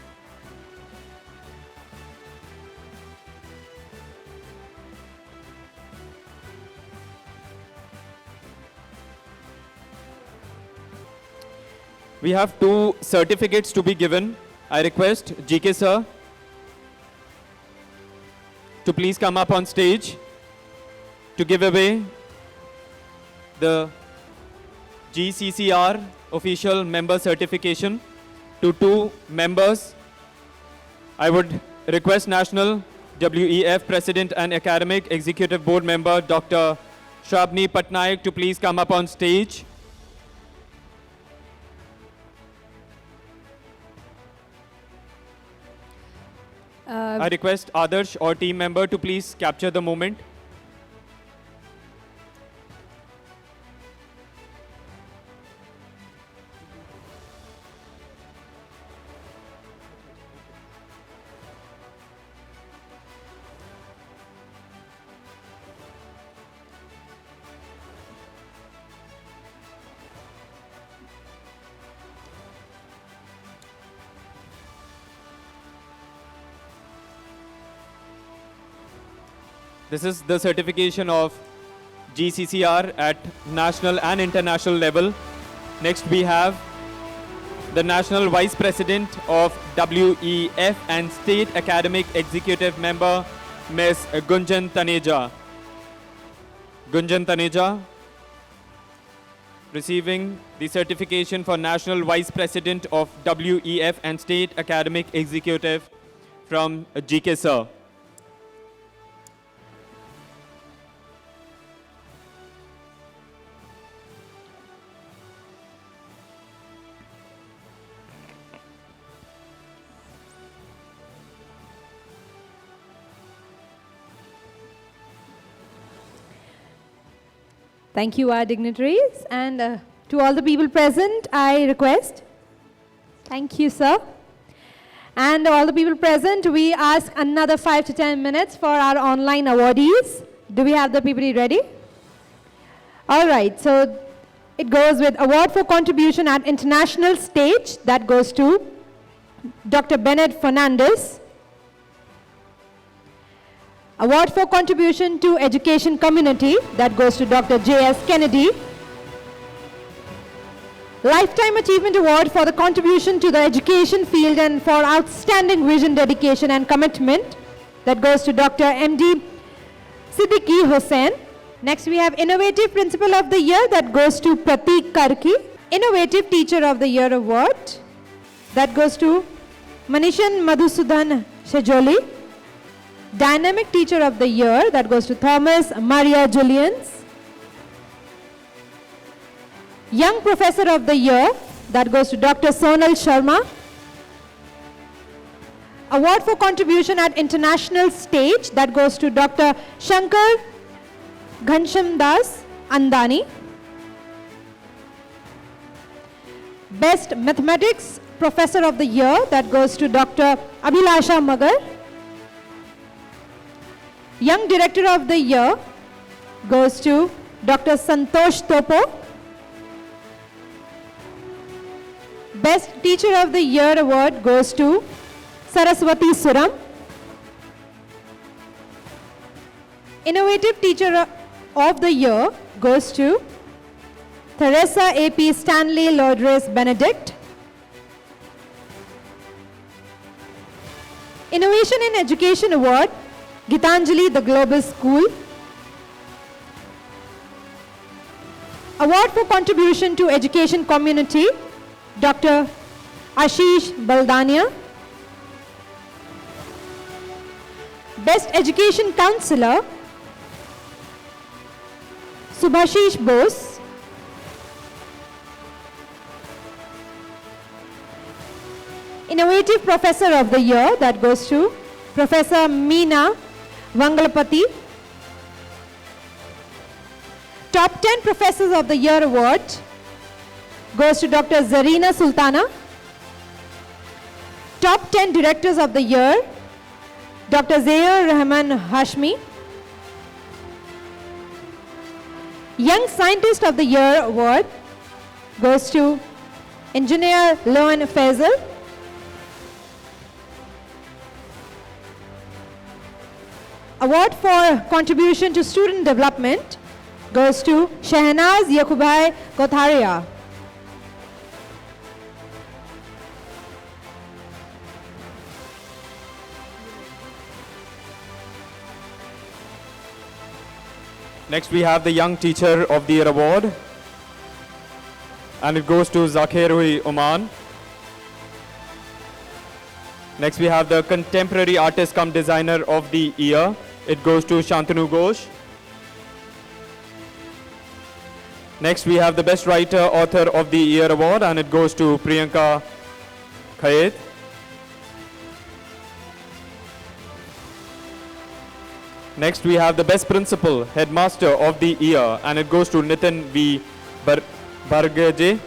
We have 2 certificates to be given. I request GK sir to please come up on stage to give away the GCCR official member certification to 2 members. I would request National WEF President and Academic Executive Board Member Dr. Shrabni Patnaik to please come up on stage. I request Adarsh or team member to please capture the moment. This is the certification of GCCR at national and international level. Next we have the National Vice President of WEF and State Academic Executive Member, Ms. Gunjan Taneja. Gunjan Taneja receiving the certification for National Vice President of WEF and State Academic Executive from GK Sir. Thank you, our dignitaries. And to all the people present, I request. Thank you, sir. And all the people present, we ask another 5 to 10 minutes for our online awardees. Do we have the PPT ready? All right, so it goes with Award for Contribution at International Stage. That goes to Dr. Bennett Fernandez. Award for Contribution to Education Community, that goes to Dr. J.S. Kennedy. Lifetime Achievement Award for the contribution to the education field and for outstanding vision, dedication and commitment, that goes to Dr. M.D. Siddiqui Hussain. Next we have Innovative Principal of the Year, that goes to Pratik Karki. Innovative Teacher of the Year Award, that goes to Manishan Madhusudan Shajoli. Dynamic Teacher of the Year, that goes to Thomas Maria Julians. Young Professor of the Year, that goes to Dr. Sonal Sharma. Award for Contribution at International Stage, that goes to Dr. Shankar Ghansham Das Andani. Best Mathematics Professor of the Year, that goes to Dr. Abhilasha Magar. Young Director of the Year goes to Dr. Santosh Topo. Best Teacher of the Year award goes to Saraswati Suram. Innovative Teacher of the Year goes to Theresa A.P. Stanley Lodres Benedict. Innovation in Education Award, Gitanjali The Global School. Award for Contribution to Education Community, Dr. Ashish Baldania. Best Education Counselor, Subhashish Bose. Innovative Professor of the Year, that goes to Professor Meena Vangalapati. Top 10 Professors of the Year award goes to Dr. Zarina Sultana. Top 10 Directors of the Year, Dr. Zayer Rahman Hashmi. Young Scientist of the Year award goes to Engineer Loan Faisal. Award for Contribution to Student Development goes to Shehnaz Yakubai Kotharia. Next, we have the Young Teacher of the Year award, and it goes to Zakir Oman. Next, we have the Contemporary Artist cum Designer of the Year. It goes to Shantanu Ghosh. Next, we have the Best Writer Author of the Year award, and it goes to Priyanka Khaed. Next, we have the Best Principal Headmaster of the Year, and it goes to Nitin V. Bargaje.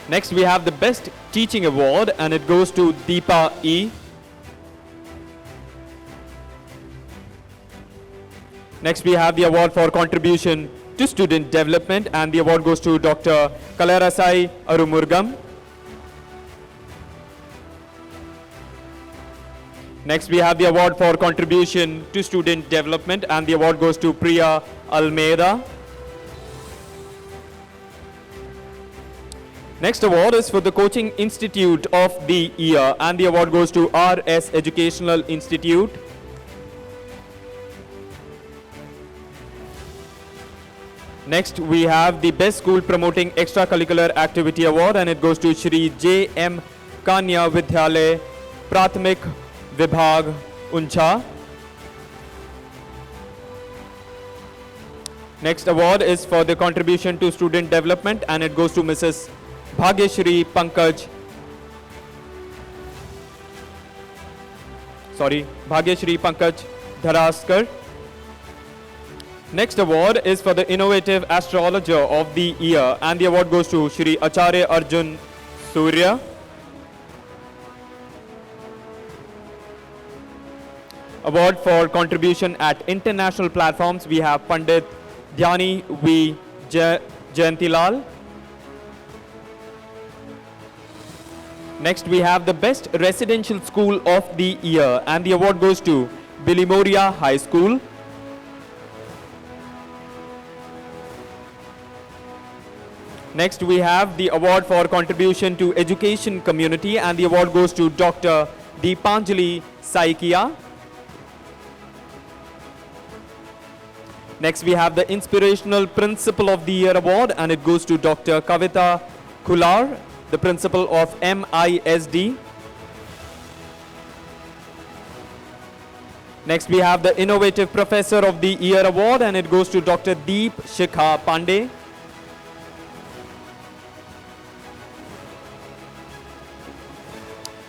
Next, we have the Best Teaching Award, and it goes to Deepa E. Next, we have the award for contribution to student development, and the award goes to Dr. Kalarasai Arumurgam. Next, we have the award for contribution to student development, and the award goes to Priya Almeida. Next award is for the Coaching Institute of the Year, and the award goes to RS Educational Institute. Next, we have the Best School Promoting Extracurricular Activity Award, and it goes to Shri J.M. Kanya Vidyalaya Prathamik Vibhag Uncha. Next award is for the contribution to student development, and it goes to Mrs. Bhagyashri Pankaj. Bhagyashri Pankaj Dharaskar. Next award is for the Innovative Astrologer of the Year, and the award goes to Shri Acharya Arjun Surya. Award for contribution at international platforms, we have Pandit Dhyani V. Jayantilal. Next, we have the Best Residential School of the Year, and the award goes to Bilimoria High School. Next, we have the award for contribution to education community, and the award goes to Dr. Deepanjali Saikia. Next, we have the Inspirational Principal of the Year award, and it goes to Dr. Kavita Kular, the principal of MISD. Next, we have the Innovative Professor of the Year award, and it goes to Dr. Deep Shikha Pandey.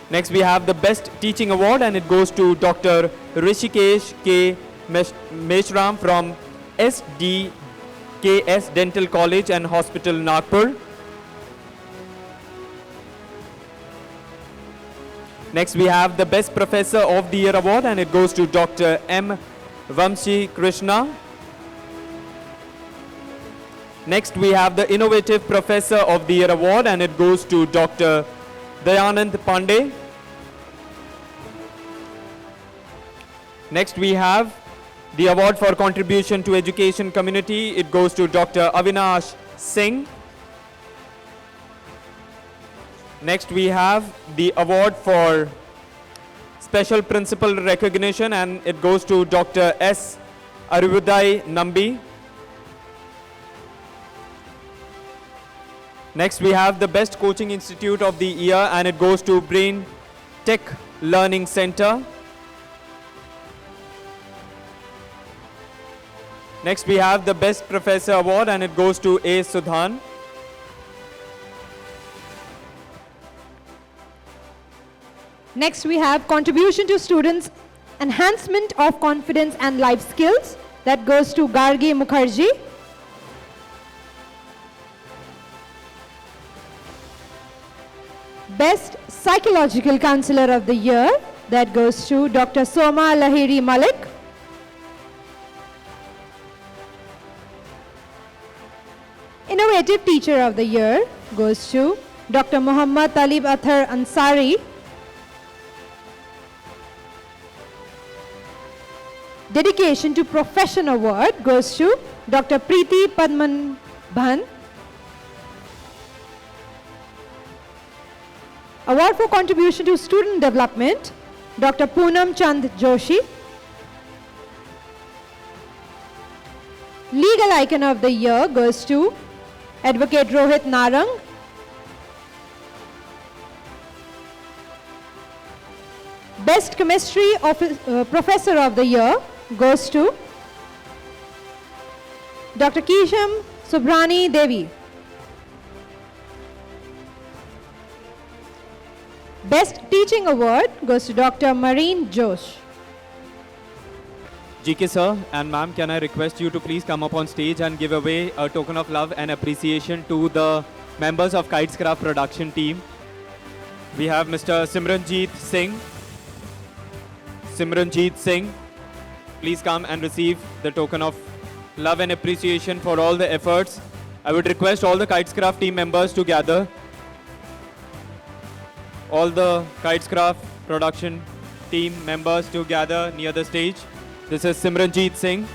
Next, we have the Best Teaching Award, and it goes to Dr. Rishikesh K. Meshram from SDKS Dental College and Hospital, Nagpur. Next, we have the Best Professor of the Year Award, and it goes to Dr. M. Vamshi Krishna. Next, we have the Innovative Professor of the Year Award, and it goes to Dr. Dayanand Pandey. Next, we have the award for contribution to education community. It goes to Dr. Avinash Singh. Next, we have the award for special principal recognition, and it goes to Dr. S. Arviday Nambi. Next, we have the Best Coaching Institute of the Year, and it goes to Brain Tech Learning Center. Next, we have the Best Professor Award, and it goes to A. Sudhan. Next, we have contribution to students, enhancement of confidence and life skills. That goes to Gargi Mukherjee. Best Psychological Counselor of the Year. That goes to Dr. Soma Lahiri Malik. Innovative Teacher of the Year goes to Dr. Muhammad Talib Athar Ansari. Dedication to Profession Award goes to Dr. Preeti Padman Bhan. Award for contribution to student development, Dr. Poonam Chand Joshi. Legal Icon of the Year goes to Advocate Rohit Narang. Best Chemistry Professor of the Year goes to Dr. Kisham Subrani Devi. Best Teaching Award goes to Dr. Marine Josh. GK sir and ma'am, can I request you to please come up on stage and give away a token of love and appreciation to the members of Kitescraft production team. We have Mr. Simranjeet Singh. Simranjeet Singh, please come and receive the token of love and appreciation for all the efforts. I would request all the Kitescraft team members to gather. All the Kitescraft production team members to gather near the stage. This is Simranjeet Singh.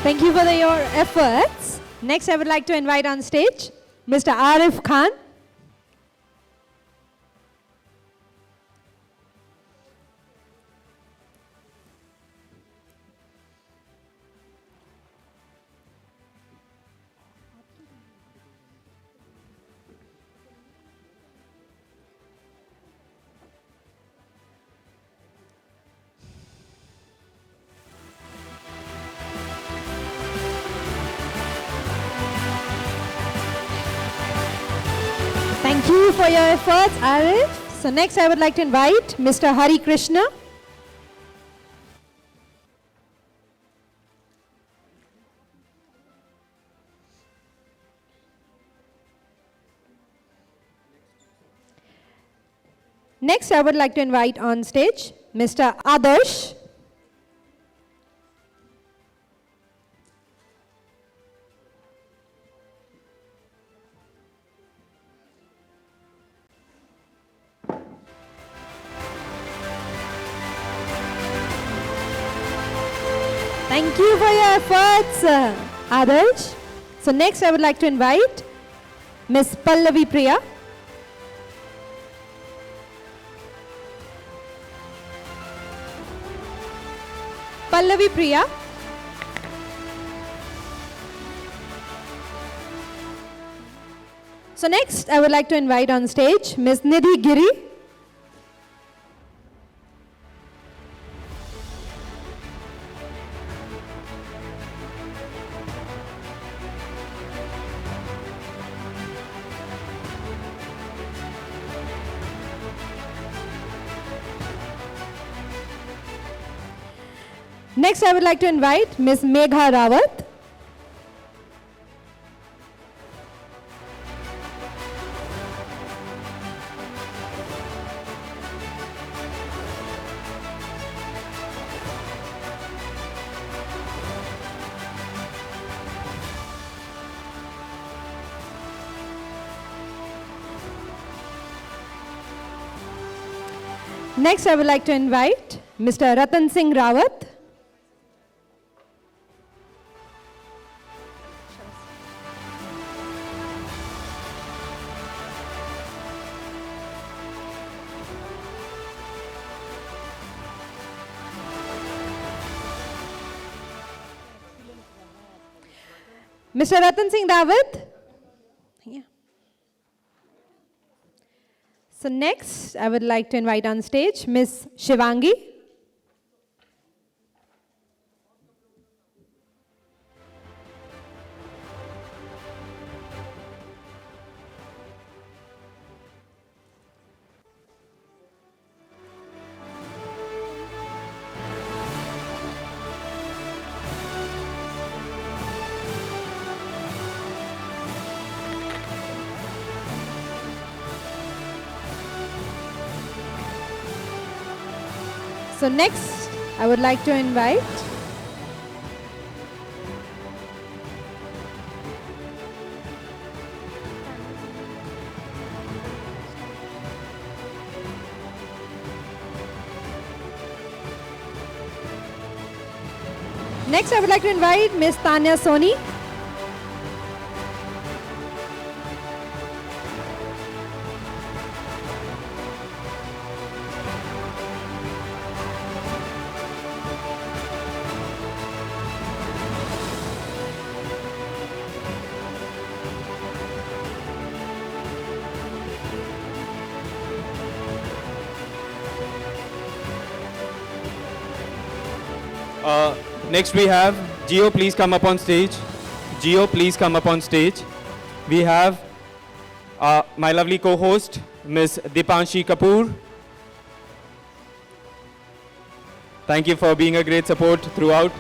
Thank you for your efforts. Next, I would like to invite on stage Mr. Arif Khan. Thank you for your efforts, Arif. So next I would like to invite Mr. Hari Krishna. Next I would like to invite on stage Mr. Adarsh. Thank you for your efforts, Adarsh. So next I would like to invite Ms. Pallavi Priya. Pallavi Priya. So next, I would like to invite on stage Ms. Nidhi Giri. Next, I would like to invite Ms. Megha Rawat. Next, I would like to invite Mr. Ratan Singh Rawat. Mr. Ratan Singh Rawat. Yeah. So next, I would like to invite on stage Ms. Shivangi. So next, I would like to invite Next, I would like to invite Ms. Tanya Soni. Next we have Gio, please come up on stage. Gio, please come up on stage. We have my lovely co-host, Ms. Dipanshi Kapoor. Thank you for being a great support throughout.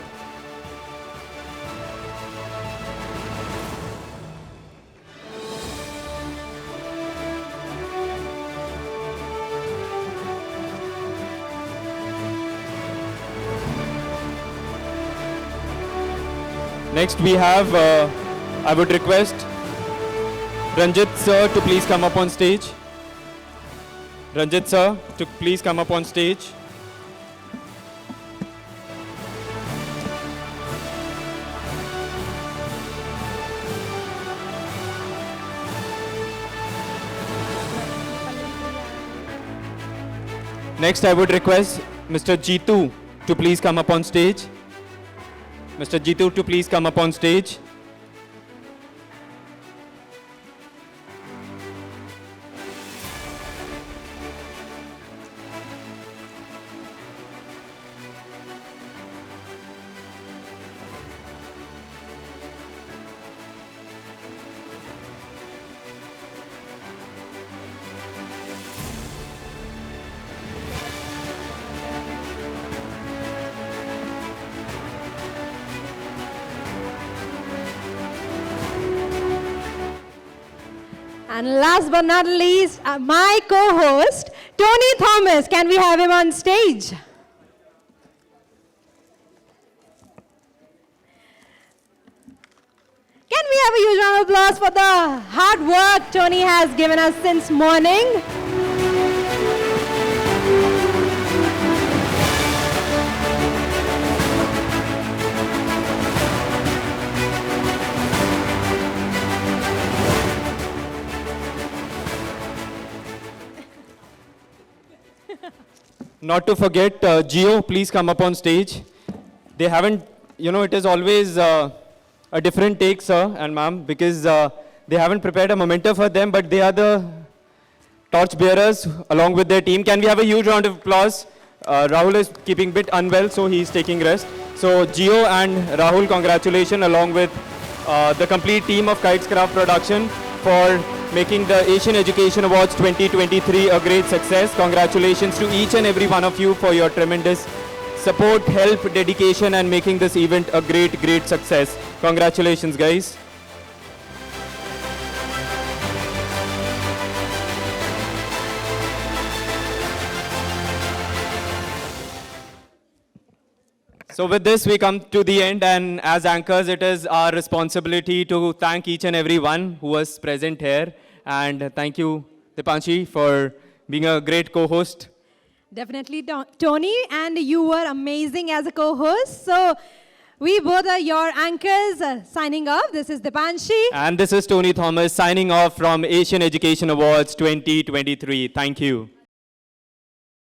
Next we have, I would request Ranjit sir to please come up on stage. Ranjit sir to please come up on stage. Next I would request Mr. Jeetu to please come up on stage. Mr. Jeetu to please come up on stage. And last but not least, my co-host, Tony Thomas. Can we have him on stage? Can we have a huge round of applause for the hard work Tony has given us since morning? Not to forget, Gio, please come up on stage. they haven't, it is always a different take, sir and ma'am, because they haven't prepared a memento for them, but they are the torch bearers along with their team. Can we have a huge round of applause? Rahul is keeping a bit unwell, so he's taking rest. So Gio and Rahul, congratulations along with the complete team of Kites Craft Production for making the Asian Education Awards 2023 a great success. Congratulations to each and every one of you for your tremendous support, help, dedication, and making this event a great, great success. Congratulations, guys. So with this, we come to the end, and as anchors, it is our responsibility to thank each and every one who was present here. And thank you, Dipanshi, for being a great co-host. Definitely, Tony, and you were amazing as a co-host. So we both are your anchors. Signing off, this is Dipanshi. And this is Tony Thomas signing off from Asian Education Awards 2023. Thank you.